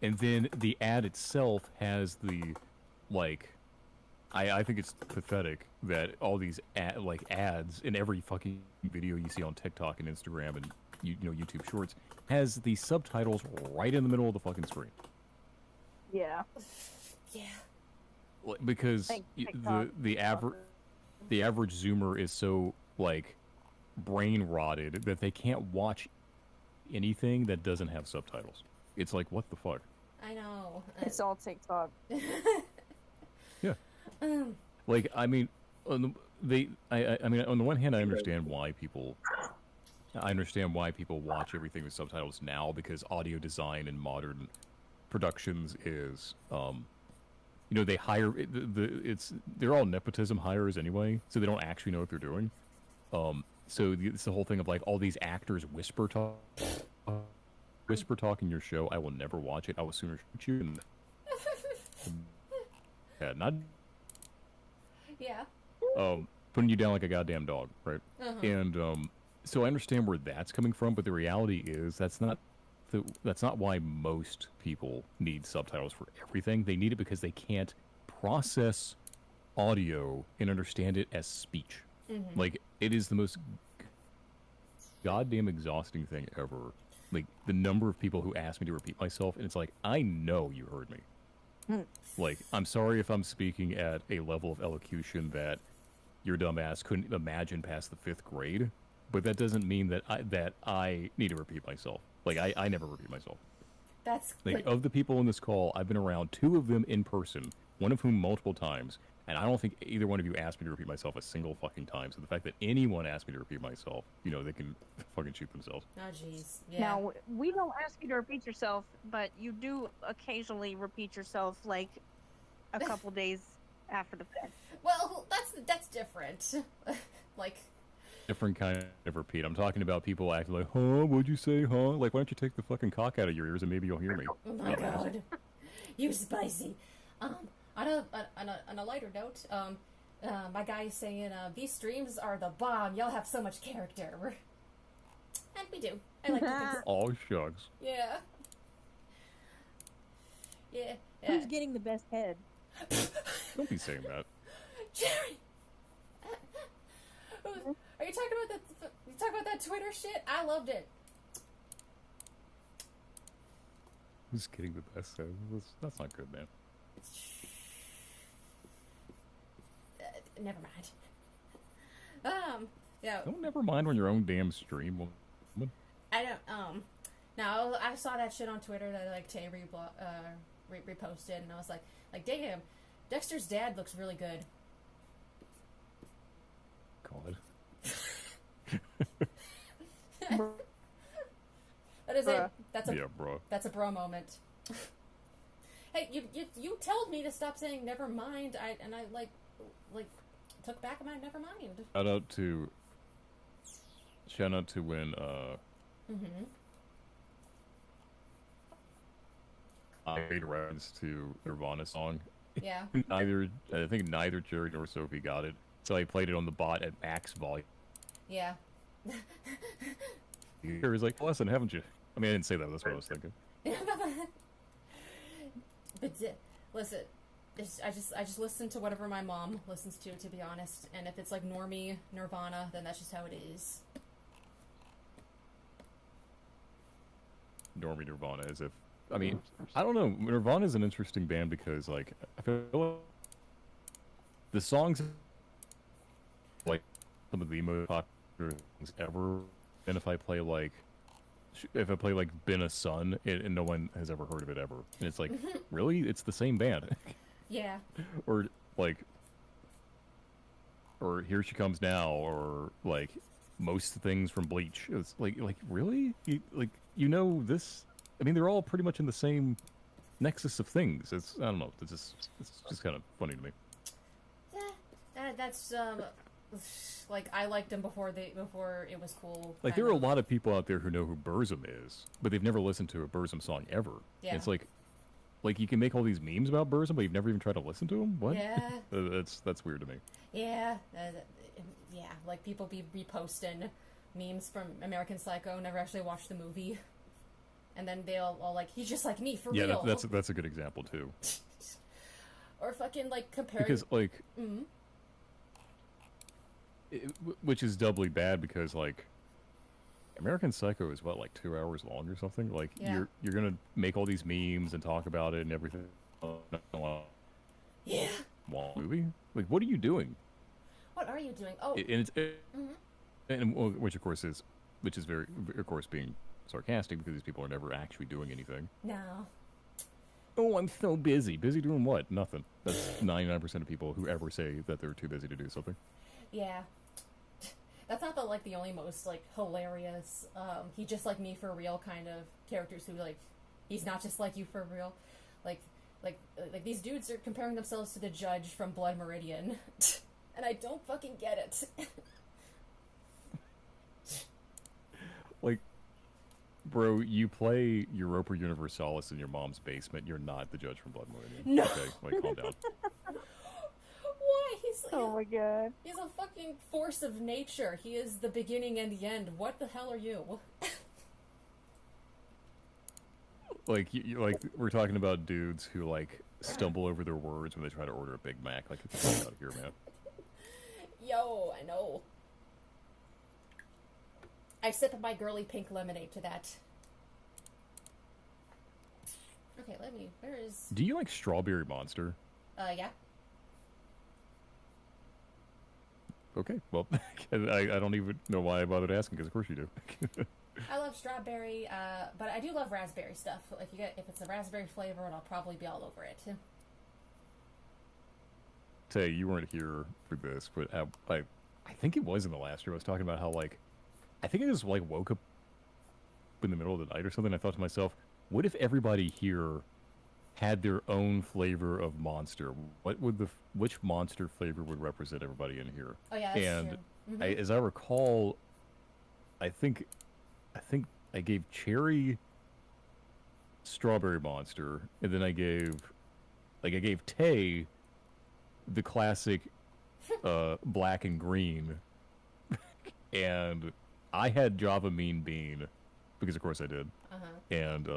S5: and then the ad itself has the like. I think it's pathetic that all these ads in every fucking video you see on TikTok and Instagram and YouTube Shorts has the subtitles right in the middle of the fucking screen.
S6: yeah.
S1: Yeah.
S5: Because
S6: Thanks,
S5: the
S6: TikTok.
S5: the average Zoomer is so like brain rotted that they can't watch anything that doesn't have subtitles. It's like, what the fuck?
S1: I know.
S6: It's all TikTok.
S5: Yeah. Like, I mean, on the one hand, I understand why people watch everything with subtitles now, because audio design and modern productions is, they hire they're all nepotism hires anyway, so they don't actually know what they're doing. So it's the whole thing of like all these actors whisper talk in your show. I will never watch it. I will sooner shoot you. Yeah, not.
S1: Yeah.
S5: Putting you down like a goddamn dog, right?
S1: Uh-huh.
S5: And so I understand where that's coming from, but the reality is that's not that's not why most people need subtitles for everything. They need it because they can't process audio and understand it as speech.
S1: Mm-hmm.
S5: Like, it is the most goddamn exhausting thing ever. Like, the number of people who ask me to repeat myself, and it's like, I know you heard me. Like, I'm sorry if I'm speaking at a level of elocution that your dumbass couldn't imagine past the 5th grade, but that doesn't mean that I need to repeat myself. Like, I never repeat myself.
S1: That's
S5: Like,
S1: like,
S5: of the people in this call, I've been around 2 of them in person, one of whom multiple times, and I don't think either one of you asked me to repeat myself a single fucking time. So the fact that anyone asked me to repeat myself, they can fucking shoot themselves.
S1: oh jeez, yeah.
S6: Now, we don't ask you to repeat yourself, but you do occasionally repeat yourself, like, a couple days after the fact.
S1: Well, that's different. Like,
S5: Different kind of repeat. I'm talking about people acting like, huh, what'd you say, huh? Like, why don't you take the fucking cock out of your ears and maybe you'll hear me?
S1: oh my god, you spicy. On a lighter note, my guy is saying, these streams are the bomb. Y'all have so much character. And we do. I like to think so.
S5: All shucks.
S1: Yeah. Yeah.
S6: Who's getting the best head?
S5: Don't be saying that.
S1: Jerry! Are you talking about that Twitter shit? I loved it.
S5: Who's getting the best head? That's not good, man.
S1: Never mind. Yeah.
S5: Don't never mind on your own damn stream. woman.
S1: I don't. No, I saw that shit on Twitter that like Tay reposted, and I was like, damn, Dexter's dad looks really good.
S5: God.
S1: That is it. That's a
S5: Yeah, bro.
S1: That's a bro moment. Hey, you told me to stop saying never mind. I like took back my never mind.
S5: Shout out to when
S1: Mm-hmm.
S5: I made a reference to Nirvana song.
S1: Yeah.
S5: I think neither Jerry nor Sophie got it, so I played it on the bot at max volume.
S1: Yeah.
S5: Jerry's like, "Listen, haven't you?" I mean, I didn't say that. That's what I was thinking.
S1: But listen, I just listen to whatever my mom listens to be honest. And if it's like normie Nirvana, then that's just how it is.
S5: Normie Nirvana, as if I mean, I don't know. Nirvana is an interesting band because, like, I feel like the songs, like, some of the most popular things ever. And if I play like "Been a Son," and no one has ever heard of it ever, and it's like, really, it's the same band.
S1: Yeah.
S5: Or like, or "Here She Comes Now," or like most things from Bleach. It's like really, this. I mean, they're all pretty much in the same nexus of things. I don't know. It's just kind of funny to me.
S1: Yeah, that's like I liked them before it was cool.
S5: Like, there are a lot of people out there who know who Burzum is, but they've never listened to a Burzum song ever.
S1: Yeah.
S5: And it's like you can make all these memes about Burzum, but you've never even tried to listen to him. What?
S1: Yeah.
S5: That's weird to me.
S1: Yeah. Yeah. Like people be reposting memes from American Psycho, never actually watched the movie, and then they'll all like, he's just like me for real.
S5: Yeah, that's a good example too.
S1: Or fucking like comparing.
S5: Because like.
S1: Mhm.
S5: Which is doubly bad because, like, American Psycho is what, like 2 hours long or something. Like,
S1: Yeah.
S5: you're gonna make all these memes and talk about it and everything.
S1: Yeah.
S5: Movie? Like, what are you doing?
S1: What are you doing? Oh.
S5: And it's
S1: Mhm.
S5: and which is very, of course, being sarcastic because these people are never actually doing anything.
S1: No.
S5: Oh, I'm so busy. Busy doing what? Nothing. That's 99% of people who ever say that they're too busy to do something.
S1: Yeah. That's not the only most like hilarious he just like me for real kind of characters who like he's not just like you for real. Like these dudes are comparing themselves to the judge from Blood Meridian. And I don't fucking get it.
S5: Like, bro, you play Europa Universalis in your mom's basement. You're not the judge from Blood Meridian.
S1: No.
S5: Okay, like, calm down.
S1: Why?
S6: Oh my god.
S1: He's a fucking force of nature. He is the beginning and the end. What the hell are you?
S5: like like we're talking about dudes who like stumble over their words when they try to order a Big Mac. Like, get the fuck out of here, man.
S1: Yo, I know. I sip my girly pink lemonade to that. Okay, where is...
S5: Do you like Strawberry Monster?
S1: Yeah.
S5: Okay, well, I don't even know why I bothered asking, because of course you do.
S1: I love strawberry, but I do love raspberry stuff. If it's a raspberry flavor, I'll probably be all over it.
S5: Tay, you weren't here for this, but I think it was in the last year. I was talking about how, like, I think I just, like, woke up in the middle of the night or something. I thought to myself, what if everybody here had their own flavor of Monster? Which Monster flavor would represent everybody in here?
S1: Oh yeah, that's
S5: And
S1: true.
S5: as I recall, I think I gave Cherry Strawberry Monster, and then I gave Tay the classic black and green, and I had Java Mean Bean because of course I did, and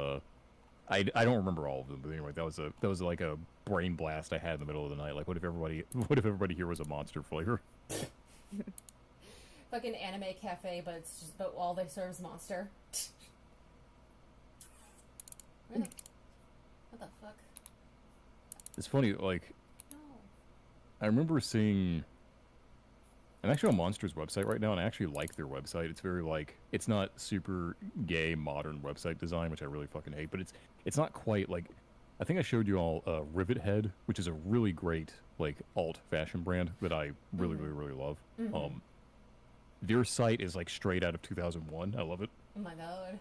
S5: I don't remember all of them, but anyway, that was like a brain blast I had in the middle of the night. Like, what if everybody here was a Monster flavor?
S1: Fucking anime cafe, but all they serve is Monster. Really? What the fuck?
S5: It's funny, like,
S1: No.
S5: I remember seeing... I'm actually on Monster's website right now, and I actually like their website. It's very, like... It's not super gay, modern website design, which I really fucking hate, but it's not quite, like... I think I showed you all Rivet Head, which is a really great, like, alt fashion brand that I really, really, really love. Their site is, like, straight out of 2001. I love it.
S1: Oh my god.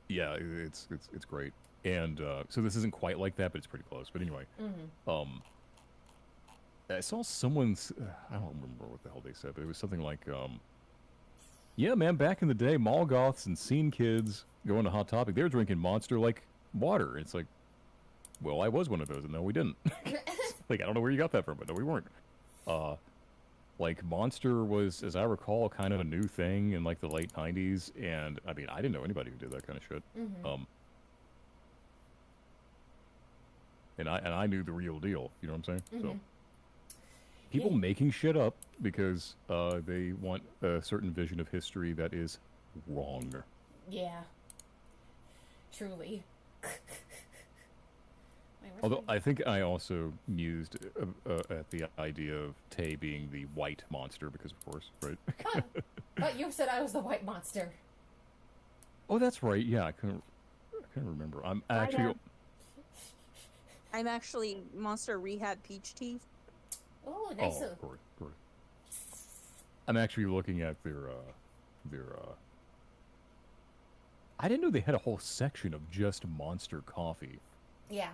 S5: Yeah, it's great. And so this isn't quite like that, but it's pretty close. But anyway, I saw someone's. I don't remember what the hell they said, but it was something like, "Yeah, man, back in the day, mall goths and scene kids going to Hot Topic, they were drinking Monster like water." It's like, well, I was one of those, and no, we didn't. Like, I don't know where you got that from, but no, we weren't. Like, Monster was, as I recall, kind of a new thing in, like, the late 90s, and, I mean, I didn't know anybody who did that kind of shit. And I knew the real deal, you know what I'm saying? So, people making shit up because they want a certain vision of history that is wrong.
S1: Yeah. Truly. Wait,
S5: Although, I think I also mused at the idea of Tay being the white monster, because of course, right?
S1: Huh. But you said I was the white monster.
S5: Oh, that's right, yeah, I couldn't remember. I'm actually...
S6: I'm actually Monster Rehab Peach Tea.
S1: Oh, nice.
S5: Oh, of course. I'm actually looking at their I didn't know they had a whole section of just Monster coffee.
S1: Yeah.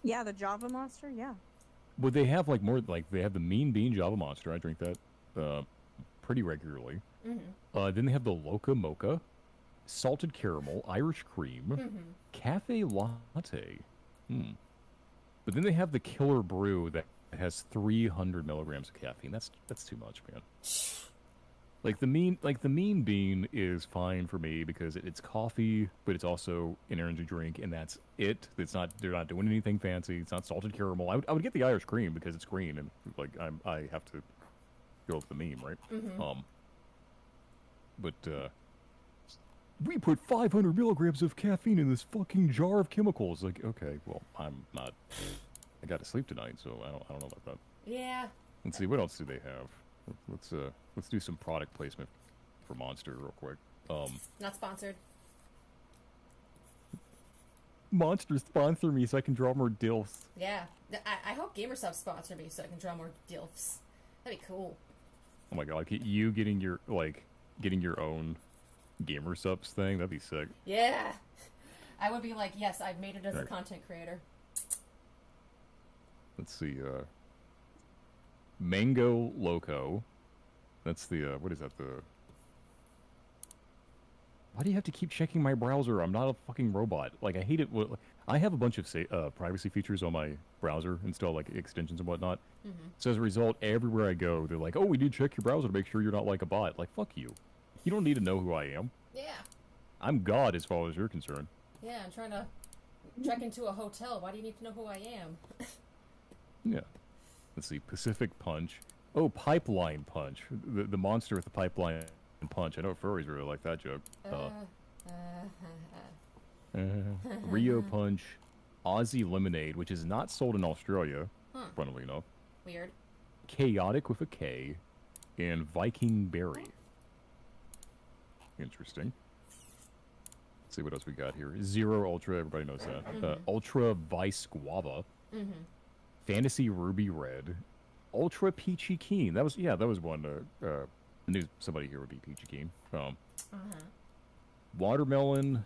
S6: Yeah, the Java Monster, yeah.
S5: But they have, like, more, like, they have the Mean Bean Java Monster. I drink that pretty regularly. Then they have the Loca Mocha, Salted Caramel, Irish Cream, Cafe Latte. But then they have the Killer Brew that has 300 milligrams of caffeine. That's too much, man. Like the Mean Bean is fine for me because it's coffee, but it's also an energy drink, and that's it. They're not doing anything fancy. It's not salted caramel. I would get the Irish Cream because it's green, and like I have to go with the meme, right? But we put 500 milligrams of caffeine in this fucking jar of chemicals. Like, okay, well, I'm not. I got to sleep tonight, so I don't know about that.
S1: Yeah.
S5: Let's see, what else do they have? Let's do some product placement for Monster real quick.
S1: Not sponsored.
S5: Monster, sponsor me so I can draw more DILFs.
S1: Yeah. I hope GamerSub sponsor me so I can draw more DILFs. That'd be cool.
S5: Oh my god, you getting your own Gamer Subs thing, that'd be sick.
S1: Yeah. I would be like, yes, I've made it as a
S5: Right.
S1: content creator.
S5: Let's see, Mango Loco. That's the, what is that, why do you have to keep checking my browser? I'm not a fucking robot. Like, I hate it. I have a bunch of privacy features on my browser, install, like, extensions and whatnot. So as a result, everywhere I go, they're like, oh, we did check your browser to make sure you're not like a bot. Like, fuck you. You don't need to know who I am.
S1: Yeah.
S5: I'm God as far as you're concerned.
S1: Yeah, I'm trying to check into a hotel. Why do you need to know who I am?
S5: Yeah. Let's see. Pacific Punch. Oh, Pipeline Punch. The monster with the pipeline punch. I know furries really like that joke. Rio Punch. Aussie Lemonade, which is not sold in Australia, funnily enough.
S1: Weird.
S5: Chaotic with a K. And Viking Berry. Interesting. Let's see what else we got here. Zero Ultra, everybody knows that. Ultra Vice Guava. Fantasy Ruby Red. Ultra Peachy Keen. That was one. I knew somebody here would be Peachy Keen. Watermelon.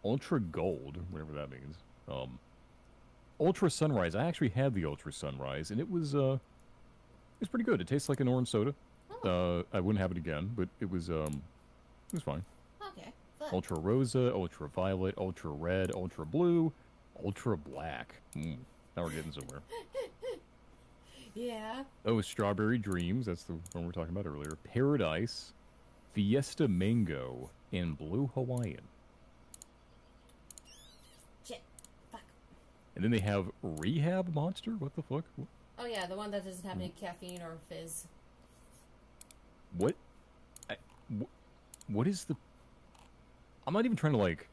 S5: Ultra Gold, whatever that means. Ultra Sunrise. I actually had the Ultra Sunrise, and it was pretty good. It tastes like an orange soda. I wouldn't have it again, but it was fine.
S1: Okay. Fun.
S5: Ultra Rosa, Ultra Violet, Ultra Red, Ultra Blue, Ultra Black. Now we're getting somewhere.
S1: Yeah.
S5: Oh, Strawberry Dreams. That's the one we were talking about earlier. Paradise, Fiesta Mango, and Blue Hawaiian.
S1: Shit. Fuck.
S5: And then they have Rehab Monster. What the fuck?
S1: Oh yeah, the one that doesn't have any caffeine or fizz.
S5: What? What is the... I'm not even trying to, like...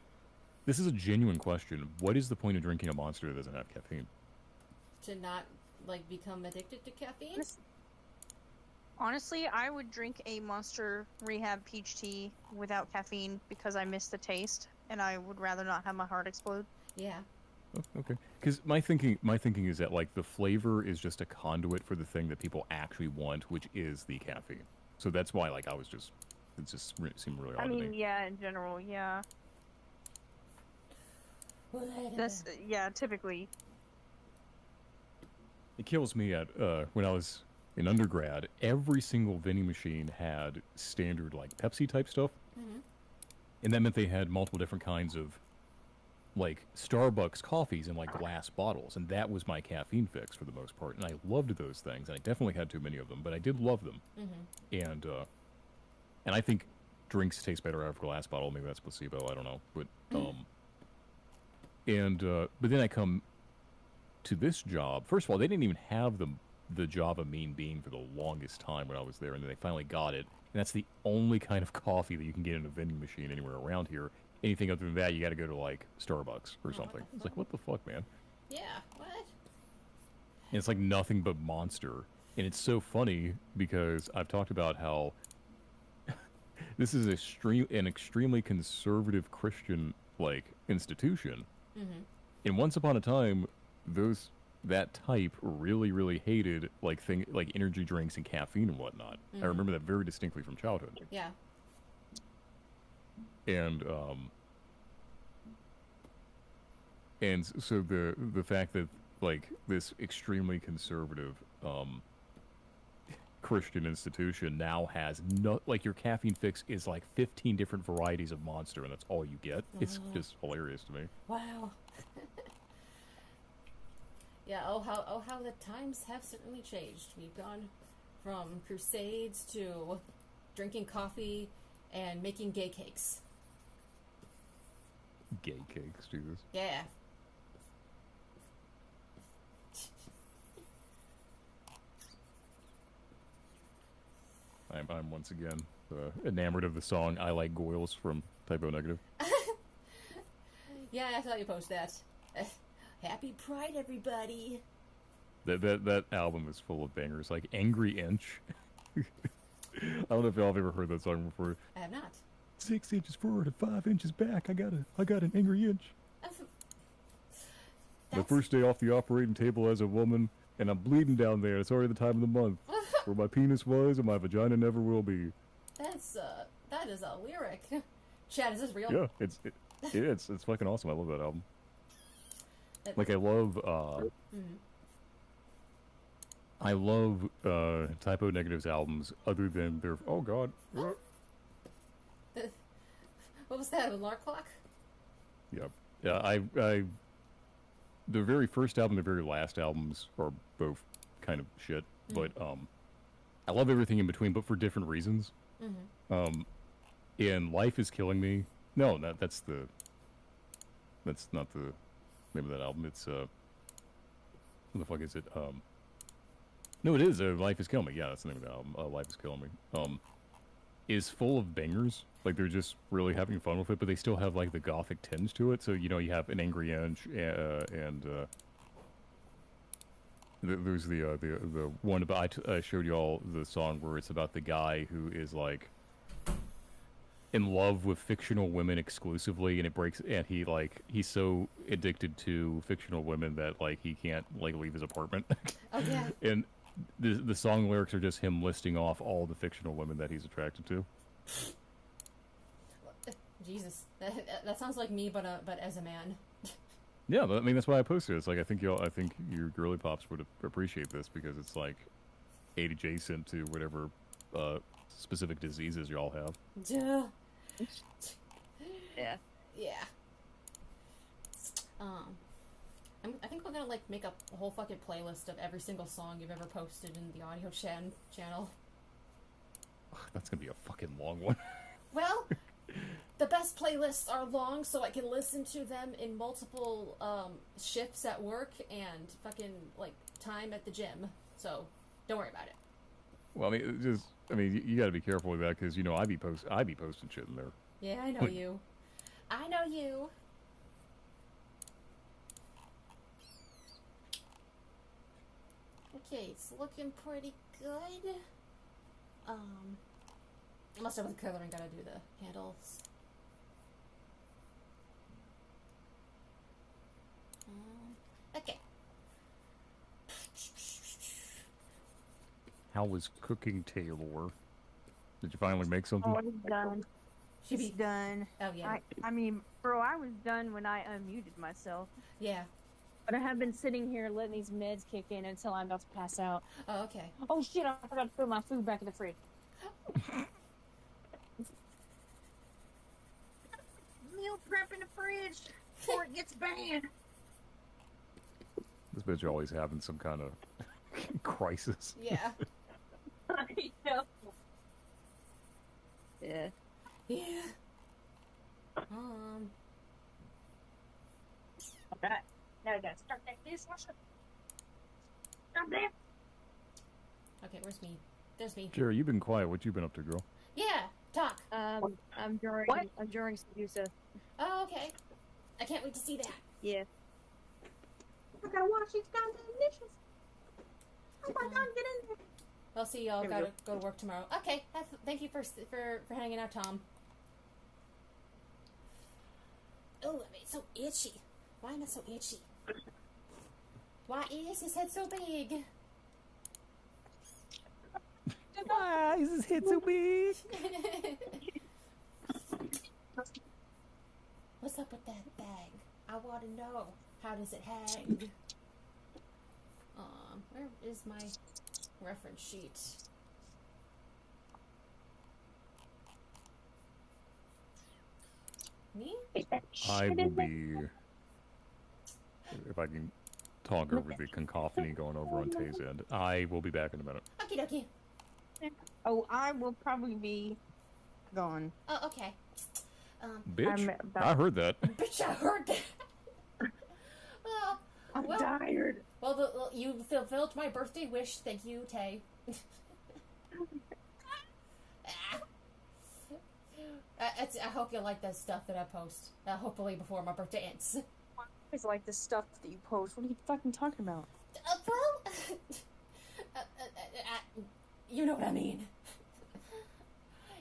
S5: This is a genuine question. What is the point of drinking a Monster that doesn't have caffeine?
S1: To not, like, become addicted to caffeine?
S6: Honestly, I would drink a Monster Rehab peach tea without caffeine because I miss the taste, and I would rather not have my heart explode.
S1: Yeah.
S5: Oh, okay. Because my thinking is that, like, the flavor is just a conduit for the thing that people actually want, which is the caffeine. So that's why, like, it just seemed really odd
S6: I
S5: to
S6: mean,
S5: me.
S6: yeah, in general, yeah. That's, yeah, typically.
S5: It kills me at, when I was in undergrad, every single vending machine had standard, like, Pepsi-type stuff. And that meant they had multiple different kinds of, like, Starbucks coffees in, like, glass bottles. And that was my caffeine fix for the most part. And I loved those things. And I definitely had too many of them, but I did love them. And I think drinks taste better out of a glass bottle. Maybe that's placebo. I don't know. But, but then I come to this job. First of all, they didn't even have the Java Mean Bean for the longest time when I was there. And then they finally got it. And that's the only kind of coffee that you can get in a vending machine anywhere around here. Anything other than that, you got to go to, like, Starbucks or something. It's like, what the fuck, man?
S1: Yeah, what?
S5: And it's like nothing but Monster. And it's so funny because I've talked about how this is an extremely conservative Christian, like, institution. And once upon a time, that type really, really hated, like, energy drinks and caffeine and whatnot. I remember that very distinctly from childhood.
S1: Yeah.
S5: And so the fact that, like, this extremely conservative Christian institution now has like, your caffeine fix is like 15 different varieties of Monster, and that's all you get. It's just hilarious to me.
S1: Wow. Yeah, how the times have certainly changed. We've gone from crusades to drinking coffee and making gay cakes.
S5: Gay cakes, Jesus.
S1: Yeah.
S5: I'm once again enamored of the song "I Like Goyles" from Typo Negative.
S1: Yeah, I saw you post that. Happy Pride, everybody.
S5: That album is full of bangers, like "Angry Inch." I don't know if y'all have ever heard that song before.
S1: I have not.
S5: 6 inches forward and 5 inches back. I got an angry inch. The first day off the operating table as a woman, and I'm bleeding down there. It's already the time of the month where my penis was and my vagina never will be.
S1: That is a lyric. Chad, is this real?
S5: Yeah, it's fucking awesome. I love that album. Like, I love Typo Negative's albums other than their... Oh, God.
S1: What was that, a lark clock?
S5: Yep. Yeah, the very first album, the very last albums are both kind of shit, but I love everything in between, but for different reasons. And Life is Killing Me No, that's the. That's not the name of that album. It's what the fuck is it? No, it is. Life is Killing Me. Yeah, that's the name of the album. Life is Killing Me. Is full of bangers. Like they're just really having fun with it, but they still have like the gothic tinge to it. So you know you have An Angry Inch and there's the one about I showed you all the song where it's about the guy who is like in love with fictional women exclusively, and it breaks, and he's so addicted to fictional women that like he can't like leave his apartment.
S1: Oh yeah.
S5: And the song lyrics are just him listing off all the fictional women that he's attracted to.
S1: Jesus, that sounds like me, but as a man.
S5: Yeah, I mean that's why I posted it. It's like I think your girly pops would appreciate this because it's like age adjacent to whatever specific diseases you all have.
S1: Duh.
S2: Yeah.
S1: Yeah. I think we're gonna like make a whole fucking playlist of every single song you've ever posted in the audio channel.
S5: That's gonna be a fucking long one.
S1: Well, the best playlists are long, so I can listen to them in multiple shifts at work and fucking like time at the gym. So don't worry about it.
S5: Well, I mean, you got to be careful with that because you know I be posting shit in there.
S1: Yeah, I know you. I know you. Okay, it's looking pretty good. I must have with the coloring, gotta do the handles. Okay.
S5: How was cooking, Taylor? Did you finally make something?
S6: Oh, it's done.
S1: Should
S6: It's
S1: be.
S6: done.
S1: Oh yeah.
S6: I mean, bro, I was done when I unmuted myself.
S1: Yeah.
S6: But I have been sitting here letting these meds kick in until I'm about to pass out.
S1: Oh okay.
S6: Oh shit, I forgot to put my food back in the fridge. Meal prep in the fridge before it gets bad.
S5: This bitch always having some kind of crisis.
S1: Yeah.
S6: I know.
S2: Yeah.
S1: Yeah.
S6: Alright, now I gotta start that dishwasher. Stop there.
S1: Okay, where's me? There's me.
S5: Jerry, you've been quiet. What you been up to, girl?
S1: Yeah. Talk.
S2: I'm drawing.
S6: What?
S2: I'm drawing Sedusa.
S1: Oh okay. I can't wait to see that.
S2: Yeah.
S6: I gotta wash these goddamn dishes. Oh my god, get in there.
S1: I'll see y'all.
S2: There we
S1: Gotta go to work tomorrow. Okay. Thank you for hanging out, Tom. Oh, I'm so itchy. Why am I so itchy? Why is his head so big?
S5: Why is his head so big?
S1: What's up with that bag? I want to know. How does it hang? Where is my reference sheet? Me?
S5: I will be, if I can talk over the cacophony going over on Tay's end, I will be back in a minute.
S1: Okie dokie.
S6: Oh, I will probably be gone.
S1: Oh, okay.
S5: Bitch, I heard that.
S1: Bitch, I heard that.
S6: I'm
S1: well,
S6: tired.
S1: well, you fulfilled my birthday wish. Thank you, Tay. I hope you like that stuff that I post. Hopefully before my birthday ends.
S6: I always like the stuff that you post. What are you fucking talking about?
S1: Well, you know what I mean.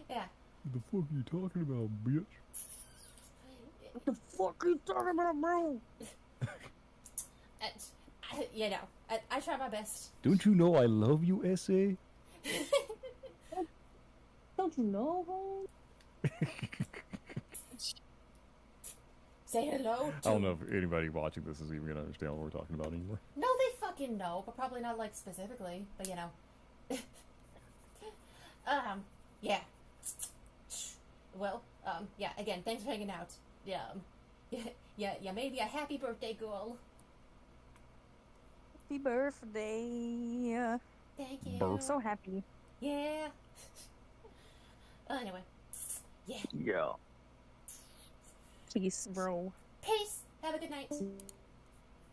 S1: Yeah.
S5: What the fuck are you talking about, bitch?
S6: What the fuck are you talking about, bro?
S1: You know, I try my best.
S5: Don't you know I love you, S.A.?
S6: Don't you know, home?
S1: Say hello to...
S5: I don't know if anybody watching this is even going to understand what we're talking about anymore.
S1: No, they fucking know, but probably not, like, specifically. But, you know. Yeah. Well, yeah, again, thanks for hanging out. Yeah, maybe a happy birthday, girl.
S6: Happy birthday.
S1: Thank you.
S5: Birth.
S6: I'm so happy.
S1: Yeah. Anyway. Yeah.
S6: Yeah. Peace, bro.
S1: Peace. Have a good night.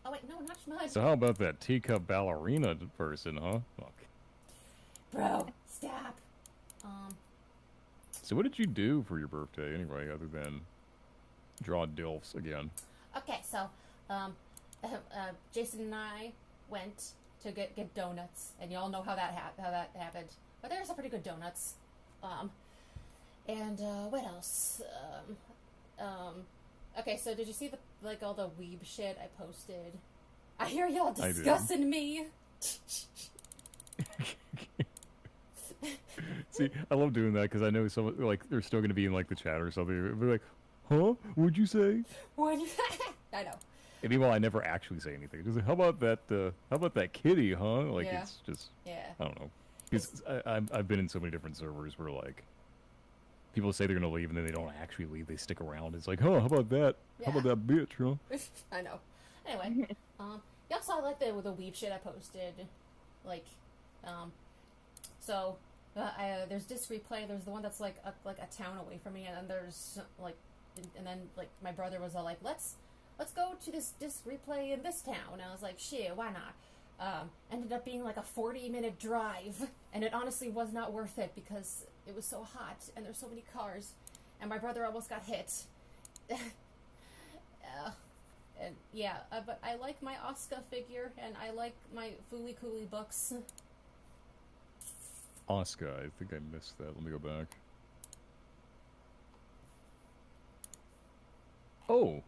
S1: Oh wait, no, not Schmud.
S5: So how about that teacup ballerina person, huh? Fuck.
S1: Bro, stop.
S5: So what did you do for your birthday anyway, other than draw DILFs again?
S1: Okay, so, Jason and I went to get donuts, and y'all know how that happened. But there's some pretty good donuts. And what else? Okay, so did you see all the weeb shit I posted? I hear y'all
S5: I did.
S1: discussing me.
S5: See, I love doing that because I know someone like they're still gonna be in like the chat or something. They'll be like, "Huh? What'd you say?"
S1: What? I know.
S5: And meanwhile, I never actually say anything. Just like, how about that kitty, huh? Like
S1: Yeah.
S5: it's just
S1: Yeah.
S5: I don't know. Because I've been in so many different servers where like people say they're gonna leave and then they don't actually leave. They stick around. It's like, oh, how about that?
S1: Yeah.
S5: How about that bitch, huh?
S1: I know. Anyway, y'all saw like the weeb shit I posted, so there's Disc Replay. There's the one that's like a town away from me, and then there's like my brother was all like, let's go to this Disc Replay in this town. And I was like, shit, why not? Ended up being like a 40-minute drive, and it honestly was not worth it because it was so hot and there's so many cars, and my brother almost got hit. And yeah, but I like my Asuka figure, and I like my Fooly Cooly books.
S5: Asuka, I think I missed that. Let me go back. Oh,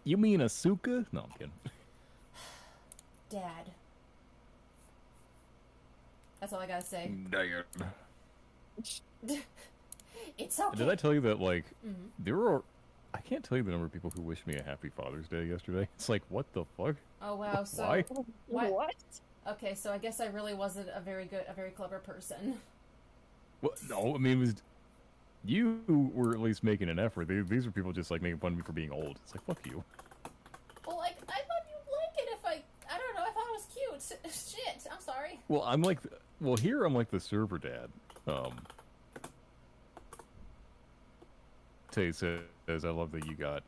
S5: you mean Asuka? No, I'm kidding.
S1: Dad. That's all I gotta say.
S5: Dang it.
S1: It's okay.
S5: Did I tell you that, like,
S1: Mhm.
S5: there were... I can't tell you the number of people who wished me a happy Father's Day yesterday. It's like, what the fuck?
S1: Oh wow, so
S5: Why?
S1: What? Okay, so I guess I really wasn't a very clever person.
S5: Well, no, I mean, it was... You were at least making an effort. These were people just, like, making fun of me for being old. It's like, fuck you.
S1: Well, like, I thought you'd like it if I don't know, I thought it was cute. Shit, I'm sorry.
S5: Well, I'm like... Well, here I'm like the server dad. Tay says, I love that you got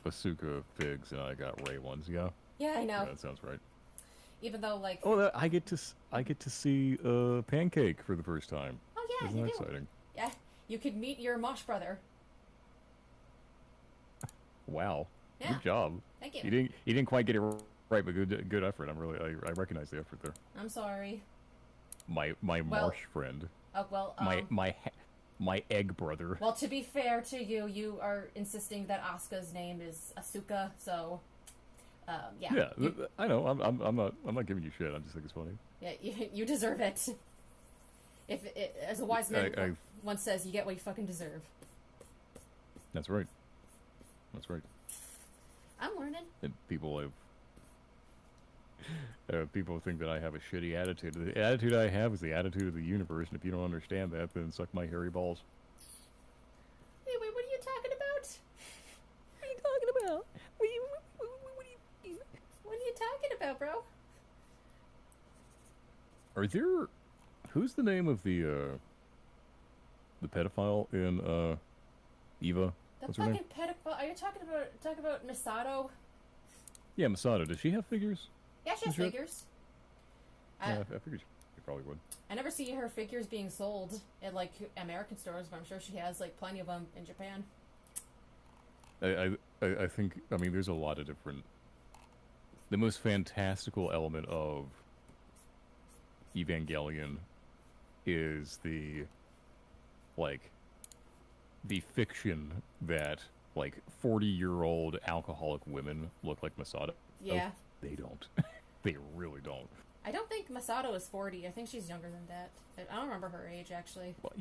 S5: Asuka figs and I got Ray ones. Yeah?
S1: Yeah, I know.
S5: Yeah, that sounds right.
S1: Even though, like,
S5: Oh, I get to see Pancake for the first time.
S1: oh yeah,
S5: Isn't
S1: you
S5: that
S1: do.
S5: exciting?
S1: Yeah, you could meet your Mosh brother.
S5: Wow.
S1: Yeah.
S5: Good job.
S1: Thank you.
S5: You didn't quite get it right, but good effort. I recognize the effort there.
S1: I'm sorry.
S5: My
S1: Well-
S5: marsh friend.
S1: Oh well.
S5: My egg brother.
S1: Well, to be fair to you, you are insisting that Asuka's name is Asuka, so yeah.
S5: Yeah,
S1: You,
S5: I know. I'm not giving you shit. I just think it's funny.
S1: yeah, you deserve it. As a wise man
S5: I-
S1: once says, you get what you fucking deserve.
S5: That's right. That's right.
S1: I'm learning.
S5: And people think that I have a shitty attitude. The attitude I have is the attitude of the universe, and if you don't understand that, then suck my hairy balls.
S1: Anyway, what are you talking about?
S6: What are you talking about? What are you
S1: What are you talking about, bro?
S5: Are there... Who's the name of the pedophile in, Eva?
S1: The
S5: What's her name?
S1: fucking pedophile. Are you talking about Misato?
S5: Yeah, Masato. Does she have figures?
S1: Yeah, she has
S5: Sure.
S1: figures.
S5: Yeah, I figured she probably would.
S1: I never see her figures being sold at like American stores, but I'm sure she has like plenty of them in Japan.
S5: I think, I mean, there's a lot of different... The most fantastical element of Evangelion is the fiction that, 40-year-old alcoholic women look like Masato.
S1: Yeah.
S5: They don't. They really don't.
S1: I don't think Masato is 40. I think she's younger than that. I don't remember her age, actually.
S5: Well,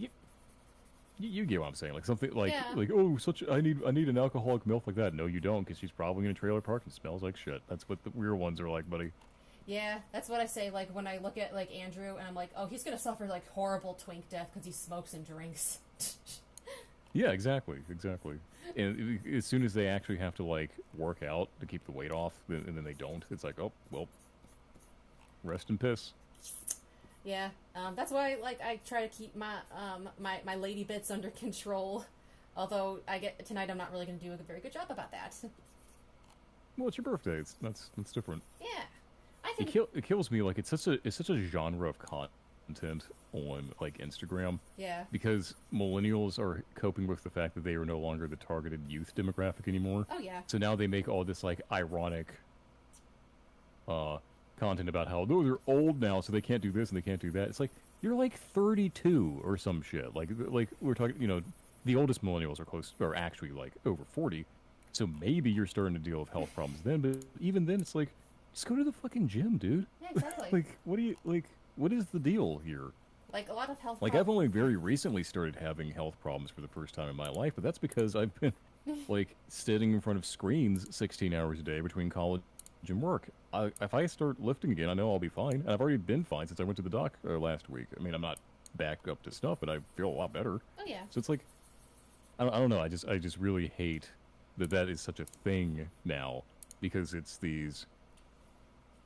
S5: you get what I'm saying. Like, something like,
S1: Yeah.
S5: oh, I need an alcoholic MILF like that. No, you don't, because she's probably in a trailer park and smells like shit. That's what the weird ones are like, buddy.
S1: Yeah, that's what I say, like, when I look at, like, Andrew, and I'm like, oh, he's gonna suffer, like, horrible twink death because he smokes and drinks.
S5: Yeah, exactly. And as soon as they actually have to, work out to keep the weight off, and then they don't, it's like, oh, well, rest in piss.
S1: Yeah, that's why, like, I try to keep my lady bits under control. Although tonight, I'm not really going to do a very good job about that.
S5: Well, it's your birthday. That's different.
S1: Yeah, I think.
S5: It kills me. Like it's such a genre of content on like Instagram
S1: Yeah.
S5: because millennials are coping with the fact that they are no longer the targeted youth demographic anymore.
S1: Oh yeah.
S5: So now they make all this like ironic content about how oh, they're old now, so they can't do this and they can't do that. It's like you're like 32 or some shit. Like we're talking, you know, the oldest millennials are actually like over 40. So maybe you're starting to deal with health problems then, but even then, it's like just go to the fucking gym, dude.
S1: Yeah, exactly.
S5: Like, what is the deal here?
S1: Like a lot of health.
S5: Like, I've only very recently started having health problems for the first time in my life, but that's because I've been, like, sitting in front of screens 16 hours a day between college and work. If I start lifting again, I know I'll be fine. And I've already been fine since I went to the doc last week. I mean, I'm not back up to stuff, but I feel a lot better.
S1: Oh yeah.
S5: So it's like, I don't know. I just really hate that is such a thing now because it's these.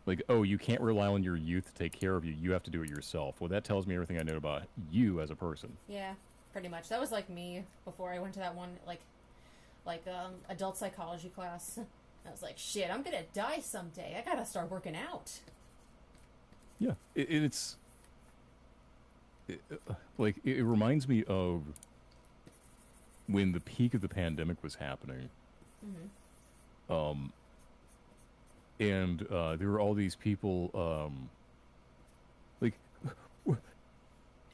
S5: Like, oh, you can't rely on your youth to take care of you. You have to do it yourself. Well, that tells me everything I know about you as a person.
S1: Yeah, pretty much. That was like me before I went to that one adult psychology class. I was like, shit, I'm gonna die someday. I gotta start working out.
S5: Yeah, it reminds me of when the peak of the pandemic was happening.
S1: Mm-hmm.
S5: And there were all these people, like,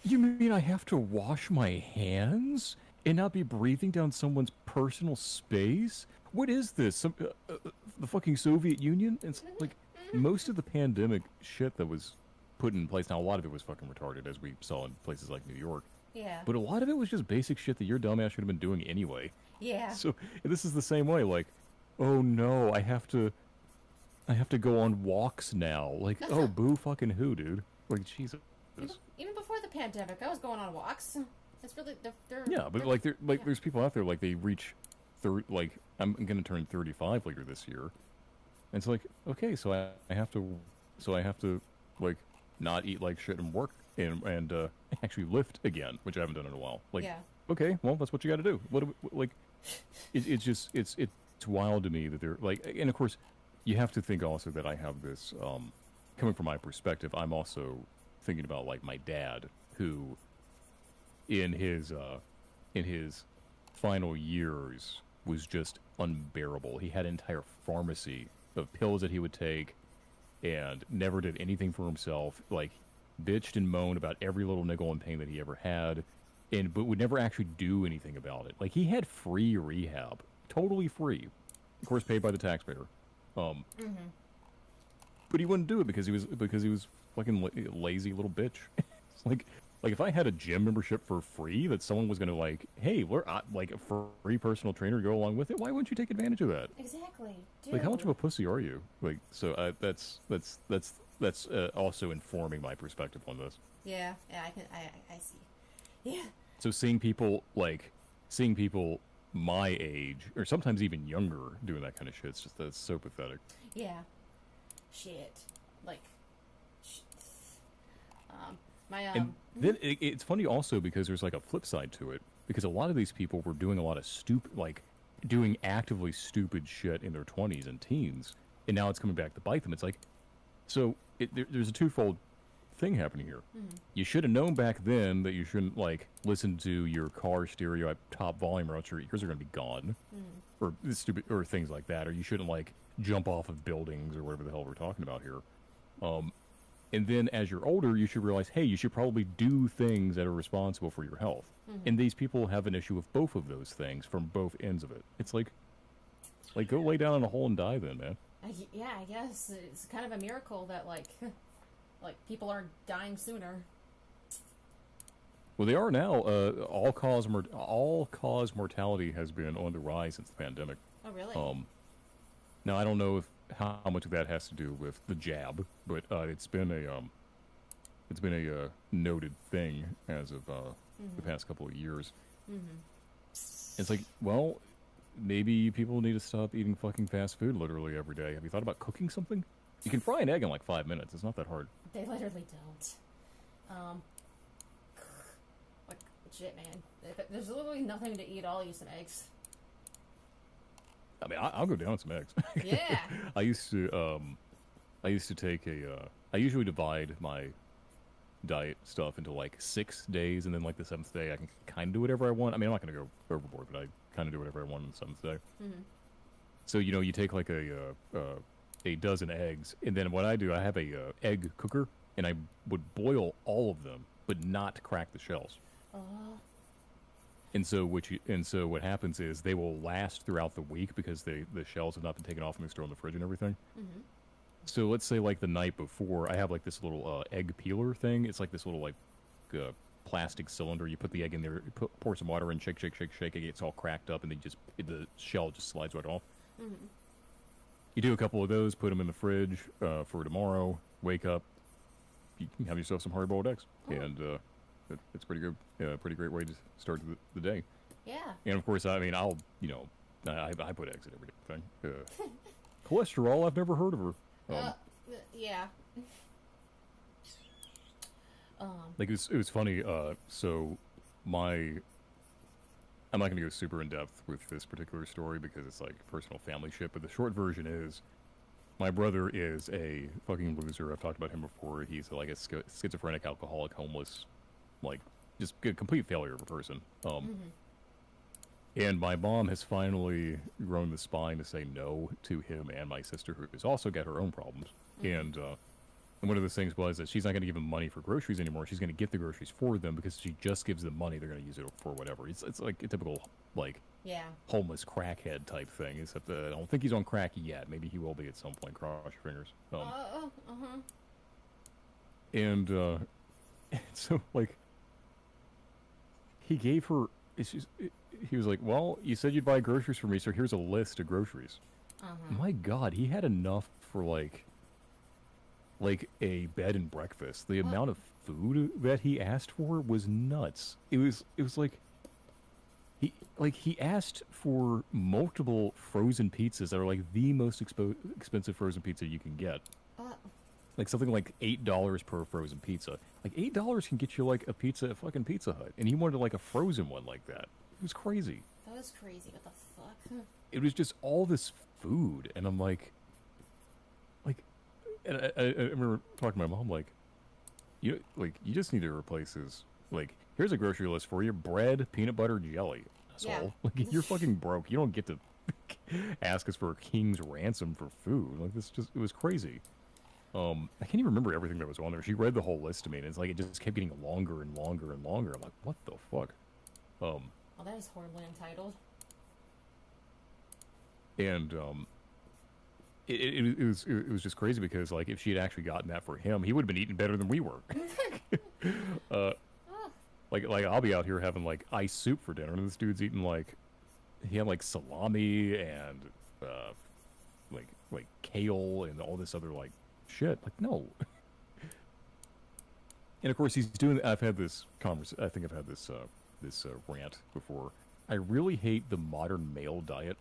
S5: you mean I have to wash my hands and not be breathing down someone's personal space? What is this? The fucking Soviet Union? It's like most of the pandemic shit that was put in place. Now, a lot of it was fucking retarded, as we saw in places like New York.
S1: Yeah.
S5: But a lot of it was just basic shit that your dumbass should have been doing anyway.
S1: Yeah.
S5: So this is the same way. Like, oh no, I have to go on walks now. Like, oh, boo fucking who, dude? Like, Jesus.
S1: Even before the pandemic, I was going on walks. It's really
S5: Yeah, but like, there's people out there like they reach, like I'm gonna turn 35 later this year, and it's like, okay, so I have to like not eat like shit and work and actually lift again, which I haven't done in a while. Like,
S1: yeah.
S5: okay, well that's what you got to do. Like, it's just it's wild to me that they're like, and of course. You have to think also that I have this, coming from my perspective, I'm also thinking about, like, my dad, who, in his final years, was just unbearable. He had an entire pharmacy of pills that he would take and never did anything for himself, like, bitched and moaned about every little nickel and pain that he ever had, but would never actually do anything about it. Like, he had free rehab. Totally free. Of course, paid by the taxpayer. But he wouldn't do it because he was fucking lazy little bitch. like if I had a gym membership for free that someone was gonna like, hey, we're like a free personal trainer to go along with it. Why wouldn't you take advantage of that?
S1: Exactly. Dude.
S5: Like, how much of a pussy are you? Like, so that's also informing my perspective on this.
S1: Yeah. Yeah. I see. Yeah.
S5: So seeing people my age, or sometimes even younger, doing that kind of shit, that's so pathetic.
S1: Yeah. Shit. Like.
S5: And then it's funny also because there's like a flip side to it, because a lot of these people were doing a lot of doing actively stupid shit in their 20s and teens, and now it's coming back to bite them. It's like, so there's a twofold thing happening here. You should have known back then that you shouldn't like listen to your car stereo at top volume or else your ears are going to be gone, or stupid or things like that, or you shouldn't like jump off of buildings or whatever the hell we're talking about here. And then as you're older, you should realize, hey, you should probably do things that are responsible for your health. And these people have an issue with both of those things from both ends of it. It's like go lay down in a hole and die then, man.
S1: Yeah, I guess it's kind of a miracle that like people are dying sooner.
S5: Well, they are now. All cause mortality has been on the rise since the pandemic.
S1: Oh, really?
S5: Now I don't know how much of that has to do with the jab, but it's been a noted thing as of the past couple of years. It's like, well, maybe people need to stop eating fucking fast food literally every day. Have you thought about cooking something? You can fry an egg in like 5 minutes. It's not that hard.
S1: They literally don't. Like Shit, man. If there's literally nothing to eat, I'll eat some eggs.
S5: I mean, I'll go down some eggs.
S1: Yeah.
S5: I used to take a. I usually divide my diet stuff into like 6 days, and then like the 7th day, I can kind of do whatever I want. I mean, I'm not gonna go overboard, but I kind of do whatever I want on the 7th day.
S1: Mm-hmm.
S5: So you take like a dozen eggs, and then what I do, I have a egg cooker, and I would boil all of them, but not crack the shells.
S1: Oh.
S5: And so what happens is they will last throughout the week because the shells have not been taken off and they're still in the fridge and everything.
S1: Mm-hmm.
S5: So let's say like the night before, I have like this little egg peeler thing. It's like this little like plastic cylinder. You put the egg in there, pour some water in, shake. It gets all cracked up, and then the shell just slides right off.
S1: Mm-hmm.
S5: You do a couple of those, put them in the fridge for tomorrow. Wake up, you can have yourself some hard-boiled eggs, and it's pretty good. Pretty great way to start the day.
S1: Yeah.
S5: And of course, I mean, I put eggs in everything. Cholesterol, I've never heard of her.
S1: Yeah.
S5: Like it was funny. So I'm not gonna go super in depth with this particular story because it's like personal family shit. But the short version is, my brother is a fucking loser. I've talked about him before. He's like a schizophrenic, alcoholic, homeless, like just a complete failure of a person. And my mom has finally grown the spine to say no to him and my sister, who has also got her own problems. And one of the things was that she's not going to give them money for groceries anymore. She's going to get the groceries for them because she just gives them money. They're going to use it for whatever. It's like a typical like homeless crackhead type thing. Except I don't think he's on crack yet. Maybe he will be at some point. Cross your fingers. And so like he gave her. He was like, well, you said you'd buy groceries for me, so here's a list of groceries. My God, he had enough for like a bed and breakfast. The amount of food that he asked for was nuts. It was like he asked for multiple frozen pizzas that are like the most expensive frozen pizza you can get. Like something like $8 per frozen pizza. Like $8 can get you like a pizza at fucking Pizza Hut, and he wanted like a frozen one like that. It was crazy.
S1: That was crazy. What the fuck?
S5: It was just all this food, and I'm like, and I remember talking to my mom, like, you just need to replace his, like, here's a grocery list for you: bread, peanut butter, jelly. That's all. Like, you're fucking broke. You don't get to ask us for a king's ransom for food. Like, it was crazy. I can't even remember everything that was on there. She read the whole list to me, and it's like it just kept getting longer and longer and longer. I'm like, what the fuck?
S1: Oh, that is horribly entitled.
S5: And it was just crazy because like if she had actually gotten that for him, he would have been eating better than we were. Like I'll be out here having like ice soup for dinner, and this dude's eating like he had like salami and like kale and all this other like shit. Like no. And of course he's doing. I've had this conversation. I think I've had this rant before. I really hate the modern male diet.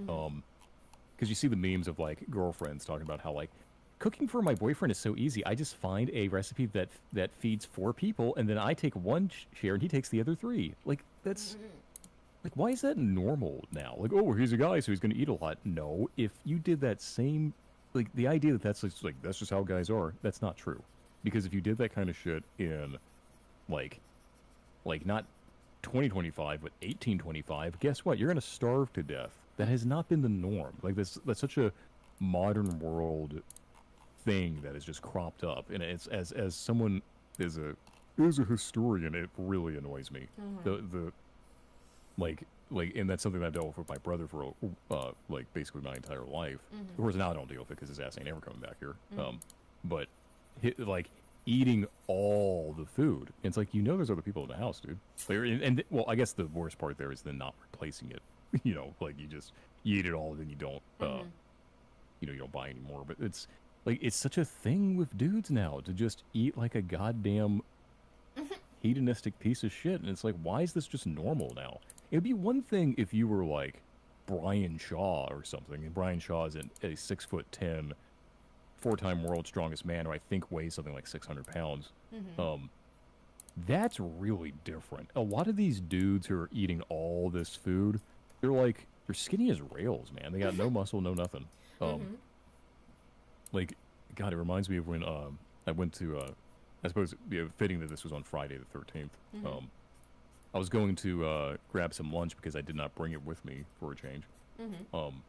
S5: Because you see the memes of like girlfriends talking about how like cooking for my boyfriend is so easy. I just find a recipe that feeds 4 people, and then I take one share and he takes the other 3. Like that's like, why is that normal now? Like, oh, he's a guy, so he's going to eat a lot. No, if you did that same, like the idea that that's just how guys are, that's not true. Because if you did that kind of shit in like not 2025 but 1825, guess what? You're going to starve to death. That has not been the norm. Like that's such a modern world thing that is just cropped up, and it's as someone is a historian, it really annoys me. The like, and that's something that I've dealt with my brother for like basically my entire life. Of course, now I don't deal with it because his ass ain't ever coming back here. But like eating all the food, it's like there's other people in the house, dude. Like, and well, I guess the worst part there is then not replacing it. Like you eat it all, and then you don't, you don't buy anymore. But it's like it's such a thing with dudes now to just eat like a goddamn hedonistic piece of shit, and it's like, why is this just normal now? It'd be one thing if you were like Brian Shaw or something, and Brian Shaw is a 6'10", 4-time world's strongest man, who I think weighs something like 600 pounds. That's really different. A lot of these dudes who are eating all this food, they're skinny as rails, man. They got no muscle, no nothing.
S1: Mhm.
S5: Like, God, it reminds me of when I went to, I suppose, fitting that this was on Friday the 13th.
S1: Mhm.
S5: I was going to grab some lunch because I did not bring it with me for a change.
S1: Mhm.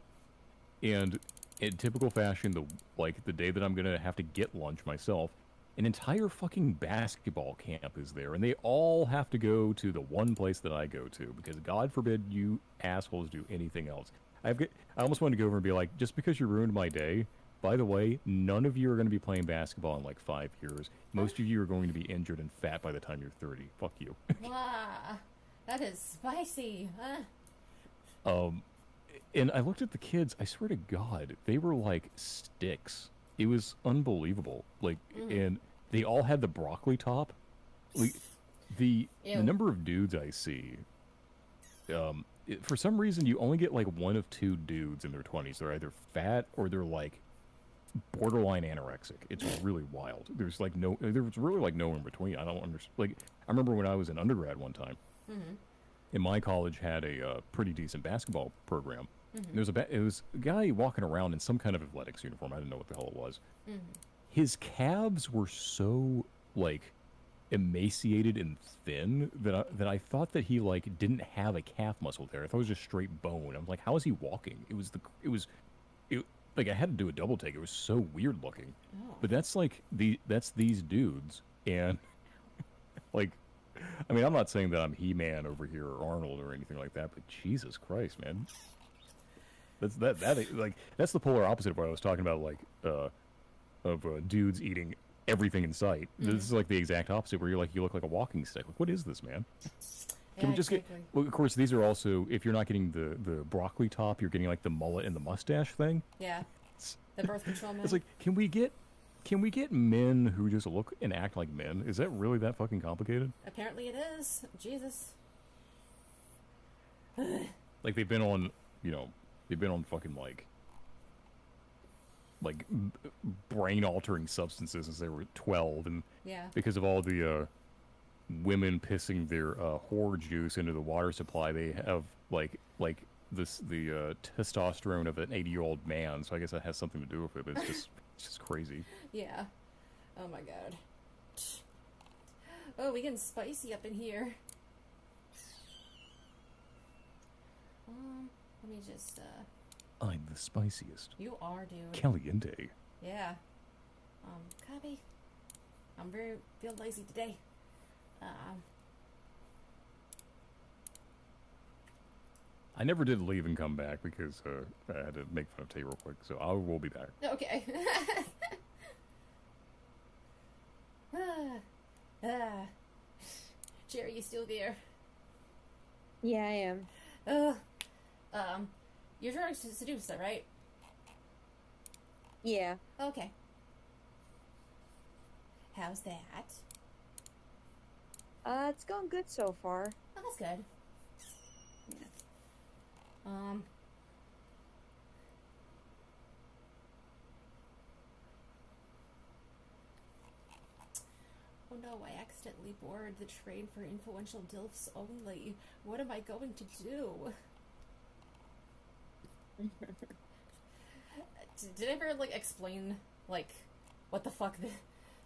S5: And in typical fashion, the day that I'm gonna have to get lunch myself, an entire fucking basketball camp is there, and they all have to go to the one place that I go to because God forbid you assholes do anything else. I almost wanted to go over and be like, just because you ruined my day. By the way, none of you are going to be playing basketball in like 5 years. Most of you are going to be injured and fat by the time you're 30. Fuck you.
S1: Wow, that is spicy.
S5: And I looked at the kids. I swear to God, they were like sticks. It was unbelievable. Like, and they all had the broccoli top. Like, the
S1: Ew.
S5: number of dudes I see. For some reason, you only get like one of two dudes in their 20s. They're either fat or they're like borderline anorexic. It's really wild. There's really like no in between. I don't understand. Like, I remember when I was in undergrad one time.
S1: Mhm.
S5: And my college had a pretty decent basketball program.
S1: Mhm.
S5: It was a guy walking around in some kind of athletics uniform. I didn't know what the hell it was.
S1: Mhm.
S5: His calves were so like emaciated and thin that I thought that he like didn't have a calf muscle there. I thought it was just straight bone. I was like, how is he walking? It like I had to do a double take. It was so weird looking.
S1: Oh.
S5: But that's like that's these dudes, and like, I mean, I'm not saying that I'm He-Man over here or Arnold or anything like that, but Jesus Christ, man. That's that's the polar opposite of what I was talking about, like of dudes eating everything in sight. This is like the exact opposite, where you look like a walking stick. Like, what is this, man? Can we just
S1: exactly.
S5: get? Well, of course, these are also, if you're not getting the broccoli top, you're getting like the mullet and the mustache thing.
S1: Yeah. The birth control man.
S5: It's like, can we get men who just look and act like men? Is that really that fucking complicated?
S1: Apparently it is. Jesus.
S5: Like they've been on fucking like brain altering substances since they were 12, and
S1: Yeah.
S5: because of all the women pissing their whore juice into the water supply, they have like the testosterone of an 80-year-old man. So I guess that has something to do with it. But it's just crazy.
S1: Yeah. Oh my god. Oh, we getting spicy up in here. Let me just,
S5: I'm the spiciest.
S1: you are, dude.
S5: Caliente.
S1: Yeah. Copy. I'm feel lazy today.
S5: I never did leave and come back because I had to make fun of Tay real quick. So I will be back.
S1: Okay. Jerry, you still there?
S2: Yeah, I am.
S1: You're trying to seduce her, right?
S2: Yeah.
S1: Okay. How's that?
S2: It's going good so far.
S1: Oh, that's good.
S2: Yeah.
S1: Oh no, I accidentally boarded the train for influential DILFs only. What am I going to do? Did I ever, like, explain, like, what the fuck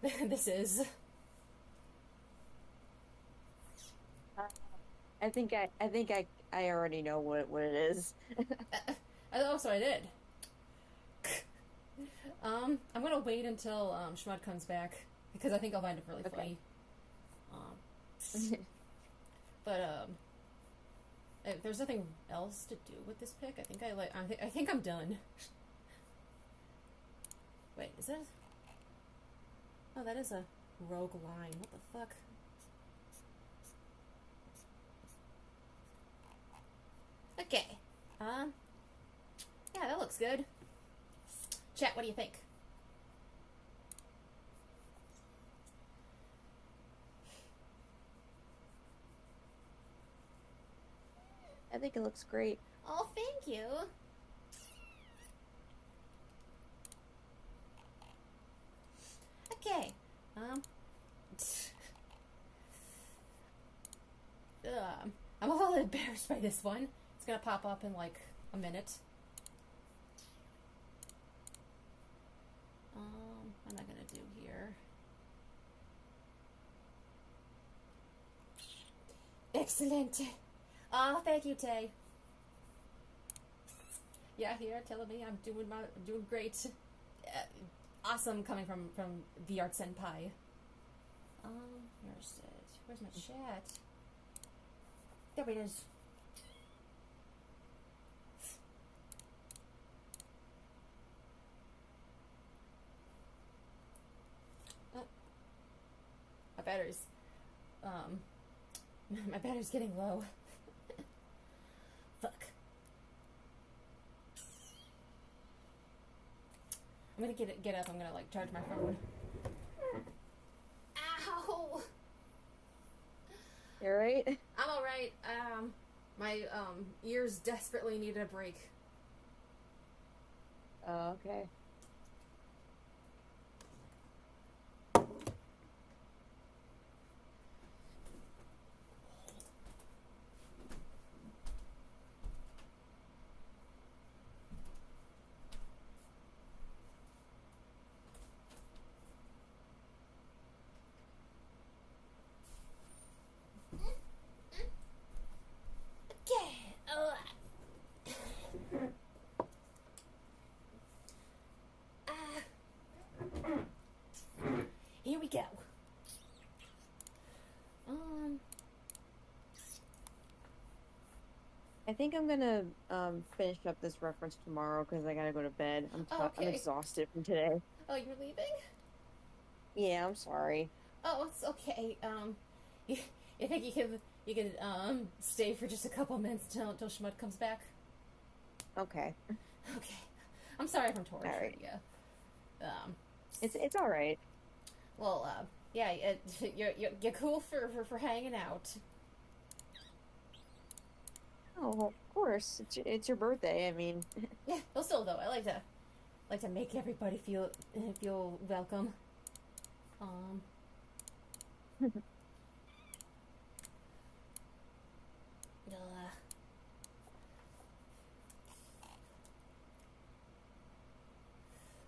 S1: this is?
S2: I think I already know what it is.
S1: Oh, so I did. I'm gonna wait until, Schmud comes back, because I think I'll find it really
S2: Okay.
S1: funny. But, if there's nothing else to do with this pick, I think I'm done. Wait, is that? Oh, that is a rogue line. What the fuck? Okay. Yeah, that looks good. Chat, what do you think?
S2: I think it looks great.
S1: Oh, thank you. Okay. little embarrassed by this one. It's gonna pop up in like a minute. What am I gonna do here? Excellent. Oh, thank you, Tay. Yeah, here telling me I'm doing great. Awesome coming from the Art Senpai. Where's it? Where's my chat? There it is. My battery's my battery's getting low. Fuck. I'm gonna get up. I'm gonna like charge my phone. Ow!
S2: You alright?
S1: I'm alright. My ears desperately needed a break.
S2: Oh, okay.
S1: Here we go.
S2: I think I'm gonna finish up this reference tomorrow because I gotta go to bed. I'm
S1: Okay.
S2: exhausted from today.
S1: Oh, you're leaving?
S2: Yeah, I'm sorry.
S1: Oh, it's okay. You think you can stay for just a couple minutes till Schmud comes back?
S2: Okay.
S1: Okay. I'm sorry if I'm torturing
S2: Alright.
S1: you.
S2: It's all right.
S1: Well, yeah, you're cool for hanging out.
S2: Oh, well, of course. It's your birthday. I mean,
S1: Yeah, well, still though, I like to make everybody feel welcome.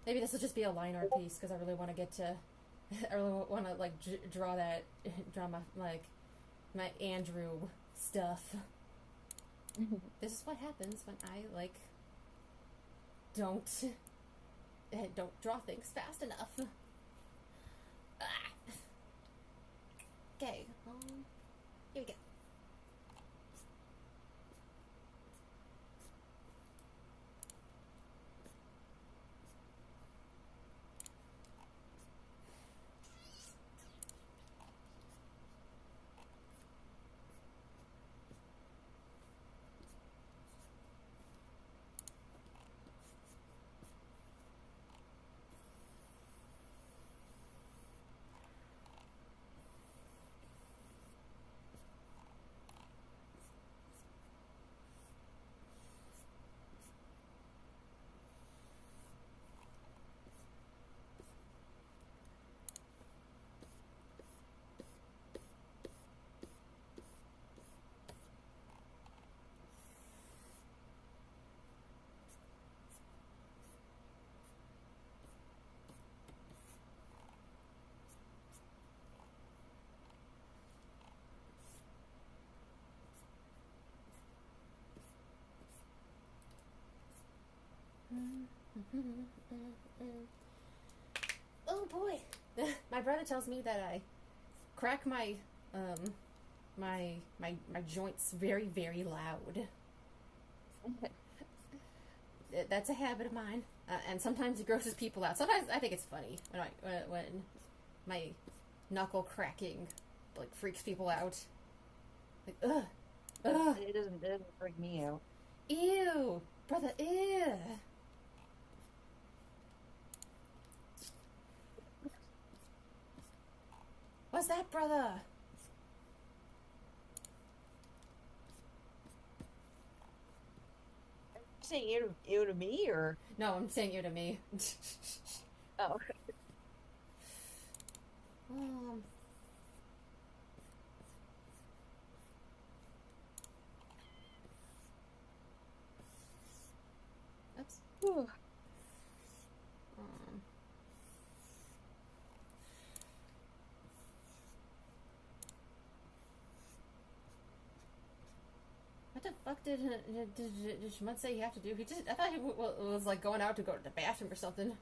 S1: Maybe this will just be a line art piece because I really want to get to. I really want to like draw my Andrew stuff. This is what happens when I like don't draw things fast enough. Okay, here we go. Oh boy, my brother tells me that I crack my joints very, very loud. That's a habit of mine, and sometimes it grosses people out. Sometimes I think it's funny when my knuckle cracking like freaks people out. Like ugh.
S2: It doesn't freak me out.
S1: Ew, brother, ew. What's that, brother?
S2: Saying ew to me, or
S1: No, I'm saying you to me.
S2: oh, Whew.
S1: Um, what the fuck did Shmud say he have to do? He just, I thought he was like going out to go to the bathroom or something.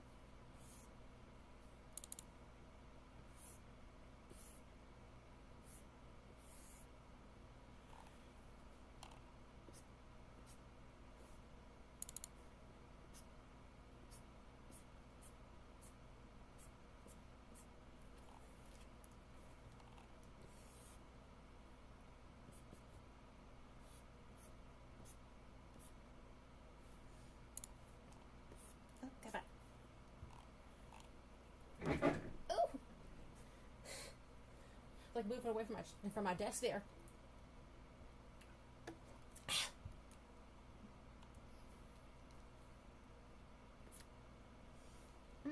S1: Oh, come on. Ooh! Like moving away from my desk there. Um,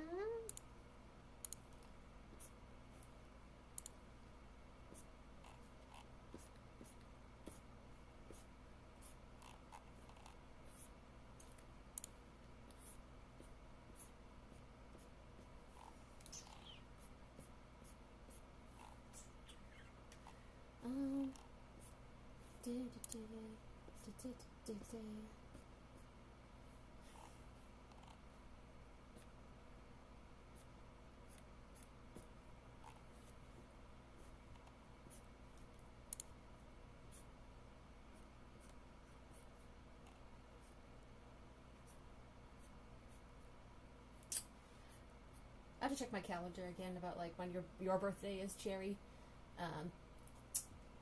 S1: I have to check my calendar again about like when your birthday is, Cherry.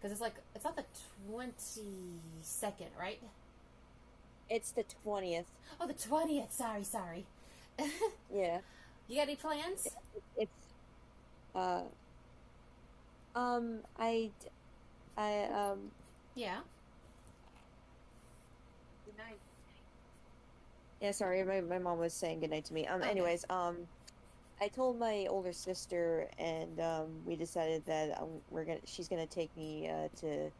S1: Because it's not the 22nd, right?
S2: It's the 20th.
S1: Oh, the 20th. Sorry.
S2: Yeah.
S1: You got any plans?
S2: It's I
S1: Yeah.
S3: Good night.
S2: yeah, sorry, my mom was saying goodnight to me.
S1: Okay.
S2: Anyways, I told my older sister, and we decided that she's gonna take me to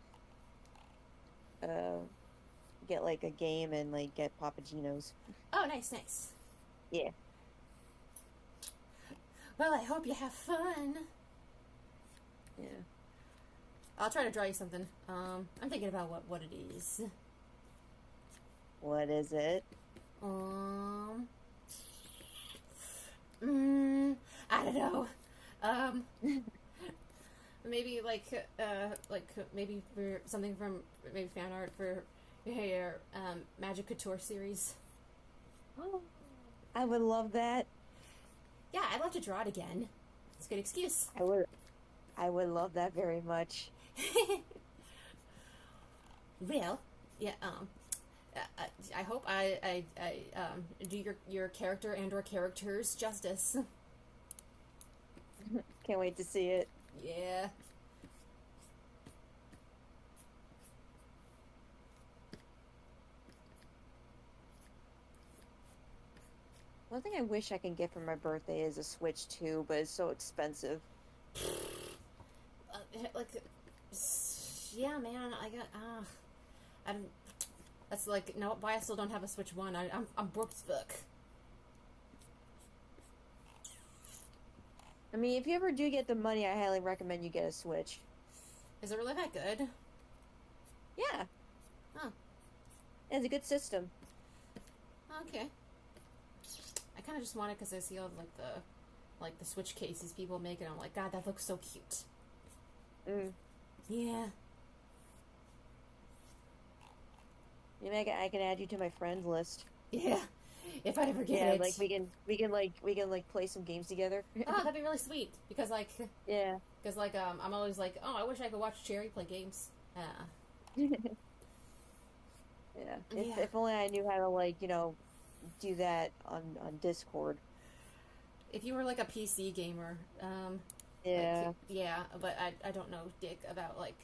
S2: get like a game and like get Papagenos.
S1: Oh, nice.
S2: Yeah.
S1: Well, I hope you have fun.
S2: Yeah.
S1: I'll try to draw you something. I'm thinking about what it is.
S2: What is it?
S1: I don't know. Maybe maybe for something from maybe fan art for your Magic Couture series.
S2: Oh, I would love that.
S1: Yeah, I'd love to draw it again. It's a good excuse.
S2: I would love that very much.
S1: Well, yeah. I hope I do your character and or characters justice.
S2: Can't wait to see it.
S1: Yeah.
S2: One thing I wish I can get for my birthday is a Switch 2, but it's so expensive.
S1: Like, yeah, man. I got I'm. That's like no. Why I still don't have a Switch 1? I'm broke as fuck.
S2: I mean, if you ever do get the money, I highly recommend you get a Switch.
S1: Is it really that good?
S2: Yeah.
S1: Huh.
S2: It's a good system.
S1: Okay. I kind of just want it because I see all the Switch cases people make, and I'm like, God, that looks so cute.
S2: Mm.
S1: Yeah.
S2: You know, I can add you to my friends list.
S1: Yeah. If I ever get
S2: Yeah,
S1: it.
S2: like we can play some games together.
S1: Oh, that'd be really sweet because
S2: Yeah.
S1: I'm always like, oh, I wish I could watch Cherry play games.
S2: Yeah.
S1: Yeah.
S2: If only I knew how to do that on Discord.
S1: If you were like a PC gamer,
S2: Yeah.
S1: yeah, but I don't know dick about like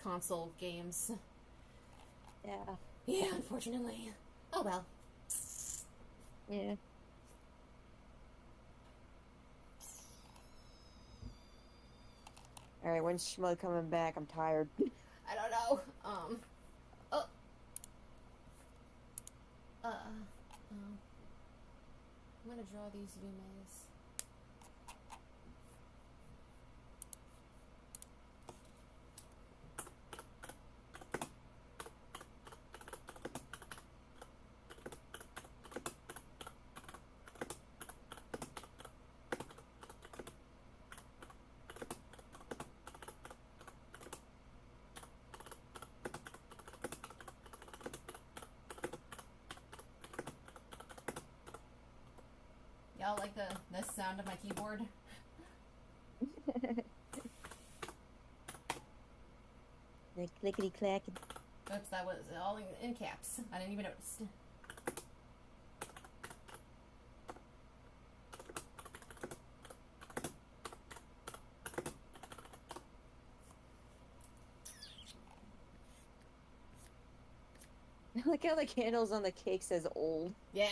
S1: console games.
S2: Yeah.
S1: Yeah, unfortunately. Oh well.
S2: Yeah. All right, when's Schmud coming back? I'm tired.
S1: I don't know. Oh. gonna draw these Yumes. Y'all like the sound of my keyboard?
S2: The clickety clacking.
S1: Oops, that was all in caps. I didn't even notice.
S2: I like how the candles on the cake says old.
S1: Yeah.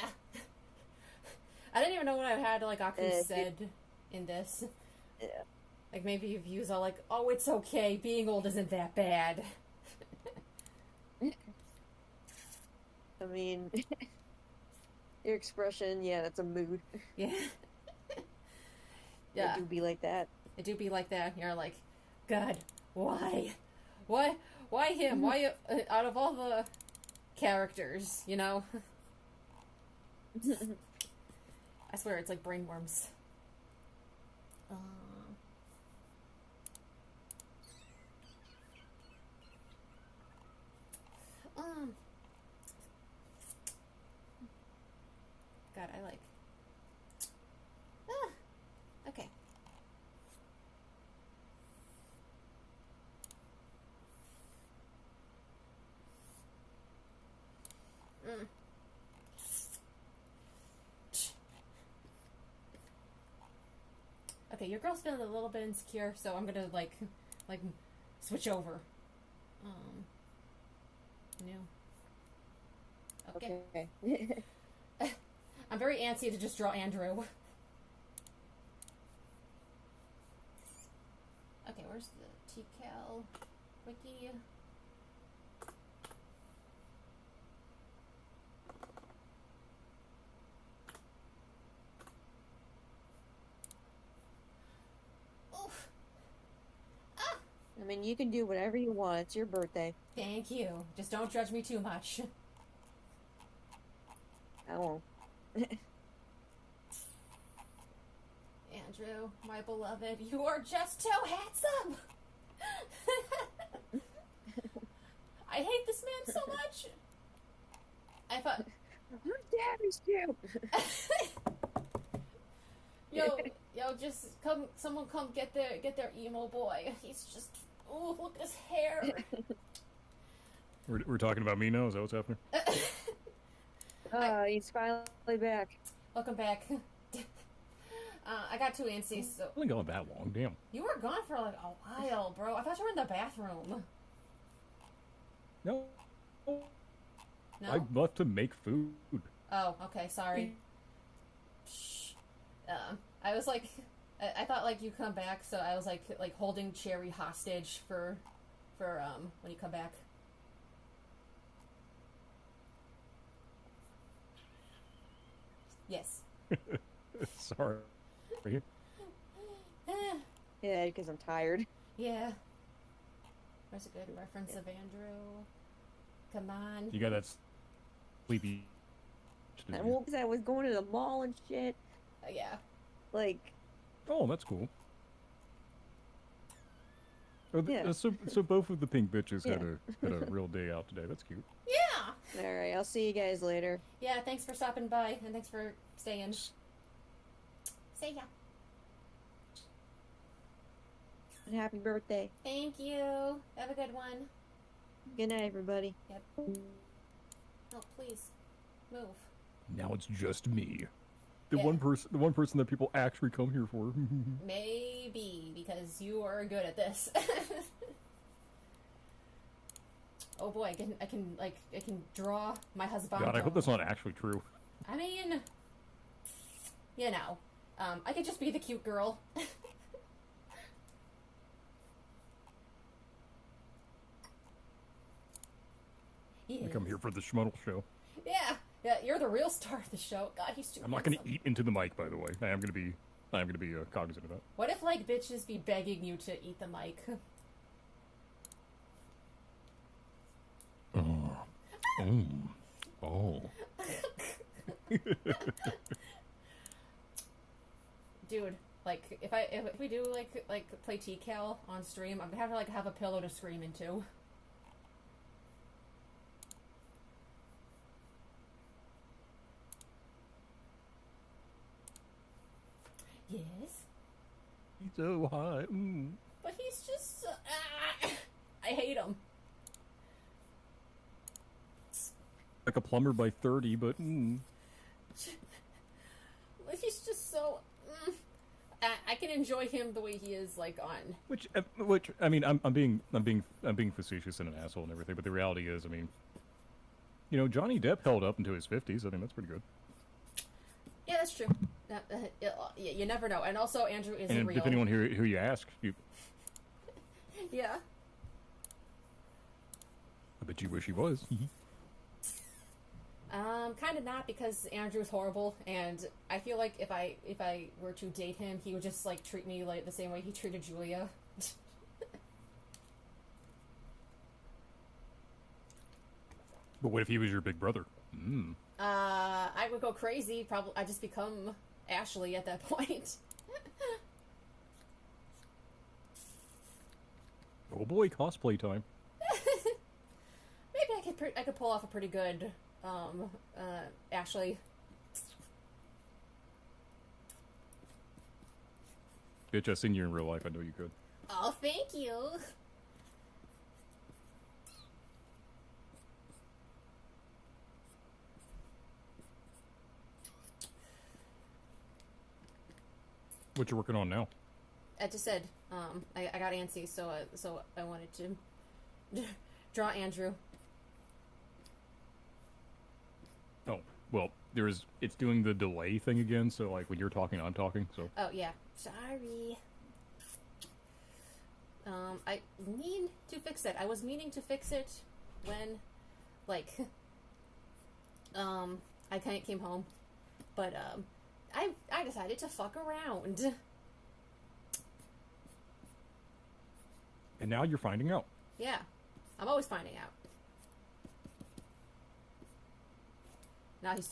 S1: I didn't even know what I had like Aku
S2: dude.
S1: said in this.
S2: Yeah.
S1: Like maybe views are like, oh, it's okay. Being old isn't that bad.
S2: I mean, your expression, yeah, that's a mood.
S1: Yeah.
S2: It
S1: Yeah.
S2: do be like that.
S1: It do be like that. You're like, God, why? Why him? Why, out of all the characters, you know? I swear, it's like brainworms. God, I like... okay. Okay, your girl's feeling a little bit insecure, so I'm gonna like switch over. New. Okay.
S2: Okay.
S1: I'm very antsy to just draw Andrew. Okay, where's the TCal wiki? Oof.
S2: I mean, you can do whatever you want. It's your birthday.
S1: Thank you. Just don't judge me too much.
S2: I won't.
S1: Andrew, my beloved, you are just too handsome! I hate this man so much! I thought...
S2: Her dad is cute.
S1: Yo, just come, someone come get their emo boy. He's just, ooh, look at his hair.
S5: We're talking about me now? Is that what's happening?
S2: He's finally back.
S1: Welcome back. I got too antsy, so...
S5: It's only gone that long, damn.
S1: You were gone for like a while, bro. I thought you were in the bathroom.
S5: No.
S1: No?
S5: I left to make food.
S1: Oh, okay, sorry. Shh. I was like... I thought like you come back, so I was like holding Cherry hostage for when you come back. Yes.
S5: Sorry.
S2: Yeah, because I'm tired.
S1: Yeah. There's a good reference of Andrew. Come on.
S5: You got that sleepy.
S2: Well, because I was going to the mall and shit.
S1: Yeah.
S2: Like,
S5: Oh, that's cool. Oh,
S2: Yeah.
S5: So both of the pink bitches
S2: Yeah.
S5: had a real day out today. That's cute.
S1: Yeah.
S2: all right, I'll see you guys later.
S1: Yeah, thanks for stopping by, and thanks for staying. Say ya.
S2: And happy birthday.
S1: Thank you. Have a good one.
S2: Good night, everybody.
S1: Yep. Oh, please. Move.
S5: Now it's just me. The
S1: Yeah.
S5: one person that people actually come here for.
S1: Maybe, because you are good at this. Oh boy, I can draw my husband.
S5: God, I hope that's not actually true.
S1: I mean, you know, I could just be the cute girl.
S5: I come here for the Schmuddle show.
S1: Yeah, Yeah, you're the real star of the show. God, he's too
S5: I'm not gonna
S1: handsome.
S5: eat into the mic, by the way. I'm gonna be cognizant of that.
S1: What if, like, bitches be begging you to eat the mic?
S5: Oh.
S1: Dude, like, if we do, like play TCal on stream, I'm gonna have to, like, have a pillow to scream into. Yes?
S5: He's so hot.
S1: But he's just... I hate him.
S5: Like a plumber by 30, but
S1: He's just so... I can enjoy him the way he is, like, on...
S5: which I mean, I'm being facetious and an asshole and everything, but the reality is, I mean, you know, Johnny Depp held up into his 50s. I think that's pretty good.
S1: Yeah, that's true. You never know. And also, Andrew isn't
S5: And
S1: real.
S5: depending on who you ask, I
S1: Yeah.
S5: bet you wish he was.
S1: Kind of not, because Andrew's horrible, and I feel like if I were to date him, he would just, like, treat me like the same way he treated Julia.
S5: But what if he was your big brother?
S1: I would go crazy. Probably, I'd just become Ashley at that point.
S5: Oh boy, cosplay time.
S1: Maybe I could pull off a pretty good, Ashley.
S5: Bitch, I seen you in real life. I know you could.
S1: Oh, thank you.
S5: What you working on now?
S1: I just said, I got antsy, so I wanted to draw Andrew.
S5: Oh, well, it's doing the delay thing again, so like when you're talking, I'm talking, so.
S1: Oh, yeah. Sorry. I mean to fix it. I was meaning to fix it when, like, I came home. But, I decided to fuck around.
S5: And now you're finding out.
S1: Yeah. I'm always finding out. Now he's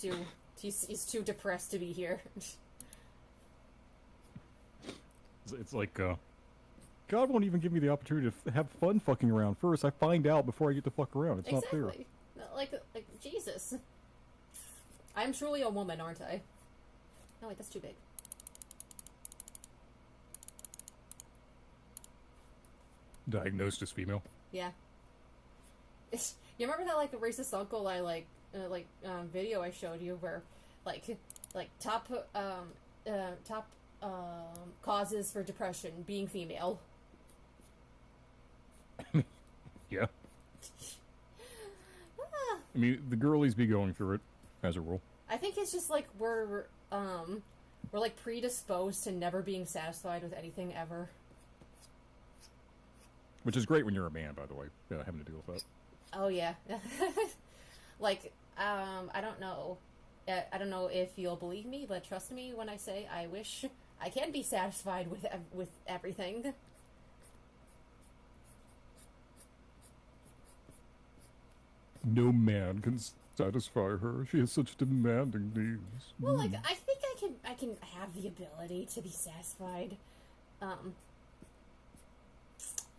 S1: too depressed to be here.
S5: It's like, God won't even give me the opportunity to have fun fucking around first. I find out before I get to fuck around. It's not fair.
S1: Exactly. Like, Jesus. I'm truly a woman, aren't I? No, wait, that's too big.
S5: Diagnosed as female.
S1: Yeah. You remember that, like, the racist uncle video I showed you where, like top causes for depression, being female.
S5: Yeah.
S1: Ah,
S5: I mean, the girlies be going through it, as a rule.
S1: I think it's just, like, we're like, predisposed to never being satisfied with anything ever.
S5: Which is great when you're a man, by the way, having to deal with that.
S1: Oh, yeah. Like, I don't know. I don't know if you'll believe me, but trust me when I say I wish I can be satisfied with everything.
S5: No man can satisfy her. She has such demanding needs.
S1: Well, like, I think I can have the ability to be satisfied.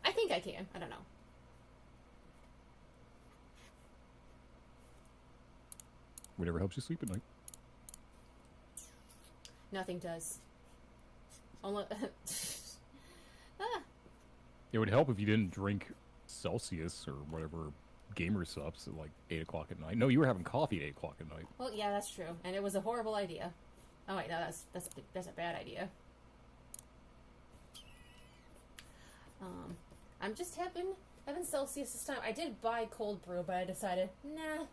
S1: I think I can. I don't know.
S5: Whatever helps you sleep at night.
S1: Nothing does. Only...
S5: It would help if you didn't drink Celsius or whatever gamer subs at like 8 o'clock at night. No, you were having coffee at 8 o'clock at night.
S1: Well, yeah, that's true. And it was a horrible idea. Oh, wait, no, that's a bad idea. I'm just having Celsius this time. I did buy cold brew, but I decided, nah.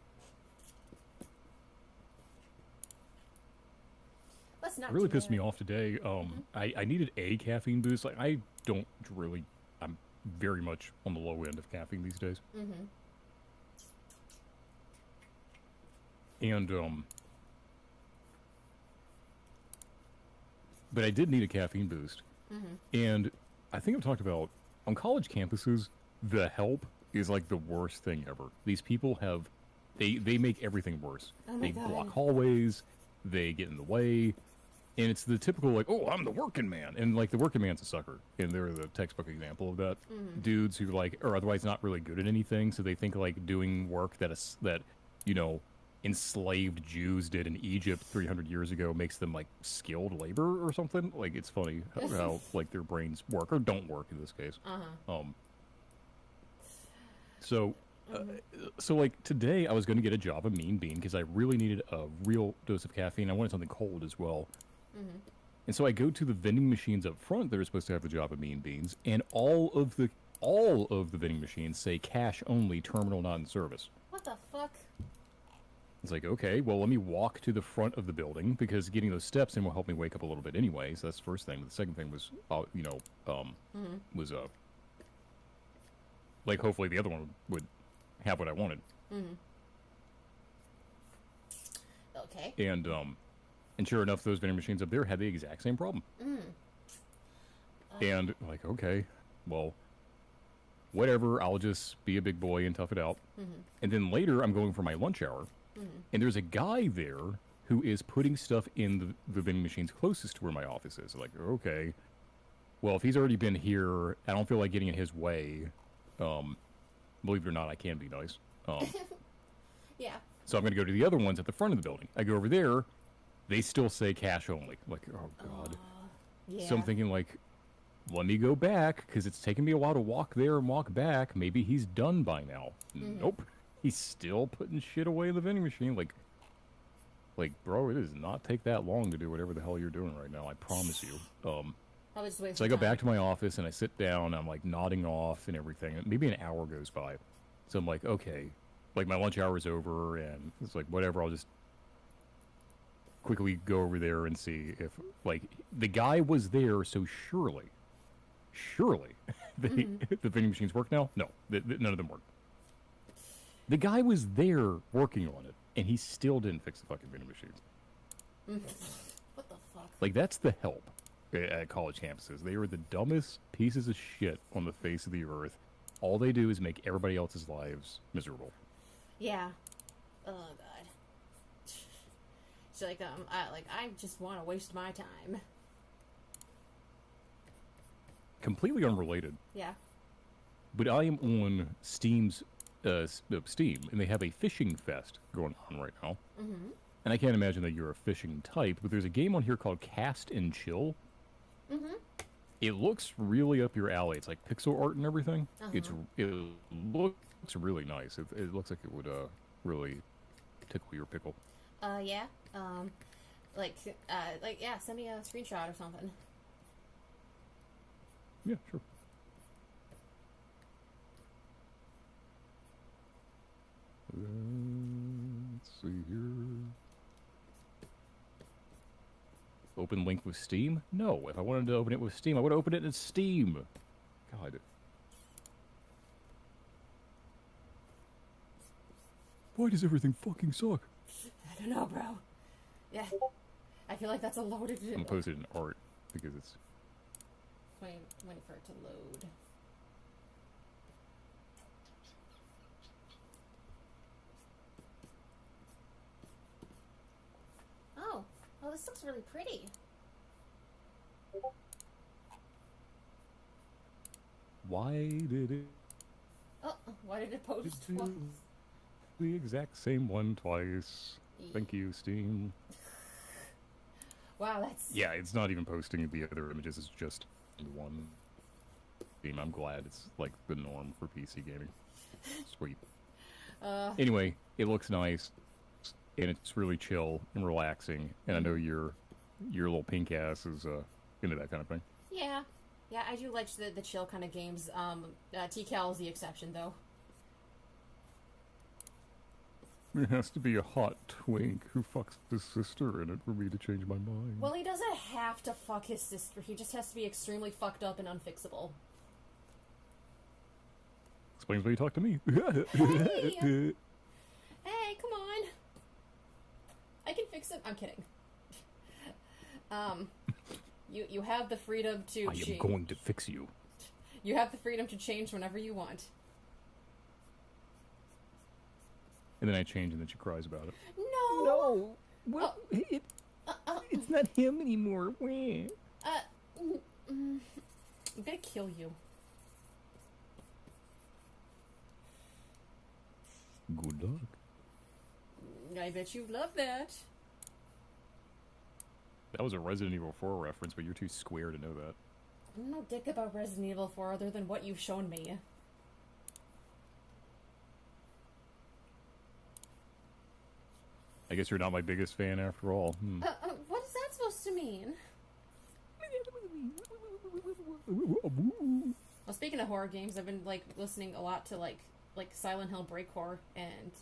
S1: Let's not
S5: It really
S1: do
S5: pissed
S1: that.
S5: me off today. I needed a caffeine boost. Like, I don't really... I'm very much on the low end of caffeine these days.
S1: Mm-hmm.
S5: And but I did need a caffeine boost. And I think I've talked about on college campuses, the help is like the worst thing ever. These people have they make everything worse.
S1: Oh my
S5: They
S1: God.
S5: block hallways, they get in the way, and it's the typical like, oh, I'm the working man, and like the working man's a sucker, and they're the textbook example of that. Dudes who like are otherwise not really good at anything, so they think like doing work that you know enslaved Jews did in Egypt 300 years ago makes them like skilled labor or something. Like it's funny how like their brains work or don't work in this case. So like today I was going to get a Java Mean Bean because I really needed a real dose of caffeine. I wanted something cold as well. And so I go to the vending machines up front that are supposed to have the Java Mean Beans, and all of the vending machines say cash only, terminal not in service.
S1: What the fuck?
S5: It's like, okay, well, let me walk to the front of the building because getting those steps in will help me wake up a little bit anyway. So that's the first thing. But the second thing was, like, hopefully the other one would have what I wanted.
S1: Okay.
S5: And sure enough, those vending machines up there had the exact same problem. And like, okay, well, whatever, I'll just be a big boy and tough it out. And then later, I'm going for my lunch hour. And there's a guy there who is putting stuff in the vending machines closest to where my office is. Like, okay, well, if he's already been here, I don't feel like getting in his way. Believe it or not, I can be nice.
S1: Yeah.
S5: So I'm going to go to the other ones at the front of the building. I go over there, they still say cash only. Like, oh, God.
S1: Yeah.
S5: So I'm thinking, like, let me go back, because it's taken me a while to walk there and walk back. Maybe he's done by now. Nope. He's still putting shit away in the vending machine. Like, bro, it does not take that long to do whatever the hell you're doing right now. I promise you.
S1: Probably just
S5: So I go back to my office, and I sit down, I'm, like, nodding off and everything. And maybe an hour goes by. So I'm like, okay. Like, my lunch hour is over, and it's like, whatever, I'll just quickly go over there and see if, like, the guy was there, so surely, the vending machines work now? No, none of them work. The guy was there working on it, and he still didn't fix the fucking vending machines.
S1: What the fuck?
S5: Like, that's the help at college campuses. They are the dumbest pieces of shit on the face of the earth. All they do is make everybody else's lives miserable.
S1: Yeah. Oh God. So I just want to waste my time.
S5: Completely unrelated.
S1: Yeah.
S5: But I am on Steam's Steam, and they have a fishing fest going on right now. And I can't imagine that you're a fishing type, but there's a game on here called Cast and Chill. It looks really up your alley. It's like pixel art and everything. It looks really nice. It looks like it would really tickle your pickle.
S1: Yeah. Yeah, send me a screenshot or something.
S5: Yeah, sure. Let's see here. Open link with Steam? No. If I wanted to open it with Steam, I would open it in Steam. God. Why does everything fucking suck?
S1: I don't know, bro. Yeah. I feel like that's a loaded.
S5: I'm posted in art because it's.
S1: Waiting for it to load. Oh, this looks really pretty.
S5: Why did it
S1: Oh, why did it post
S5: do
S1: twice?
S5: the exact same one twice? Thank you, Steam.
S1: Wow, that's...
S5: Yeah, it's not even posting the other images, it's just one. Steam, I'm glad it's like the norm for PC gaming. Sweet. Anyway, it looks nice, and it's really chill and relaxing, and I know your little pink ass is into that kind of thing.
S1: Yeah. Yeah, I do like the chill kind of games. TCal is the exception, though.
S5: It has to be a hot twink who fucks his sister in it for me to change my mind.
S1: Well, he doesn't have to fuck his sister. He just has to be extremely fucked up and unfixable.
S5: Explains why you talk to me.
S1: Hey! Hey, come on! fix him. I'm kidding. You have the freedom to
S5: I am going to fix you.
S1: You have the freedom to change whenever you want.
S5: And then I change, and then she cries about it.
S1: No.
S5: No, well, it's not him anymore.
S1: I'm gonna kill you.
S5: Good luck.
S1: I bet you love that.
S5: That was a Resident Evil 4 reference, but you're too square to know that.
S1: I don't know dick about Resident Evil 4 other than what you've shown me.
S5: I guess you're not my biggest fan after all.
S1: What is that supposed to mean? Well, speaking of horror games, I've been like listening a lot to like Silent Hill Breakcore, and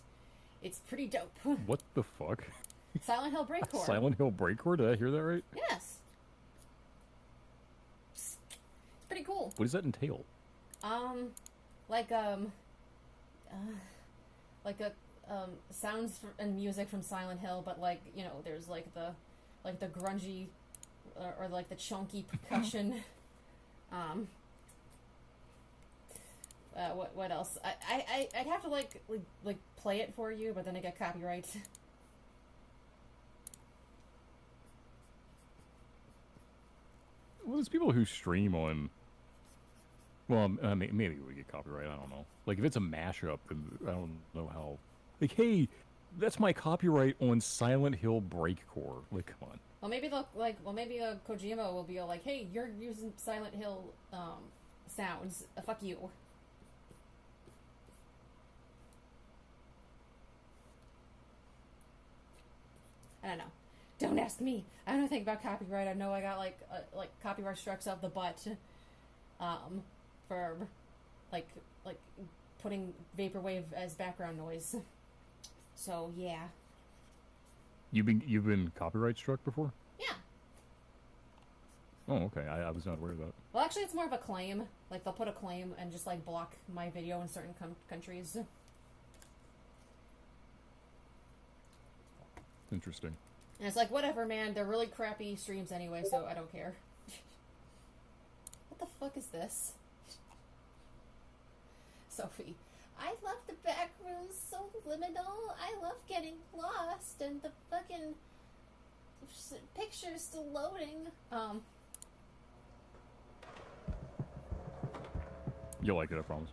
S1: it's pretty dope.
S5: What the fuck?
S1: Silent Hill Breakcore.
S5: Silent Hill Breakcore? Did I hear that right?
S1: Yes. It's pretty cool.
S5: What does that entail?
S1: Like sounds and music from Silent Hill, but like, you know, there's like the grungy or like the chunky percussion. What else? I'd have to like play it for you, but then I get copyright.
S5: Well, there's people who stream on. Well, maybe we get copyright. I don't know. Like if it's a mashup, then I don't know how. Like, hey, that's my copyright on Silent Hill Breakcore. Like, come on.
S1: Well, maybe maybe Kojima will be like, hey, you're using Silent Hill sounds. Fuck you. I don't know. Don't ask me. I don't know anything about copyright. I know I got like copyright strikes up the butt, for like putting vaporwave as background noise. So yeah.
S5: You've been copyright struck before?
S1: Yeah.
S5: Oh, okay. I was not aware of that.
S1: Well, actually, it's more of a claim. Like they'll put a claim and just like block my video in certain countries.
S5: Interesting.
S1: And it's like, whatever, man. They're really crappy streams anyway, so I don't care. What the fuck is this? Sophie. I love the back rooms, so liminal. I love getting lost, and the fucking picture's still loading.
S5: You'll like it, I promise.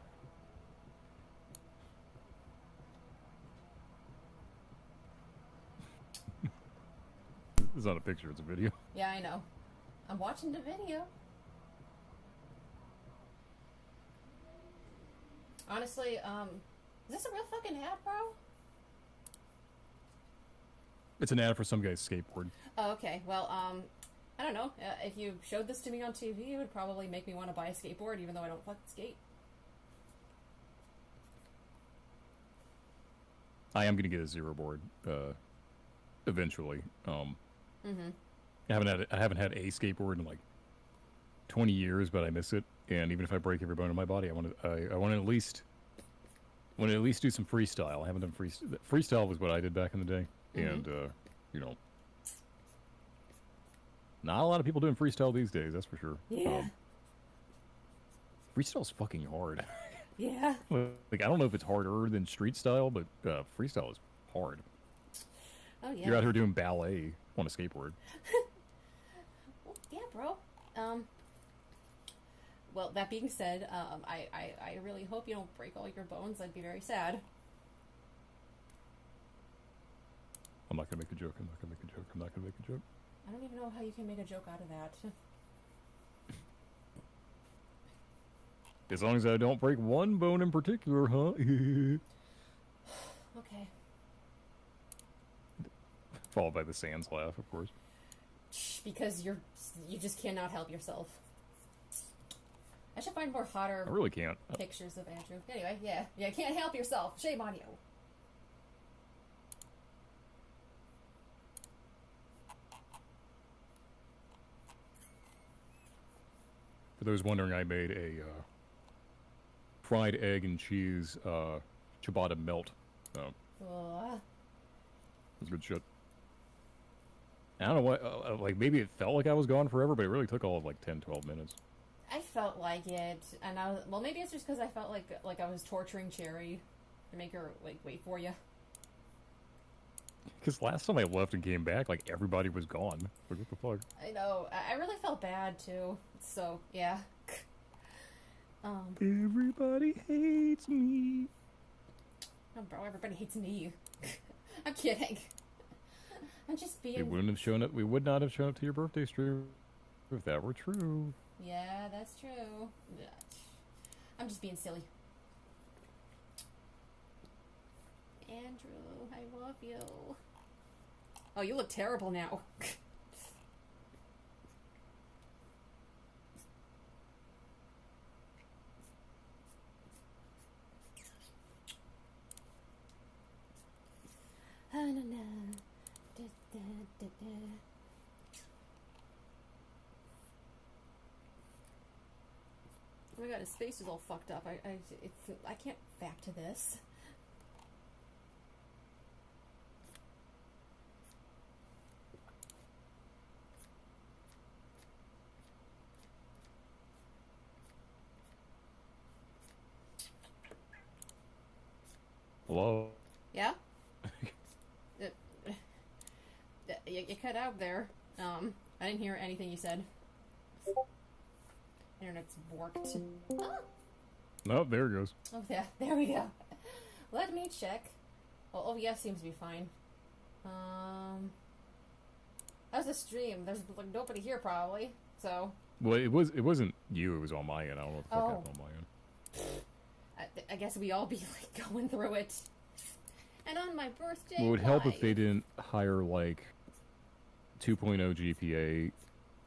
S5: It's not a picture, it's a video.
S1: Yeah, I know. I'm watching the video. Honestly, is this a real fucking ad, bro?
S5: It's an ad for some guy's skateboard.
S1: Oh, okay. Well, I don't know. If you showed this to me on TV, it would probably make me want to buy a skateboard, even though I don't fucking skate.
S5: I am gonna get a zero board, eventually.
S1: Mm-hmm.
S5: I haven't had a skateboard in like 20 years, but I miss it. And even if I break every bone in my body, I want to at least do some freestyle. I haven't done freestyle. Freestyle was what I did back in the day, and you know, not a lot of people doing freestyle these days. That's for sure.
S1: Yeah.
S5: Freestyle's fucking hard.
S1: Yeah.
S5: Like I don't know if it's harder than street style, but freestyle is hard.
S1: Oh yeah.
S5: You're out here doing ballet on a skateboard.
S1: Well, yeah, bro. Well, that being said, I really hope you don't break all your bones. I'd be very sad.
S5: I'm not gonna make a joke. I'm not gonna make a joke. I'm not gonna make a joke.
S1: I don't even know how you can make a joke out of that.
S5: As long as I don't break one bone in particular, huh?
S1: Okay.
S5: Followed by the Sans laugh, of course.
S1: Because you just cannot help yourself. I should find more hotter
S5: I really can't.
S1: pictures of Andrew. Anyway, yeah, can't help yourself. Shame on you.
S5: For those wondering, I made a fried egg and cheese ciabatta melt. It
S1: Ugh.
S5: was good shit. I don't know what, like, maybe it felt like I was gone forever, but it really took all of, like, 10, 12 minutes.
S1: I felt like it, and I was, well, maybe it's just because I felt like I was torturing Cherry to make her, like, wait for you.
S5: Because last time I left and came back, like, everybody was gone. Like, what the fuck?
S1: I know. I really felt bad, too. So, yeah.
S5: Everybody hates me.
S1: Oh, bro, everybody hates me. I'm kidding. I'm just being...
S5: We wouldn't have shown up, we would not have shown up to your birthday stream if that were true.
S1: Yeah, that's true. I'm just being silly. Andrew, I love you. Oh, you look terrible now. Oh my god, his face is all fucked up. I can't back to this.
S5: Hello?
S1: Yeah? You cut out there. I didn't hear anything you said. Internet's borked. Ah!
S5: No, there it goes.
S1: Oh, yeah, there we go. Let me check. Oh, yeah, seems to be fine. How's the stream? There's like nobody here probably, so.
S5: Well, it wasn't you, it was on my end. I don't know what the fuck happened on my end.
S1: I guess we all be like going through it. And on my birthday,
S5: Well, it would help if
S1: why?
S5: they didn't hire, like, 2.0 GPA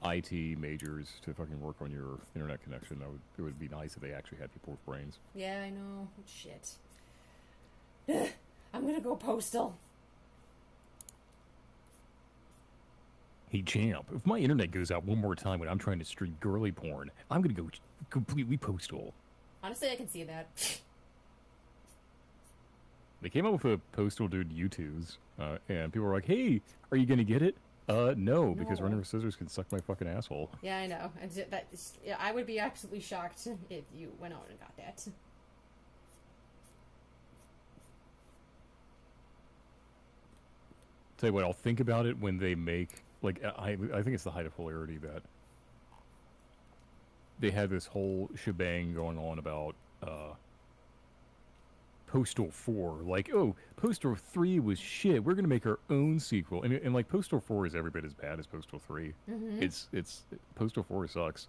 S5: IT majors to fucking work on your internet connection. It would be nice if they actually had people with brains.
S1: Yeah, I know. Shit. I'm gonna go postal.
S5: Hey, champ, if my internet goes out one more time when I'm trying to stream girly porn, I'm gonna go completely postal.
S1: Honestly, I can see that.
S5: They came up with a postal dude U2s, and people were like, hey, are you gonna get it? No, because
S1: No.
S5: Running with Scissors can suck my fucking asshole.
S1: Yeah, I know. Yeah, I would be absolutely shocked if you went out and got that.
S5: Tell you what, I'll think about it when they make, like, I think it's the height of hilarity that they had this whole shebang going on about, Postal 4. Like, oh, Postal 3 was shit. We're gonna make our own sequel. And like, Postal 4 is every bit as bad as Postal 3.
S1: Mm-hmm.
S5: It's Postal 4 sucks.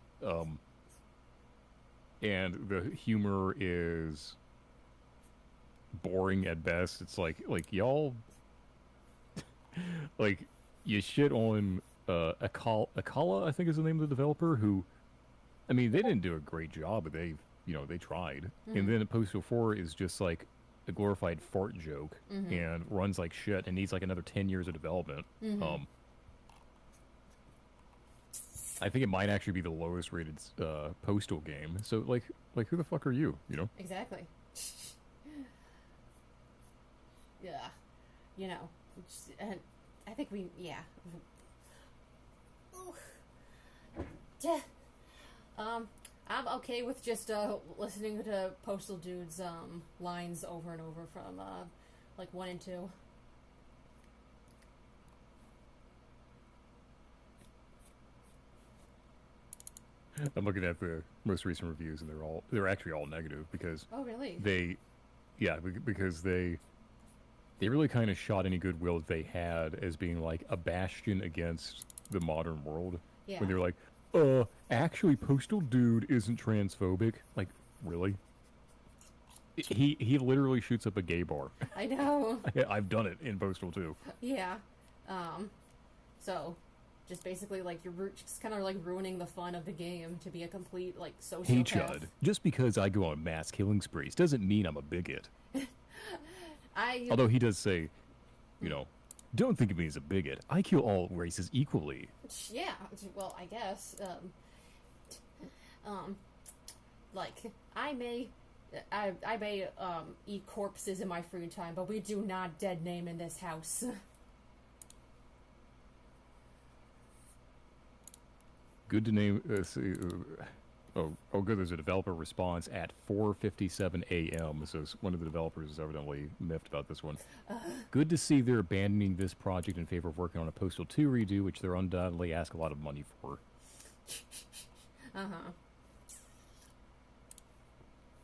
S5: And the humor is boring at best. It's like y'all, like, you shit on Akala, I think is the name of the developer, who, I mean, they didn't do a great job, but they tried.
S1: Mhm.
S5: And then Postal 4 is just like a glorified fart joke
S1: Mhm.
S5: and runs like shit and needs like another 10 years of development.
S1: Mhm.
S5: I think it might actually be the lowest rated Postal game. So like who the fuck are you? You know?
S1: Exactly. Yeah. You know. And I think yeah. Ooh. Yeah. I'm okay with just listening to Postal Dude's lines over and over from like 1 and 2.
S5: I'm looking at the most recent reviews and they're actually all negative because
S1: Oh really?
S5: because they really kind of shot any goodwill that they had as being like a bastion against the modern world.
S1: Yeah.
S5: When they're like, actually Postal Dude isn't transphobic. Like, really? He literally shoots up a gay bar.
S1: I know.
S5: I've done it in Postal too.
S1: Yeah. So just basically like you're just kind of like ruining the fun of the game to be a complete like sociopath.
S5: Hey Chud, just because I go on mass killing sprees doesn't mean I'm a bigot. Although he does say, you know, don't think of me as a bigot. I kill all races equally.
S1: Yeah, well, I guess, like, I may eat corpses in my free time, but we do not dead name in this house.
S5: Good to name. Oh, good. There's a developer response at 4:57 a.m. So one of the developers is evidently miffed about this one. Good to see they're abandoning this project in favor of working on a Postal 2 redo, which they're undoubtedly ask a lot of money for.
S1: Uh-huh.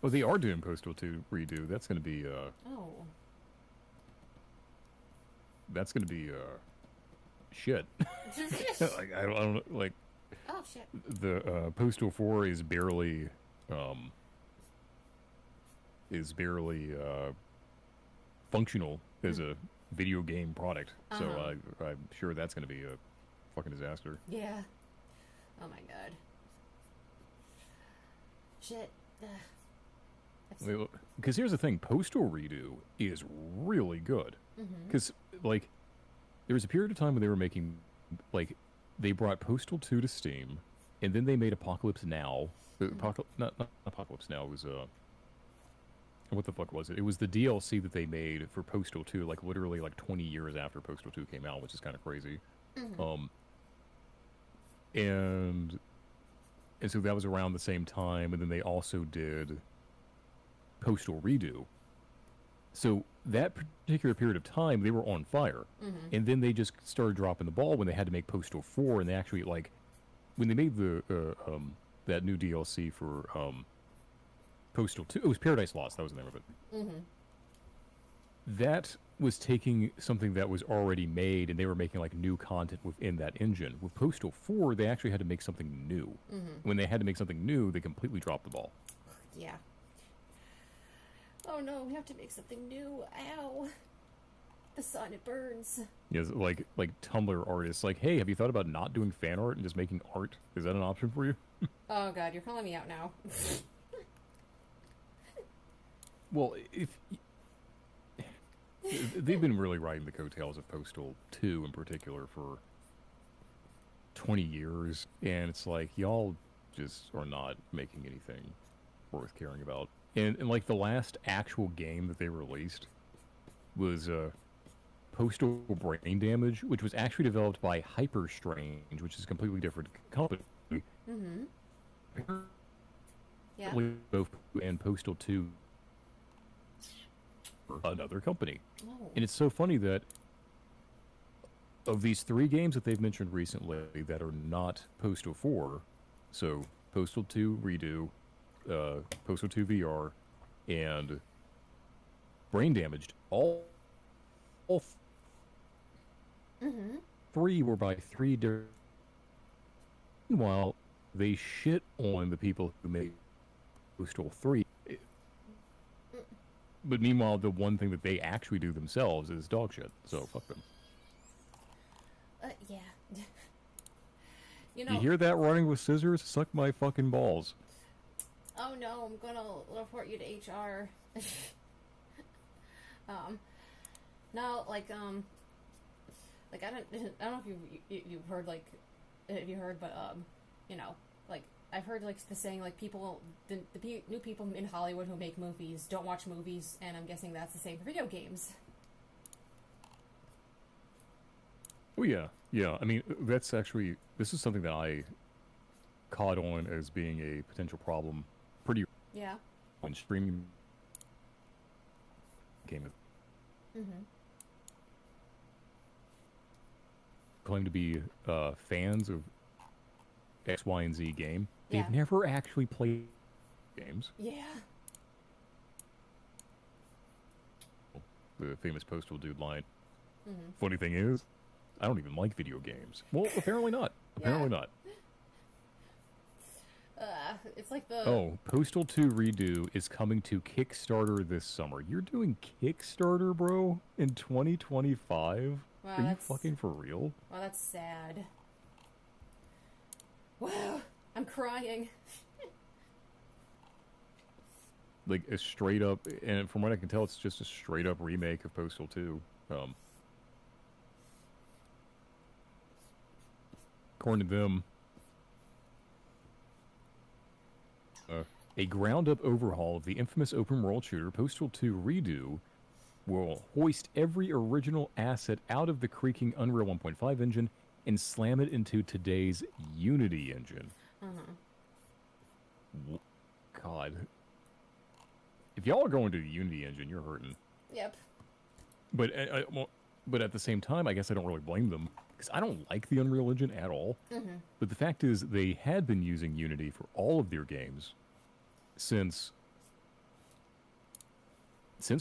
S5: Oh, they are doing Postal 2 redo. That's gonna be
S1: Oh.
S5: That's gonna be shit. Like I don't like.
S1: Oh, shit.
S5: The Postal 4 is barely functional as a video game product. So I'm sure that's going to be a fucking disaster.
S1: Yeah. Oh, my God. Shit.
S5: Because here's the thing, Postal Redo is really good. Because, like, there was a period of time when they were making, like, they brought Postal 2 to Steam, and then they made Apocalypse Now. Not Apocalypse Now, it was, what the fuck was it? It was the DLC that they made for Postal 2, like, literally, like, 20 years after Postal 2 came out, which is kind of crazy. And so that was around the same time, and then they also did Postal Redo. So that particular period of time, they were on fire. And then they just started dropping the ball when they had to make Postal 4, and they actually, like, when they made the that new DLC for Postal 2, it was Paradise Lost, that was the name of it. That was taking something that was already made, and they were making, like, new content within that engine. With Postal 4, they actually had to make something new. When they had to make something new, they completely dropped the ball.
S1: Yeah. Oh no, we have to make something new. Ow. The sun, it burns.
S5: Yes, like Tumblr artists, like, hey, have you thought about not doing fan art and just making art? Is that an option for you?
S1: Oh god, you're calling me out now.
S5: Well, if they've been really riding the coattails of Postal 2 in particular for 20 years, and it's like, y'all just are not making anything worth caring about. And like, the last actual game that they released was Postal Brain Damage, which was actually developed by Hyperstrange, which is a completely different company.
S1: Yeah.
S5: Both and Postal 2 for another company.
S1: Oh.
S5: And it's so funny that of these 3 games that they've mentioned recently that are not Postal 4, so Postal 2 Redo, Postal 2 VR, and Brain Damaged, all 3 were by 3 different. Meanwhile, they shit on the people who made Postal 3. But meanwhile, the one thing that they actually do themselves is dog shit. So fuck them.
S1: Yeah.
S5: You hear that running with scissors? Suck my fucking balls.
S1: Oh no, I'm gonna report you to HR. No, like I don't know if you've heard, like, have you heard, but you know, like, I've heard, like, the saying, like, people, the new people in Hollywood who make movies don't watch movies, and I'm guessing that's the same for video games.
S5: Oh yeah, yeah. I mean, that's actually, this is something that I caught on as being a potential problem pretty
S1: Yeah.
S5: when streaming game claim to be fans of X, Y, and Z game.
S1: Yeah.
S5: They've never actually played games.
S1: Yeah.
S5: The famous Postal dude line. Funny thing is, I don't even like video games. Well, apparently not. Apparently not.
S1: It's like the...
S5: Oh, Postal 2 Redo is coming to Kickstarter this summer. You're doing Kickstarter, bro? In 2025?
S1: Wow,
S5: Are you
S1: that's...
S5: fucking for real?
S1: Wow, that's sad. Wow, I'm crying.
S5: Like, a straight up, and from what I can tell, it's just a straight up remake of Postal 2. According to them, a ground-up overhaul of the infamous open-world shooter Postal 2 Redo will hoist every original asset out of the creaking Unreal 1.5 engine and slam it into today's Unity engine. God. If y'all are going to the Unity engine, you're hurting.
S1: Yep.
S5: But but at the same time, I guess I don't really blame them because I don't like the Unreal Engine at all. But the fact is, they had been using Unity for all of their games since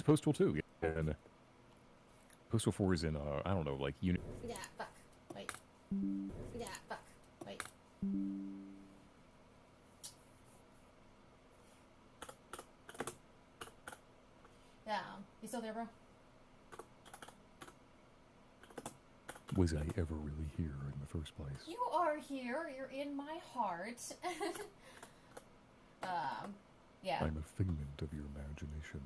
S5: Postal 2, and Postal 4 is in I don't know, like Unity.
S1: Yeah, fuck. Wait. Yeah, fuck. Wait. Yeah, you still there, bro?
S5: Was I ever really here in the first place?
S1: You are here. You're in my heart. Yeah.
S5: I'm a figment of your imagination.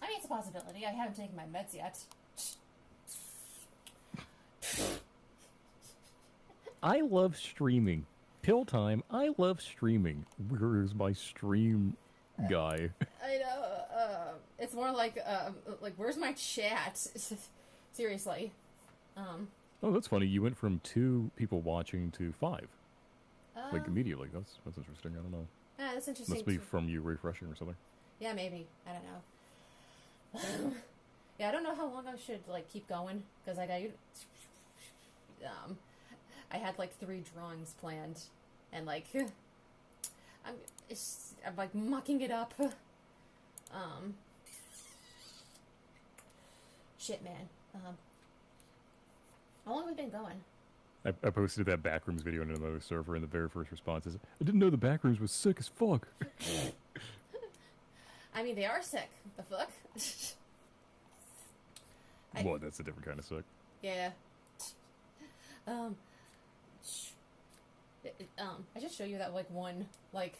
S1: I mean, it's a possibility. I haven't taken my meds yet.
S5: I love streaming. Pill time. I love streaming. Where is my stream guy?
S1: I know. It's more like where's my chat? Seriously.
S5: Oh, that's funny. You went from 2 people watching to 5, like immediately. That's interesting. I don't know.
S1: Yeah, that's interesting.
S5: Must be
S1: too.
S5: from you refreshing or something.
S1: Yeah, maybe. I don't know. Yeah, I don't know how long I should like keep going because like I had like 3 drawings planned, and like I'm like mucking it up. Shit, man. How long have we been going?
S5: I posted that Backrooms video on another server, and the very first response is, I didn't know the Backrooms was sick as fuck.
S1: I mean, they are sick. The fuck?
S5: Well, that's a different kind of sick.
S1: Yeah. I just show you that like one like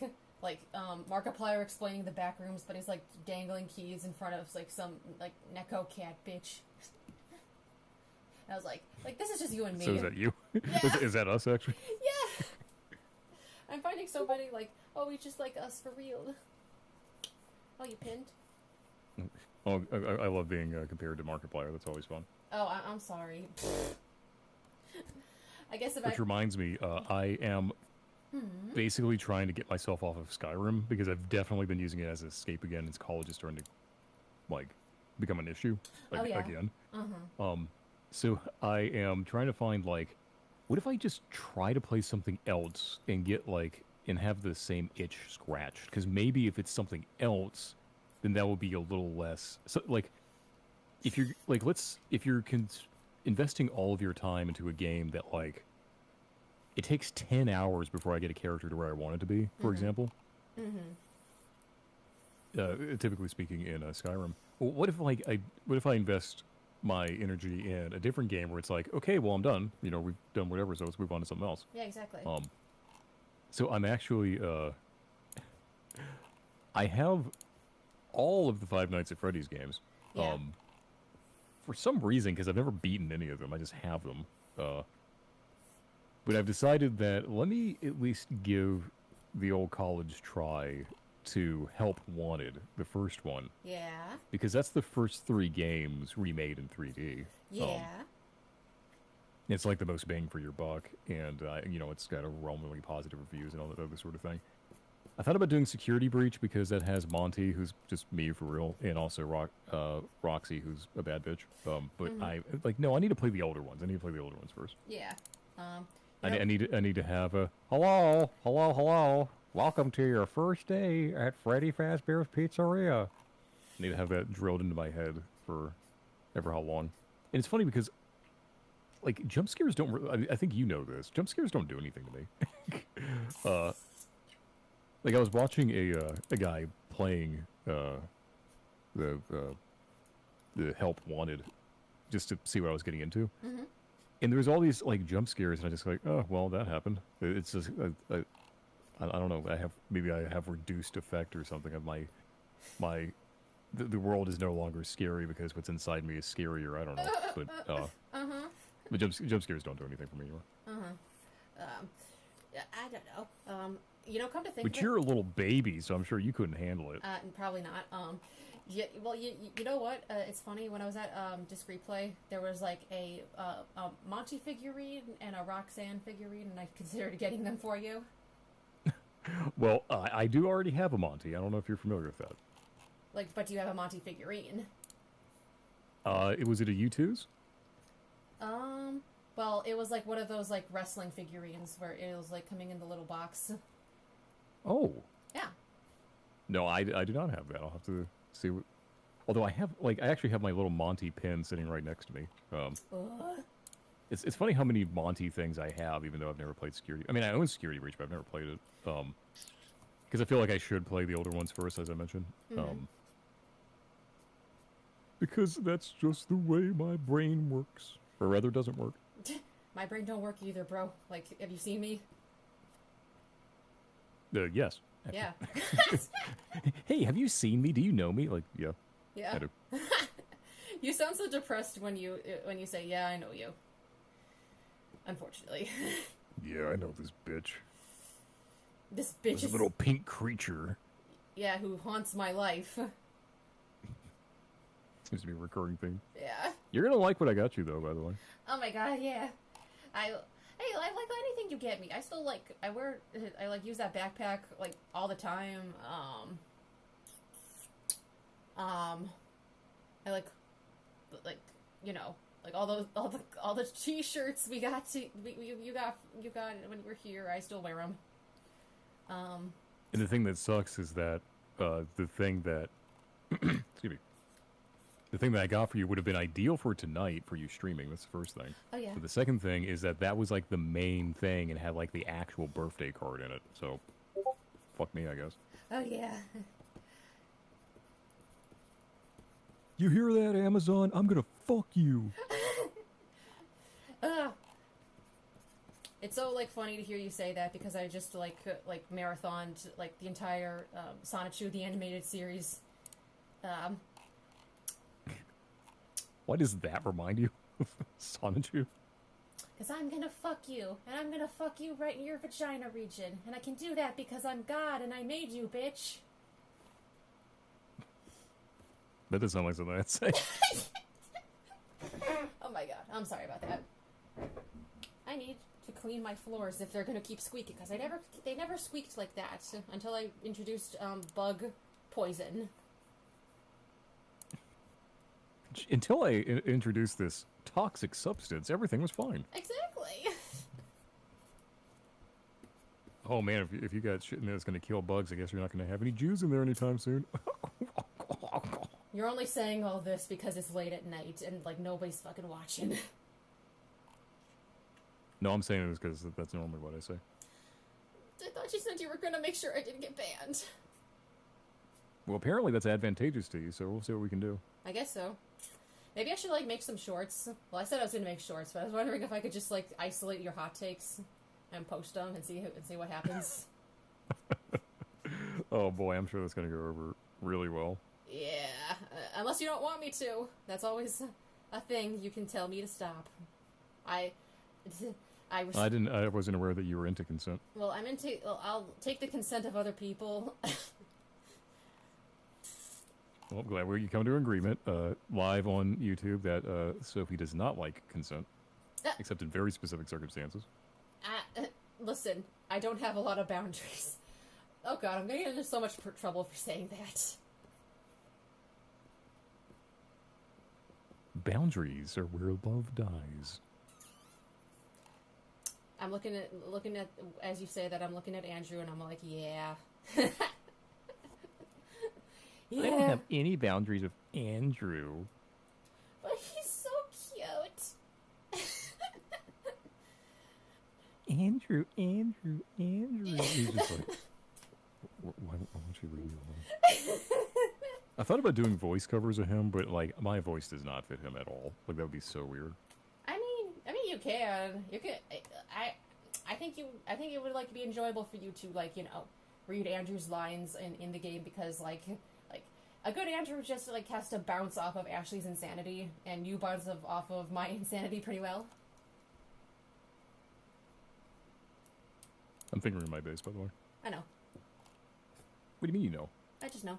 S1: Markiplier explaining the back rooms, but he's like dangling keys in front of like some like Neko cat bitch. I was like this is just you and me.
S5: So is that you?
S1: Yeah.
S5: Is that us, actually?
S1: Yeah. I'm finding so many like, oh, he's just like us for real. Oh, you pinned?
S5: Oh, I love being compared to Markiplier. That's always fun.
S1: Oh, I'm sorry. I guess if
S5: Which reminds me, I am basically trying to get myself off of Skyrim because I've definitely been using it as an escape again. As college is starting to, like, become an issue again. So I am trying to find, like, what if I just try to play something else and get, like, and have the same itch scratched? Because maybe if it's something else, then that will be a little less. So, like, if you're, like, if you're investing all of your time into a game that, like, it takes 10 hours before I get a character to where I want it to be, for example. Typically speaking in Skyrim. Well, what if I invest my energy in a different game where it's like, okay, well, I'm done. You know, we've done whatever, so let's move on to something else.
S1: Yeah, exactly.
S5: So I'm actually, I have all of the Five Nights at Freddy's games.
S1: Yeah.
S5: For some reason, because I've never beaten any of them, I just have them. But I've decided that let me at least give the old college try to Help Wanted, the first one.
S1: Yeah.
S5: Because that's the first 3 games remade in 3D.
S1: Yeah.
S5: It's like the most bang for your buck, and you know, it's got overwhelmingly positive reviews and all that other sort of thing. I thought about doing Security Breach because that has Monty, who's just me for real, and also Roxy, who's a bad bitch. But I need to play the older ones. I need to play the older ones first.
S1: Yeah.
S5: I need to have a hello. Welcome to your first day at Freddy Fazbear's Pizzeria. I need to have that drilled into my head for ever how long. And it's funny because, like, jump scares don't. I think you know this. Jump scares don't do anything to me. Like, I was watching a guy playing the Help Wanted just to see what I was getting into. And there was all these, like, jump scares, and I just like, oh, well, that happened. It's just, I don't know. Maybe I have reduced effect or something of the world is no longer scary because what's inside me is scarier. I don't know, but jump scares don't do anything for me anymore.
S1: I don't know. You know, come to think
S5: But
S1: of it,
S5: you're a little baby, so I'm sure you couldn't handle it.
S1: probably not. Yeah, well, you know what? It's funny, when I was at Disc Replay, there was like a Monty figurine and a Roxanne figurine, and I considered getting them for you.
S5: Well, I do already have a Monty. I don't know if you're familiar with that.
S1: Like, but do you have a Monty figurine?
S5: Was it a U2's?
S1: Well, it was like one of those like wrestling figurines where it was like coming in the little box.
S5: Oh.
S1: Yeah.
S5: No, I do not have that. I'll have to see. Although I have, like, I actually have my little Monty pin sitting right next to me.
S1: Ugh.
S5: It's funny how many Monty things I have, even though I've never played Security. I mean, I own Security Breach, but I've never played it. Because I feel like I should play the older ones first, as I mentioned.
S1: Mhm.
S5: Because that's just the way my brain works. Or rather, doesn't work.
S1: My brain don't work either, bro. Like, have you seen me?
S5: Yes.
S1: Yeah.
S5: Hey, have you seen me? Do you know me? Like, yeah.
S1: Yeah.
S5: I do.
S1: You sound so depressed when you say, "Yeah, I know you." Unfortunately,
S5: Yeah, I know this bitch.
S1: this bitch
S5: This
S1: is
S5: little pink creature.
S1: yeah, who haunts my life.
S5: Seems to be a recurring thing.
S1: Yeah.
S5: You're gonna like what I got you, though, by the way.
S1: Oh my god, yeah. I like anything you get me. I still like I like use that backpack like all the time. I like you know, like all the t-shirts we got you got when you were here. I still wear them.
S5: And the thing that sucks is that the thing that excuse me, the thing that I got for you would have been ideal for tonight for you streaming. That's the first thing.
S1: Oh yeah.
S5: But the second thing is that was like the main thing and had like the actual birthday card in it. So, fuck me, I guess.
S1: Oh yeah.
S5: You hear that, Amazon? I'm gonna fuck you.
S1: It's so like funny to hear you say that because I just like marathoned like the entire Sonichu the animated series.
S5: Why does that remind you of Sonichu?
S1: Because I'm gonna fuck you, and I'm gonna fuck you right in your vagina region, and I can do that because I'm God and I made you, bitch.
S5: That does sound like something I'd say.
S1: Oh my god, I'm sorry about that. I need to clean my floors if they're gonna keep squeaking, because they never squeaked like that until I introduced bug poison.
S5: Until I introduced this toxic substance, everything was fine.
S1: Exactly.
S5: Oh man, if you got shit in there that's gonna kill bugs, I guess you're not gonna have any Jews in there anytime soon.
S1: You're only saying all this because it's late at night and like nobody's fucking watching.
S5: No, I'm saying this because that's normally what I say.
S1: I thought you said you were gonna make sure I didn't get banned.
S5: Well, apparently that's advantageous to you, so we'll see what we can do.
S1: I guess so. Maybe I should like make some shorts. Well, I said I was gonna make shorts, but I was wondering if I could just like isolate your hot takes and post them and see what happens.
S5: Oh boy, I'm sure that's gonna go over really well.
S1: Yeah, unless you don't want me to. That's always a thing. You can tell me to stop. I
S5: wasn't aware that you were into consent.
S1: Well, I'm into. Well, I'll take the consent of other people.
S5: Well, glad we come to an agreement live on YouTube that Sophie does not like consent, except in very specific circumstances.
S1: Listen, I don't have a lot of boundaries. Oh god, I'm gonna get into so much trouble for saying that.
S5: Boundaries are where love dies.
S1: I'm looking at as you say that, I'm looking at Andrew and I'm like, yeah. Yeah.
S5: I don't have any boundaries with Andrew.
S1: But he's so cute.
S5: Andrew. He's just like, why won't you leave me alone? I thought about doing voice covers of him, but like my voice does not fit him at all. Like that would be so weird.
S1: I mean, you can. I think it would like be enjoyable for you to like read Andrew's lines in the game because like a good Andrew just like has to bounce off of Ashley's insanity, and you bounce off of my insanity pretty well.
S5: I'm fingering my bass, by the way.
S1: I know.
S5: What do you mean you know?
S1: I just know.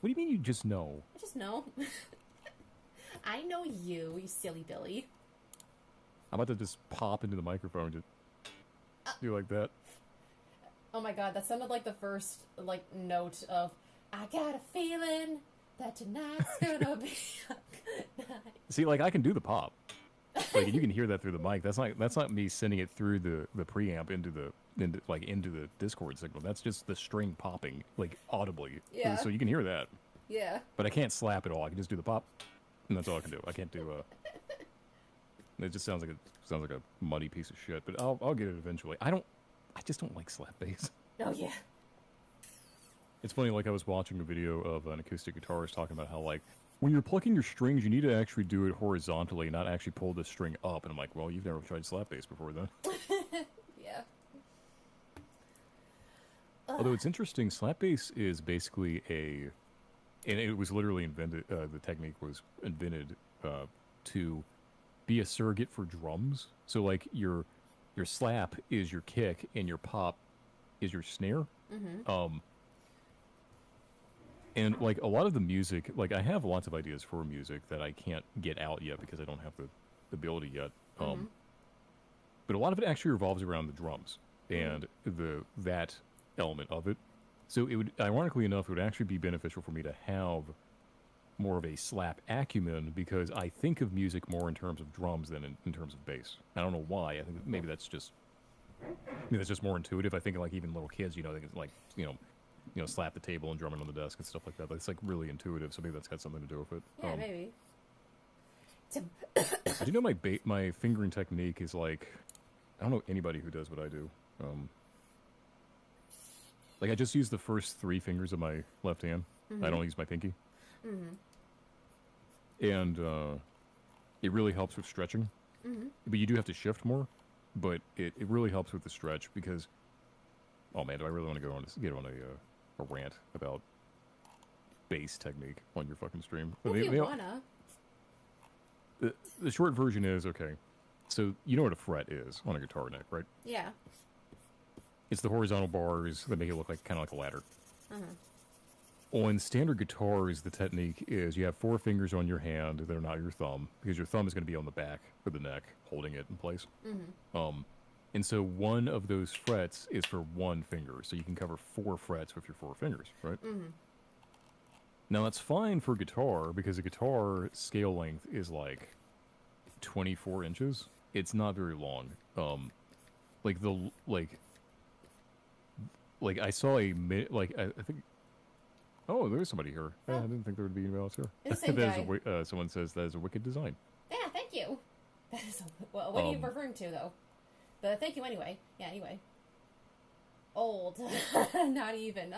S5: What do you mean you just know?
S1: I just know. I know you, you silly Billy.
S5: I'm about to just pop into the microphone and just do like that.
S1: Oh my god, that sounded like the first, like, note of, I got a feeling that tonight's gonna be a good night.
S5: See, like, I can do the pop. Like, you can hear that through the mic. That's not me sending it through the preamp into the Discord signal. That's just the string popping, like, audibly.
S1: Yeah.
S5: So you can hear that.
S1: Yeah.
S5: But I can't slap at all. I can just do the pop, and that's all I can do. I can't do It just sounds like a muddy piece of shit. But I'll get it eventually. I just don't like slap bass.
S1: Oh, yeah.
S5: It's funny. Like I was watching a video of an acoustic guitarist talking about how like when you're plucking your strings, you need to actually do it horizontally, not actually pull the string up. And I'm like, well, you've never tried slap bass before, then.
S1: Yeah.
S5: Although it's interesting, slap bass is basically and it was literally invented. The technique was invented to be a surrogate for drums. So like your slap is your kick and your pop is your snare.
S1: Mm-hmm.
S5: And like a lot of the music, like I have lots of ideas for music that I can't get out yet because I don't have the ability yet.
S1: Mm-hmm.
S5: But a lot of it actually revolves around the drums and that element of it. So it would, ironically enough, it would actually be beneficial for me to have more of a slap acumen because I think of music more in terms of drums than in terms of bass. I don't know why. I think maybe that's just more intuitive. I think like even little kids, they can like slap the table and drumming on the desk and stuff like that. But it's like really intuitive, so maybe that's got something to do with it.
S1: Yeah, maybe.
S5: I do know my fingering technique is like, I don't know anybody who does what I do. Like I just use the first 3 fingers of my left hand.
S1: Mm-hmm.
S5: I don't use my pinky.
S1: Mm-hmm.
S5: And it really helps with stretching.
S1: Mm-hmm.
S5: But you do have to shift more. But it really helps with the stretch because, oh man, do I really want to get on a rant about bass technique on your fucking stream?
S1: Well, if you wanna.
S5: The short version is, okay, so you know what a fret is on a guitar neck, right?
S1: Yeah.
S5: It's the horizontal bars that make it look like kind of like a ladder.
S1: Uh-huh.
S5: On standard guitars, the technique is you have 4 fingers on your hand that are not your thumb, because your thumb is going to be on the back of the neck, holding it in place.
S1: Mm-hmm.
S5: And so one of those frets is for 1 finger, so you can cover 4 frets with your 4 fingers, right?
S1: Mm-hmm.
S5: Now that's fine for guitar, because a guitar scale length is like 24 inches. It's not very long. Like I saw I think. Oh, there's somebody here.
S1: Oh.
S5: I didn't think there would be anyone else here.
S1: It's the same
S5: That is
S1: guy.
S5: someone says that is a wicked design.
S1: Yeah, thank you. That is what are you referring to, though? But thank you anyway. Yeah, anyway. Old. Not even.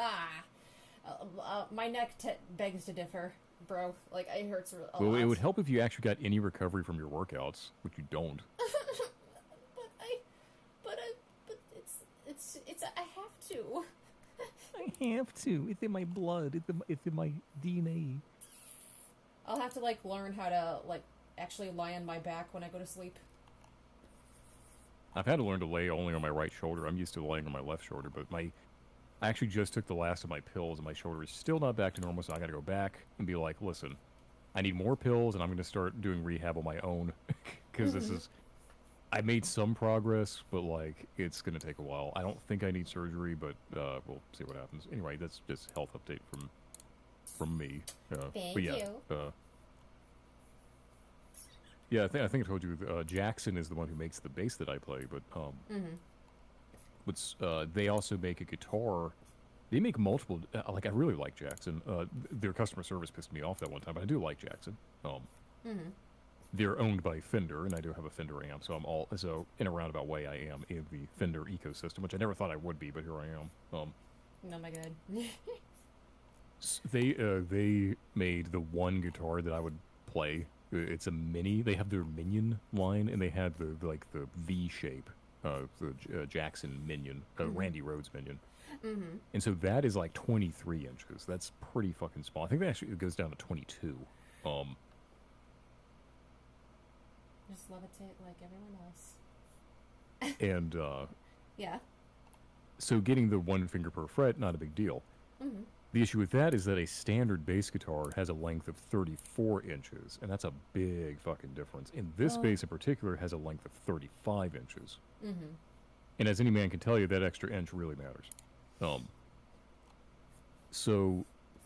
S1: My neck begs to differ, bro. Like, it hurts a lot.
S5: Well, it would help if you actually got any recovery from your workouts, which you don't.
S1: It's I have to.
S5: I have to. It's in my blood. It's in my DNA.
S1: I'll have to, like, learn how to, like, actually lie on my back when I go to sleep.
S5: I've had to learn to lay only on my right shoulder. I'm used to laying on my left shoulder, but I actually just took the last of my pills, and my shoulder is still not back to normal, so I got to go back and be like, listen, I need more pills, and I'm going to start doing rehab on my own, because this is... I made some progress, but, like, it's going to take a while. I don't think I need surgery, but we'll see what happens. Anyway, that's just health update from me.
S1: Thank
S5: but yeah,
S1: you.
S5: Yeah, I think I told you Jackson is the one who makes the bass that I play, but they also make a guitar. They make multiple. Like I really like Jackson. Their customer service pissed me off that one time, but I do like Jackson. They're owned by Fender, and I do have a Fender amp, so in a roundabout way, I am in the Fender ecosystem, which I never thought I would be, but here I am.
S1: Oh my god.
S5: They made the one guitar that I would play. It's a mini. They have their Minion line, and they had the V shape, the Jackson Minion, Randy Rhoads Minion.
S1: Mm-hmm.
S5: And so that is like 23 inches. That's pretty fucking small. I think that actually it goes down to 22.
S1: Just levitate like everyone else.
S5: And
S1: Yeah.
S5: so getting the 1 finger per fret, not a big deal.
S1: Mm-hmm.
S5: The issue with that is that a standard bass guitar has a length of 34 inches, and that's a big fucking difference. And this
S1: Oh.
S5: bass in particular has a length of 35 inches.
S1: Mm-hmm.
S5: And as any man can tell you, that extra inch really matters. So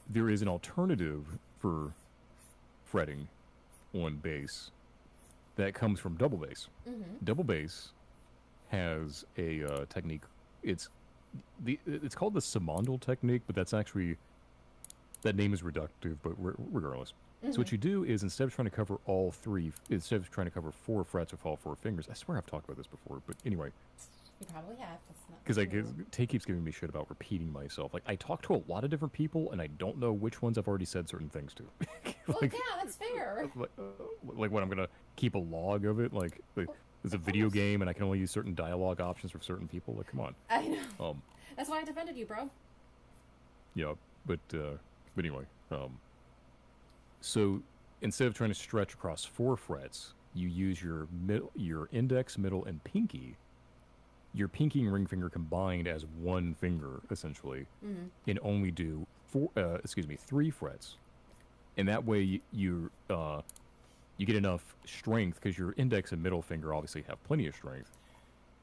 S5: there is an alternative for fretting on bass that comes from double bass.
S1: Mm-hmm.
S5: Double bass has a technique. It's called the Simondl technique, but that's actually, that name is reductive. But regardless, so what you do is instead of trying to cover instead of trying to cover 4 frets with all 4 fingers. I swear I've talked about this before, but anyway,
S1: You probably have. That's not
S5: because
S1: true.
S5: Tay keeps giving me shit about repeating myself. Like I talk to a lot of different people, and I don't know which ones I've already said certain things to.
S1: Well,
S5: like,
S1: yeah, that's fair.
S5: like when I'm gonna keep a log of it, like it's a video game, and I can only use certain dialogue options for certain people. Like, come on.
S1: I know.
S5: Um,
S1: That's why I defended you, bro.
S5: yeah, but anyway, so instead of trying to stretch across 4 frets, you use your index, middle, and pinky. Your pinky and ring finger combined as one finger, essentially, and only do 3 frets. And that way you get enough strength, because your index and middle finger obviously have plenty of strength,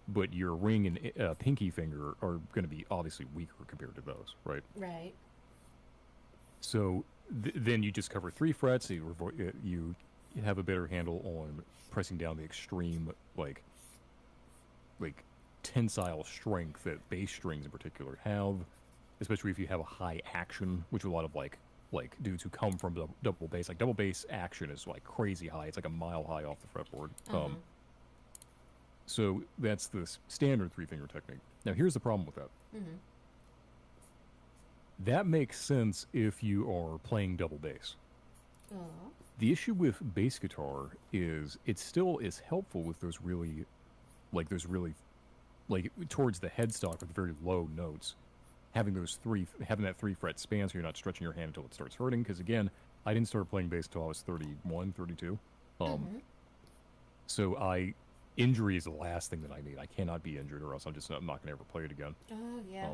S5: but your ring and pinky finger are going to be obviously weaker compared to those, right?
S1: Right.
S5: So then you just cover 3 frets. So you have a better handle on pressing down the extreme, like tensile strength that bass strings in particular have, especially if you have a high action, which a lot of like dudes who come from double bass, like double bass action is like crazy high. It's like a mile high off the fretboard. So that's the standard 3-finger technique. Now here's the problem with that.
S1: Mm-hmm.
S5: That makes sense if you are playing double bass.
S1: Oh.
S5: The issue with bass guitar is it still is helpful with those really towards the headstock with very low notes, having that 3 fret span, so you're not stretching your hand until it starts hurting. Because again, I didn't start playing bass until I was 31, 32. So injury is the last thing that I need. I cannot be injured, or else I'm not going to ever play it again.
S1: Oh, yeah.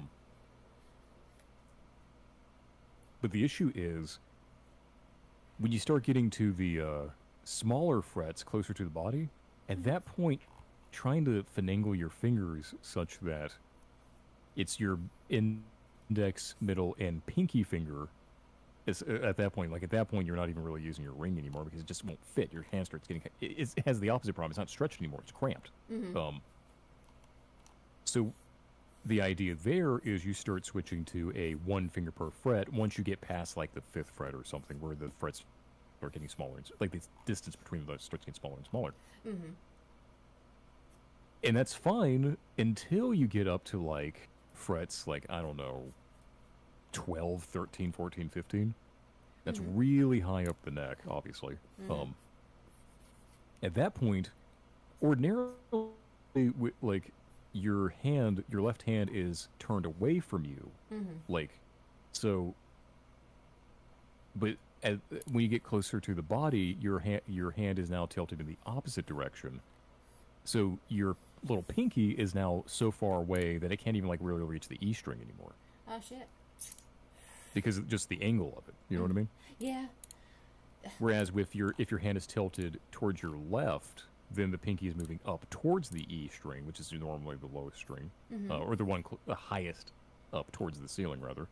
S5: But the issue is when you start getting to the smaller frets closer to the body, at that point, trying to finagle your fingers such that it's your index, middle, and pinky finger is at that point. Like at that point, you're not even really using your ring anymore, because it just won't fit. Your hand starts getting. It has the opposite problem. It's not stretched anymore. It's cramped. So the idea there is you start switching to a 1 finger per fret once you get past like the 5th fret or something, where the frets are getting smaller. Like the distance between those starts getting smaller and smaller. And that's fine until you get up to like frets like, I don't know, 12, 13, 14, 15. That's really high up the neck, obviously. At that point, ordinarily, like your left hand is turned away from you. Like, so, but when you get closer to the body, your hand is now tilted in the opposite direction. So your little pinky is now so far away that it can't even like really reach the E string anymore,
S1: Oh, shit.
S5: because of just the angle of it. You know what I mean?
S1: Yeah.
S5: Whereas if your hand is tilted towards your left, then the pinky is moving up towards the E string, which is normally the lowest string, or the highest up towards the ceiling, rather.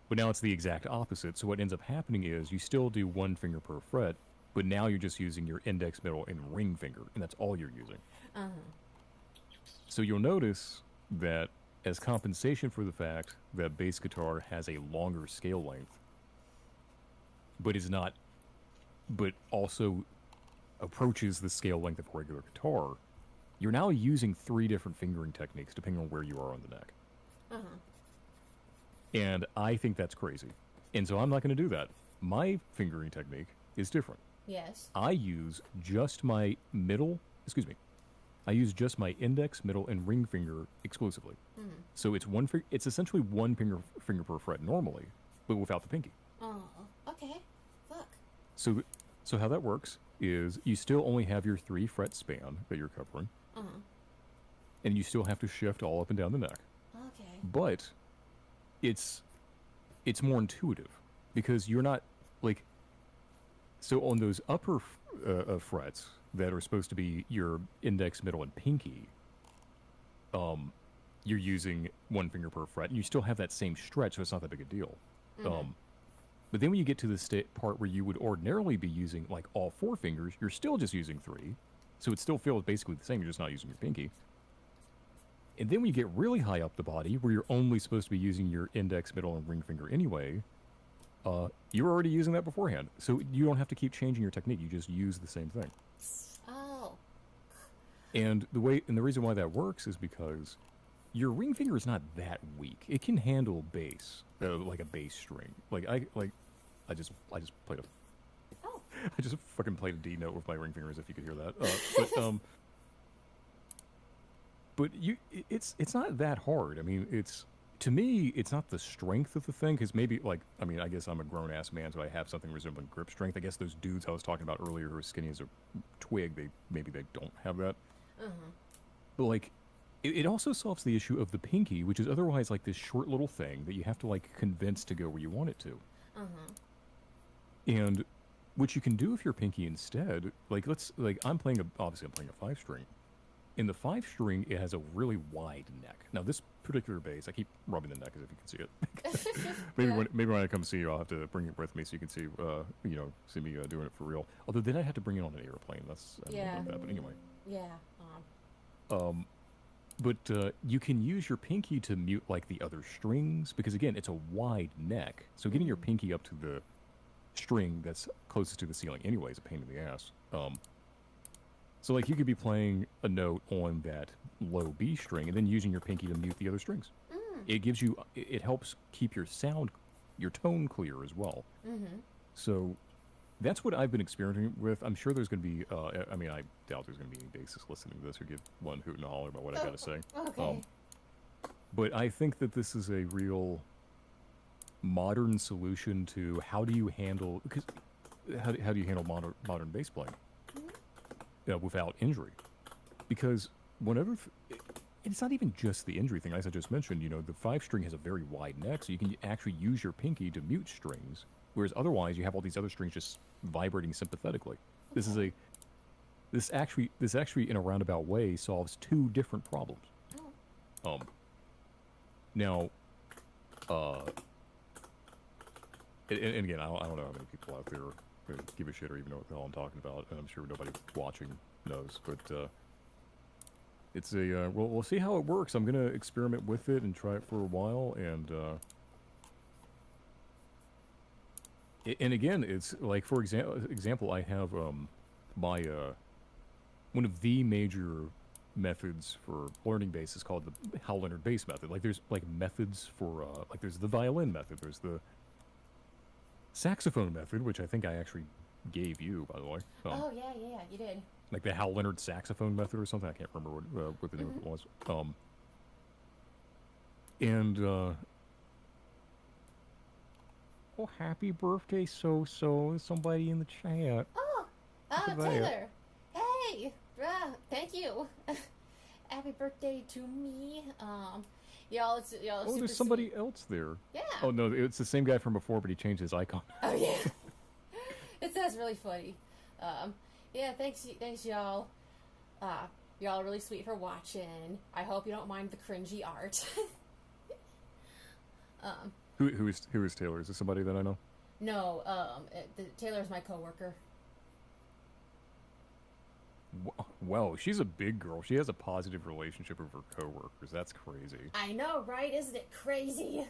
S5: But now it's the exact opposite. So what ends up happening is you still do 1 finger per fret, but now you're just using your index, middle, and ring finger, and that's all you're using. So you'll notice that as compensation for the fact that bass guitar has a longer scale length, but also approaches the scale length of a regular guitar, you're now using 3 different fingering techniques depending on where you are on the neck. And I think that's crazy. And so I'm not going to do that. My fingering technique is different.
S1: Yes.
S5: I use just my index, middle, and ring finger exclusively. So it's essentially 1 finger per fret normally, but without the pinky.
S1: Oh, okay. Fuck.
S5: So how that works is you still only have your 3 fret span that you're covering, and you still have to shift all up and down the neck.
S1: Okay.
S5: But it's it's more intuitive because you're not like. So on those upper frets that are supposed to be your index, middle, and pinky, you're using one finger per fret, and you still have that same stretch, so it's not that big a deal. But then when you get to the part where you would ordinarily be using like all 4 fingers, you're still just using 3, so it still feels basically the same. You're just not using your pinky. And then when you get really high up the body, where you're only supposed to be using your index, middle, and ring finger anyway, you're already using that beforehand, so you don't have to keep changing your technique. You just use the same thing.
S1: Oh.
S5: And the reason why that works is because your ring finger is not that weak. It can handle bass, like a bass string. I just played a.
S1: Oh.
S5: I just fucking played a D note with my ring fingers. If you could hear that, but it's not that hard. I mean, to me, it's not the strength of the thing, because maybe, like, I mean, I guess I'm a grown-ass man, so I have something resembling grip strength. I guess those dudes I was talking about earlier who are skinny as a twig, maybe they don't have that. But, like, it also solves the issue of the pinky, which is otherwise, like, this short little thing that you have to, like, convince to go where you want it to. And what you can do with your pinky instead, like, I'm playing a 5-string. In the 5-string, it has a really wide neck. Now, this particular bass, I keep rubbing the neck as if you can see it. maybe when I come see you, I'll have to bring it with me so you can see, see me doing it for real. Although then I have to bring it on an airplane. I don't know that, but anyway.
S1: Yeah.
S5: But you can use your pinky to mute like the other strings because again, it's a wide neck. So getting your pinky up to the string that's closest to the ceiling anyway is a pain in the ass. So, like, you could be playing a note on that low B string and then using your pinky to mute the other strings. It helps keep your tone clear as well. So, that's what I've been experimenting with. I'm sure there's going to be, I doubt there's going to be any bassists listening to this who give one hoot and a holler about what I got to say.
S1: Okay.
S5: But I think that this is a real modern solution to how do you handle modern bass playing? Without injury, because it's not even just the injury thing. As I just mentioned, the 5-string has a very wide neck, so you can actually use your pinky to mute strings, whereas otherwise you have all these other strings just vibrating sympathetically. This actually in a roundabout way solves 2 different problems. Now, and again, I don't know how many people out there give a shit or even know what the hell I'm talking about, and I'm sure nobody watching knows, but it's we'll see how it works. I'm gonna experiment with it and try it for a while, and again, it's like, for example, I have my one of the major methods for learning bass is called the Hal Leonard bass method. Like, there's like methods for like, there's the violin method, there's the saxophone method, which I think I actually gave you, by the way.
S1: Yeah, you did.
S5: Like the Hal Leonard saxophone method or something. I can't remember what the name of it was. Oh, happy birthday, somebody in the chat.
S1: Oh, Taylor. Hey, thank you. Happy birthday to me. Y'all, it's
S5: oh,
S1: super
S5: there's somebody
S1: sweet.
S5: else there.
S1: Yeah.
S5: Oh no, it's the same guy from before, but he changed his icon.
S1: Oh yeah. That's really funny. Yeah, thanks y'all. Y'all are really sweet for watching. I hope you don't mind the cringy art.
S5: Who is Taylor? Is this somebody that I know?
S1: No, Taylor's my coworker.
S5: Wow, she's a big girl. She has a positive relationship with her coworkers. That's crazy.
S1: I know, right? Isn't it crazy?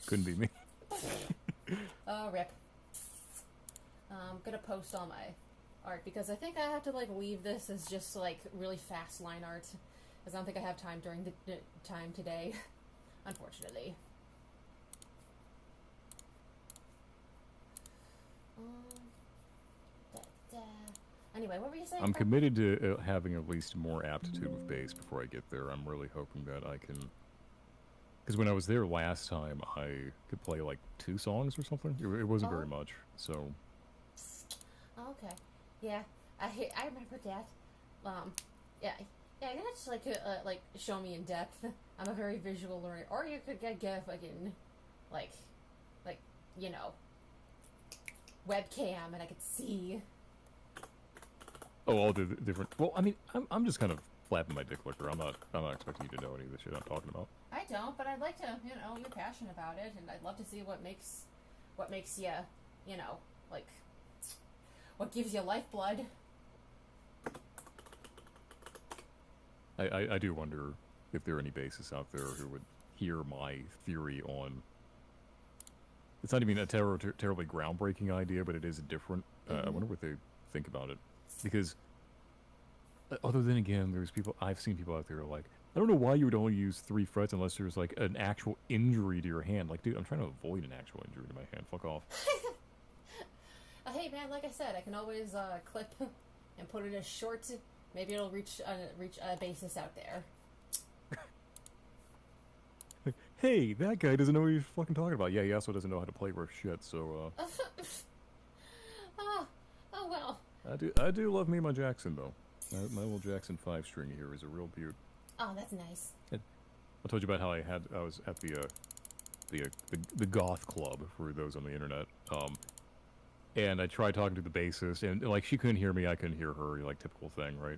S5: Couldn't be me.
S1: Oh, rip. I'm gonna post all my art because I think I have to like leave this as just like really fast line art because I don't think I have time during the time today, unfortunately. Anyway, what were you saying?
S5: I'm committed to having at least more aptitude with bass before I get there. I'm really hoping that I can... Because when I was there last time, I could play like 2 songs or something. It wasn't very much, so...
S1: Okay. Yeah, I remember that. Yeah, you can just like show me in depth. I'm a very visual learner. Or you could get fucking like, like, you know, webcam, and I could see.
S5: Oh, all the different. Well, I mean, I'm just kind of flapping my dick liquor. I'm not expecting you to know any of the shit I'm talking about.
S1: I don't, but I'd like to, you know, you're passionate about it, and I'd love to see what makes you, you know, like, what gives you lifeblood.
S5: I do wonder if there are any bases out there who would hear my theory on. It's not even a terribly groundbreaking idea, but it is different. I wonder what they think about it, because other than again, I've seen people out there like, I don't know why you would only use 3 frets unless there's like an actual injury to your hand. Like, dude, I'm trying to avoid an actual injury to my hand. Fuck off.
S1: Hey man, like I said, I can always clip and put it as short. Maybe it'll reach a basis out there.
S5: Hey, that guy doesn't know what he's fucking talking about. Yeah, he also doesn't know how to play worth shit. So,
S1: oh well.
S5: I do love me my Jackson though. My little Jackson 5-string here is a real beaut.
S1: Oh, that's nice.
S5: I told you about how I was at the goth club for those on the internet. And I tried talking to the bassist, and like she couldn't hear me, I couldn't hear her, like typical thing, right?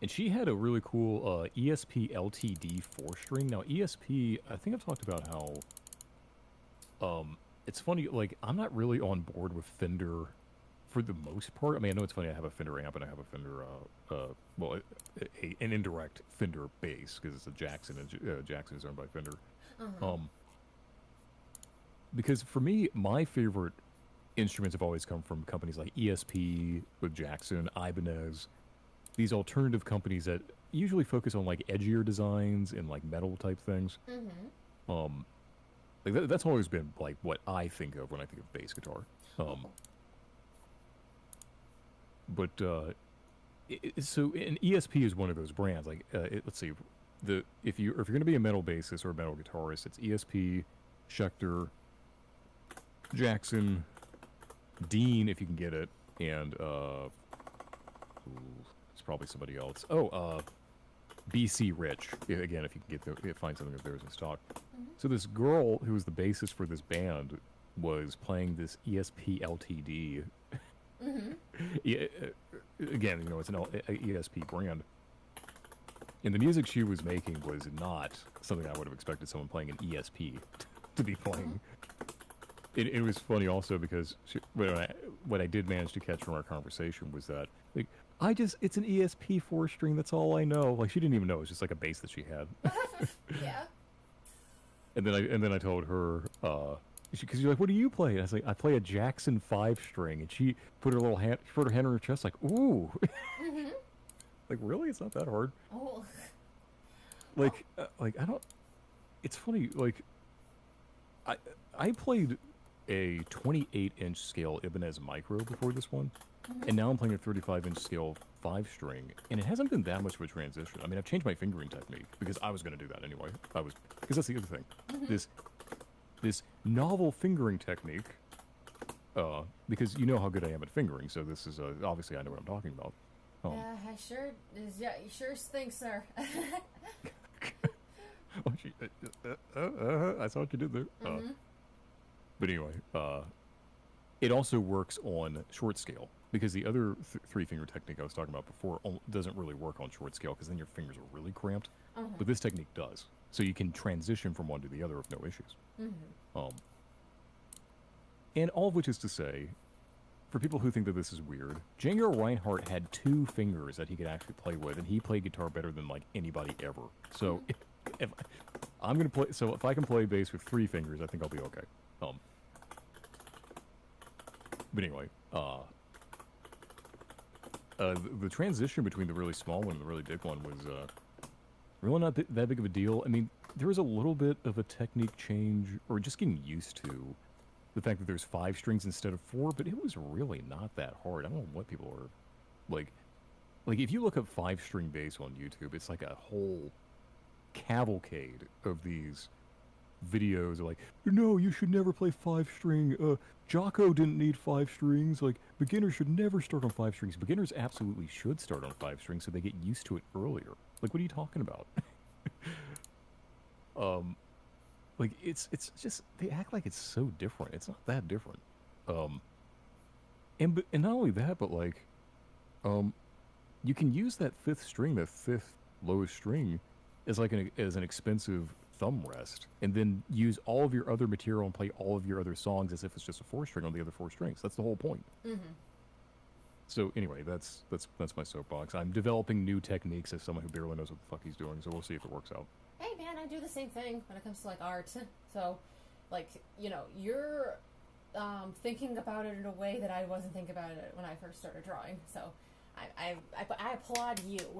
S5: And she had a really cool ESP LTD 4-string. Now ESP, I think I've talked about how it's funny, like I'm not really on board with Fender for the most part. I mean, I know it's funny, I have a Fender amp and I have a Fender, well, an indirect Fender bass, because it's a Jackson, and Jackson is owned by Fender. Because for me, my favorite instruments have always come from companies like ESP, with Jackson, Ibanez, these alternative companies that usually focus on like edgier designs and like metal type things. Like that's always been like what I think of when I think of bass guitar. But so an ESP is one of those brands. Like let's see, if you're going to be a metal bassist or a metal guitarist, it's ESP, Schecter, Jackson, Dean if you can get it, and it's probably somebody else. BC Rich again if you can find something of theirs in stock. So this girl who was the bassist for this band was playing this ESP LTD. Yeah, again, you know, it's an ESP brand. And the music she was making was not something I would have expected someone playing an ESP to be playing. It was funny also because what I did manage to catch from our conversation was that, like, it's an ESP 4-string, that's all I know. Like, she didn't even know, it was just like a bass that she had.
S1: Yeah.
S5: And then I told her, because you're like, what do you play? And I was like, I play a Jackson 5-string, and she put her hand on her chest, like, ooh. Like, really? It's not that hard.
S1: Oh.
S5: Like, I don't. It's funny. Like, I played a 28-inch scale Ibanez Micro before this one, and now I'm playing a 35-inch scale 5-string, and it hasn't been that much of a transition. I mean, I've changed my fingering technique because I was going to do that anyway. Because that's the other thing. This novel fingering technique, because you know how good I am at fingering, so this is obviously I know what I'm talking about.
S1: Yeah, I sure is. Yeah, you sure think, sir.
S5: I saw what you did there. But anyway, it also works on short scale, because the other 3-finger technique I was talking about before doesn't really work on short scale, because then your fingers are really cramped. But this technique does, so you can transition from one to the other with no issues. And all of which is to say, for people who think that this is weird, Django Reinhardt had 2 fingers that he could actually play with, and he played guitar better than like anybody ever. So if I can play bass with 3 fingers, I think I'll be okay. But anyway, the transition between the really small one and the really big one was really not that big of a deal. I mean, there was a little bit of a technique change, or just getting used to the fact that there's 5 strings instead of 4, but it was really not that hard. I don't know what people are like if you look up 5-string bass on YouTube, it's like a whole cavalcade of these videos like, no, you should never play 5-string. Jocko didn't need 5 strings. Like, beginners should never start on 5 strings. Beginners absolutely should start on 5 strings so they get used to it earlier. Like, what are you talking about? like it's just they act like it's so different. It's not that different. And not only that, but like, you can use that fifth string, that fifth lowest string, as like as an expensive thumb rest, and then use all of your other material and play all of your other songs as if it's just a four string on the other four strings. That's the whole point.
S1: Mm-hmm.
S5: So anyway, that's my soapbox. I'm developing new techniques as someone who barely knows what the fuck he's doing. So we'll see if it works out.
S1: Hey man, I do the same thing when it comes to like art. So, like, you know, you're thinking about it in a way that I wasn't thinking about it when I first started drawing. So, I applaud you.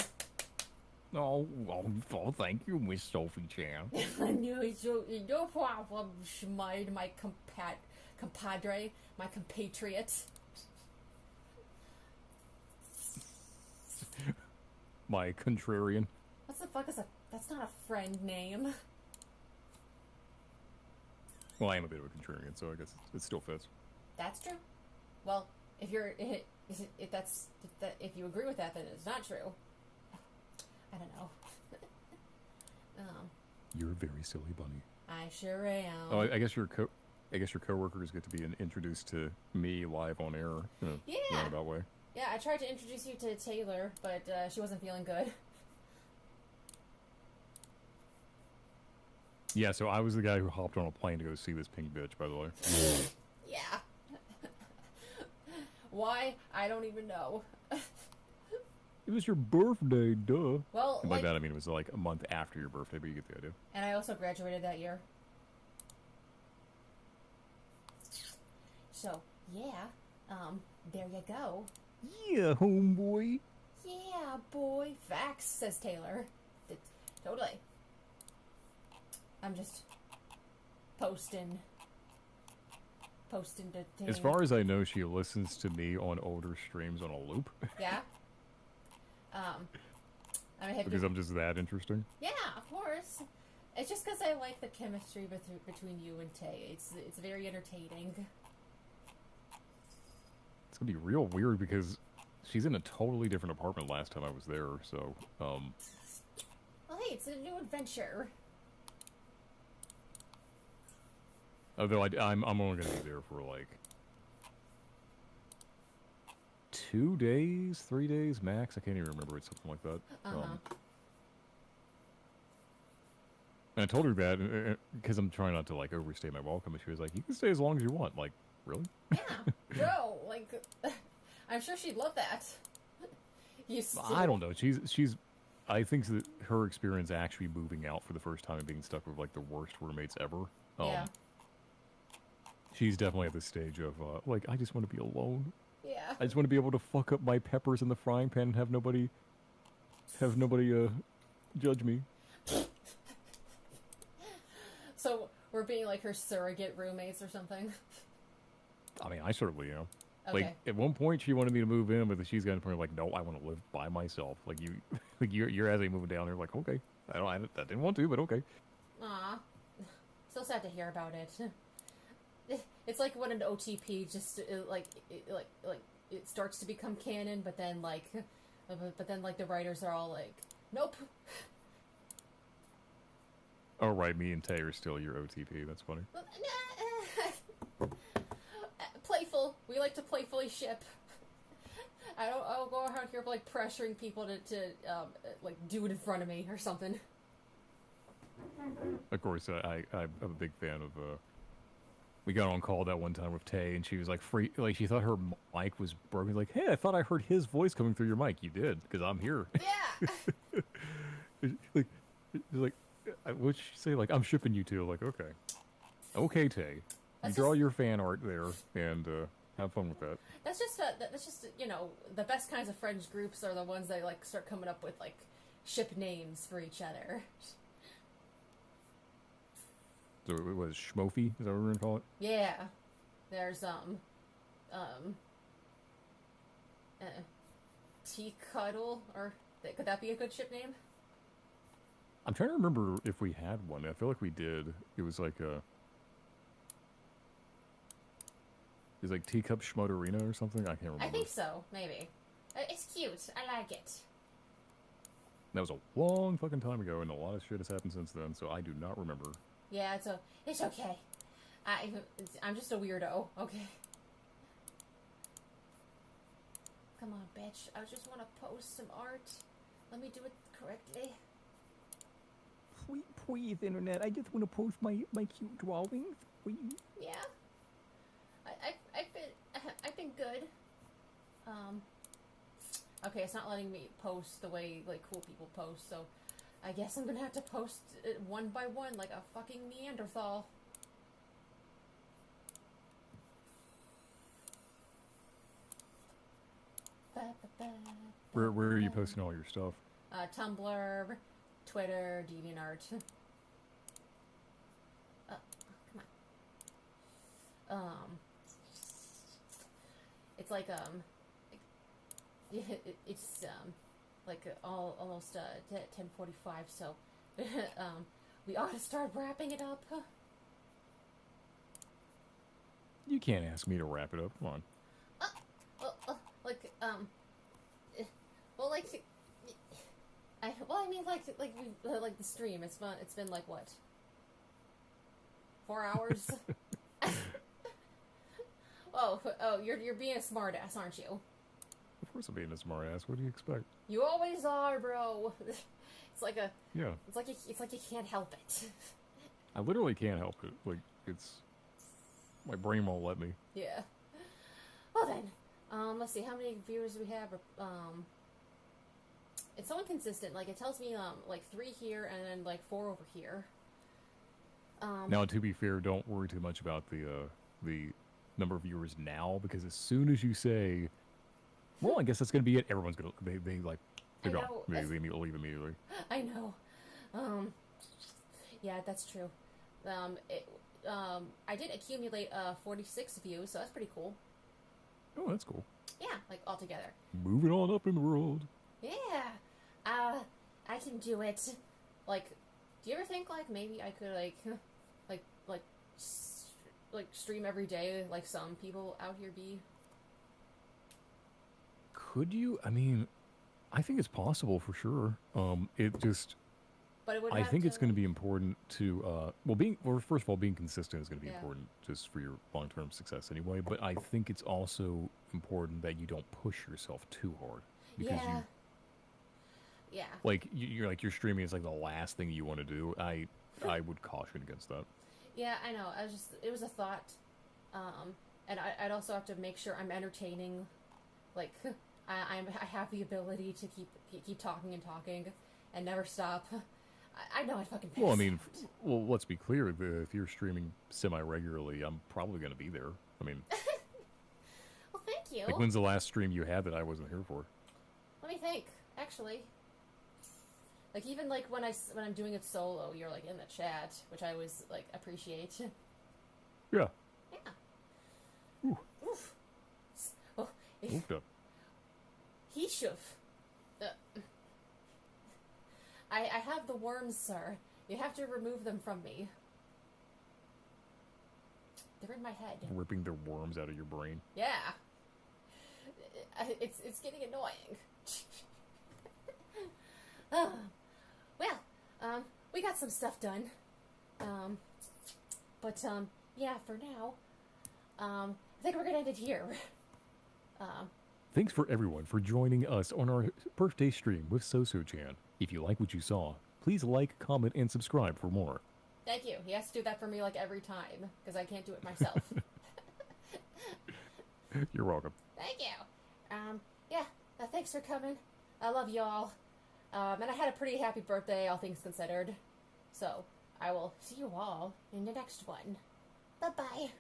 S5: Oh, thank you, Miss Sophie Chan.
S1: No problem, Schmide, my compadre, my compatriot.
S5: My contrarian.
S1: What the fuck is a... That's not a friend name.
S5: Well, I am a bit of a contrarian, so I guess it still fits.
S1: That's true. Well, if you're... If you agree with that, then it's not true. I don't know.
S5: You're a very silly bunny.
S1: I sure am.
S5: Oh, I guess your coworkers get to be introduced to me live on air in a roundabout way.
S1: Yeah, I tried to introduce you to Taylor, but she wasn't feeling good.
S5: Yeah, so I was the guy who hopped on a plane to go see this pink bitch, by the way.
S1: Yeah. Why? I don't even know.
S5: It was your birthday, duh.
S1: Well,
S5: And by that I mean it was like a month after your birthday, but you get the idea.
S1: And I also graduated that year. So, yeah. There you go.
S5: Yeah, homeboy.
S1: Yeah, boy. Facts, says Taylor. Totally. I'm just posting to Taylor.
S5: As far as I know, she listens to me on older streams on a loop.
S1: Yeah? I mean,
S5: Because I'm just that interesting.
S1: Yeah, of course. It's just because I like the chemistry between you and Tay. It's very entertaining.
S5: It's gonna be real weird because she's in a totally different apartment last time I was there, so,
S1: Well, hey, it's a new adventure.
S5: Although I'm only gonna be there for like 2 days, 3 days max. I can't even remember. It's something like that. And I told her that because I'm trying not to like overstay my welcome, and she was like, "You can stay as long as you want." Like, really?
S1: Yeah, no, like, I'm sure she'd love that.
S5: I don't know. She's. I think that her experience actually moving out for the first time and being stuck with like the worst roommates ever.
S1: Yeah.
S5: She's definitely at this stage of like, I just want to be alone.
S1: Yeah.
S5: I just want to be able to fuck up my peppers in the frying pan and have nobody judge me.
S1: So we're being like her surrogate roommates or something.
S5: I mean, I certainly am.
S1: Okay.
S5: Like at one point she wanted me to move in, but then she's got to the point like, no, I want to live by myself. Like you're as they moving down there, like, okay, I didn't want to, but okay.
S1: Aw, so sad to hear about it. It's like when an OTP just like it starts to become canon, but then like the writers are all like, nope.
S5: Oh right, me and Tay are still your OTP. That's funny.
S1: Playful. We like to playfully ship. I'll go around here like pressuring people to like do it in front of me or something.
S5: Of course, I'm a big fan of. We got on call that one time with Tay, and she was like like she thought her mic was broken. Like, hey, I thought I heard his voice coming through your mic. You did, because I'm here.
S1: Yeah.
S5: like, what'd she say? Like, I'm shipping you two. Like, okay, Tay. You draw your fan art there, and have fun with that.
S1: That's just you know, the best kinds of friends groups are the ones that like start coming up with like ship names for each other.
S5: So it was Schmofy, is that what we're gonna call it?
S1: Yeah. There's Tea Cuddle, or could that be a good ship name?
S5: I'm trying to remember if we had one. I feel like we did. It was like it's like Teacup Schmoderino or something. I can't remember.
S1: I think so, maybe. It's cute. I like it.
S5: That was a long fucking time ago, and a lot of shit has happened since then, so I do not remember.
S1: Yeah, it's okay. I'm just a weirdo. Okay. Come on, bitch. I just want to post some art. Let me do it correctly.
S5: Please, internet. I just want to post my cute drawings. Please.
S1: Yeah. I've been good. Okay, it's not letting me post the way like cool people post, so I guess I'm gonna have to post it one by one like a fucking Neanderthal.
S5: Where are you posting all your stuff?
S1: Tumblr, Twitter, DeviantArt. Come on. It's like it's like almost 10:45, so we ought to start wrapping it up.
S5: You can't ask me to wrap it up. Come on.
S1: I mean, like the stream. It's been like what? 4 hours. Oh, you're being a smartass, aren't you?
S5: Of course I'm being a smartass. What do you expect?
S1: You always are, bro. It's like
S5: Yeah.
S1: It's like you can't help it.
S5: I literally can't help it. Like, it's... My brain won't let me.
S1: Yeah. Well then, let's see how many viewers we have. It's so inconsistent. Like it tells me like 3 here and then like 4 over here.
S5: Now, to be fair, don't worry too much about the number of viewers now, because as soon as you say, well, I guess that's gonna be it, everyone's gonna they're gone. They leave immediately.
S1: I know. Yeah, that's true. I did accumulate 46 views, so that's pretty cool.
S5: Oh, that's cool.
S1: Yeah, like all together.
S5: Moving on up in the world.
S1: Yeah. I can do it. Like, do you ever think like maybe I could like stream every day like some people out here be?
S5: Could you? I mean, I think it's possible for sure. It just...
S1: But it would
S5: I think it's going to be important to, first of all, being consistent is going to be
S1: Yeah.
S5: important just for your long-term success anyway, but I think it's also important that you don't push yourself too hard. Because
S1: Yeah.
S5: you're streaming is like the last thing you want to do. I would caution against that.
S1: Yeah, I know. It was a thought. And I'd also have to make sure I'm entertaining. Like, I have the ability to keep talking and never stop. I know I'd fucking pass
S5: Well, I mean,
S1: out.
S5: let's be clear. If you're streaming semi-regularly, I'm probably going to be there. I mean,
S1: Well, thank you.
S5: like, when's the last stream you had that I wasn't here for?
S1: Let me think. Actually, like even like when I'm doing it solo, you're like in the chat, which I always like appreciate.
S5: Yeah.
S1: Yeah.
S5: Ooh.
S1: Oof. Oh,
S5: Moved up.
S1: he should. I have the worms, sir. You have to remove them from me. They're in my head.
S5: Ripping the worms out of your brain.
S1: Yeah. It's getting annoying. We got some stuff done. Yeah, for now, I think we're gonna end it here.
S5: Thanks for everyone for joining us on our birthday stream with Soso-chan. If you like what you saw, please like, comment, and subscribe for more.
S1: Thank you. He has to do that for me like every time because I can't do it myself.
S5: You're welcome.
S1: Thank you. Yeah. Thanks for coming. I love y'all. And I had a pretty happy birthday, all things considered. So I will see you all in the next one. Bye bye.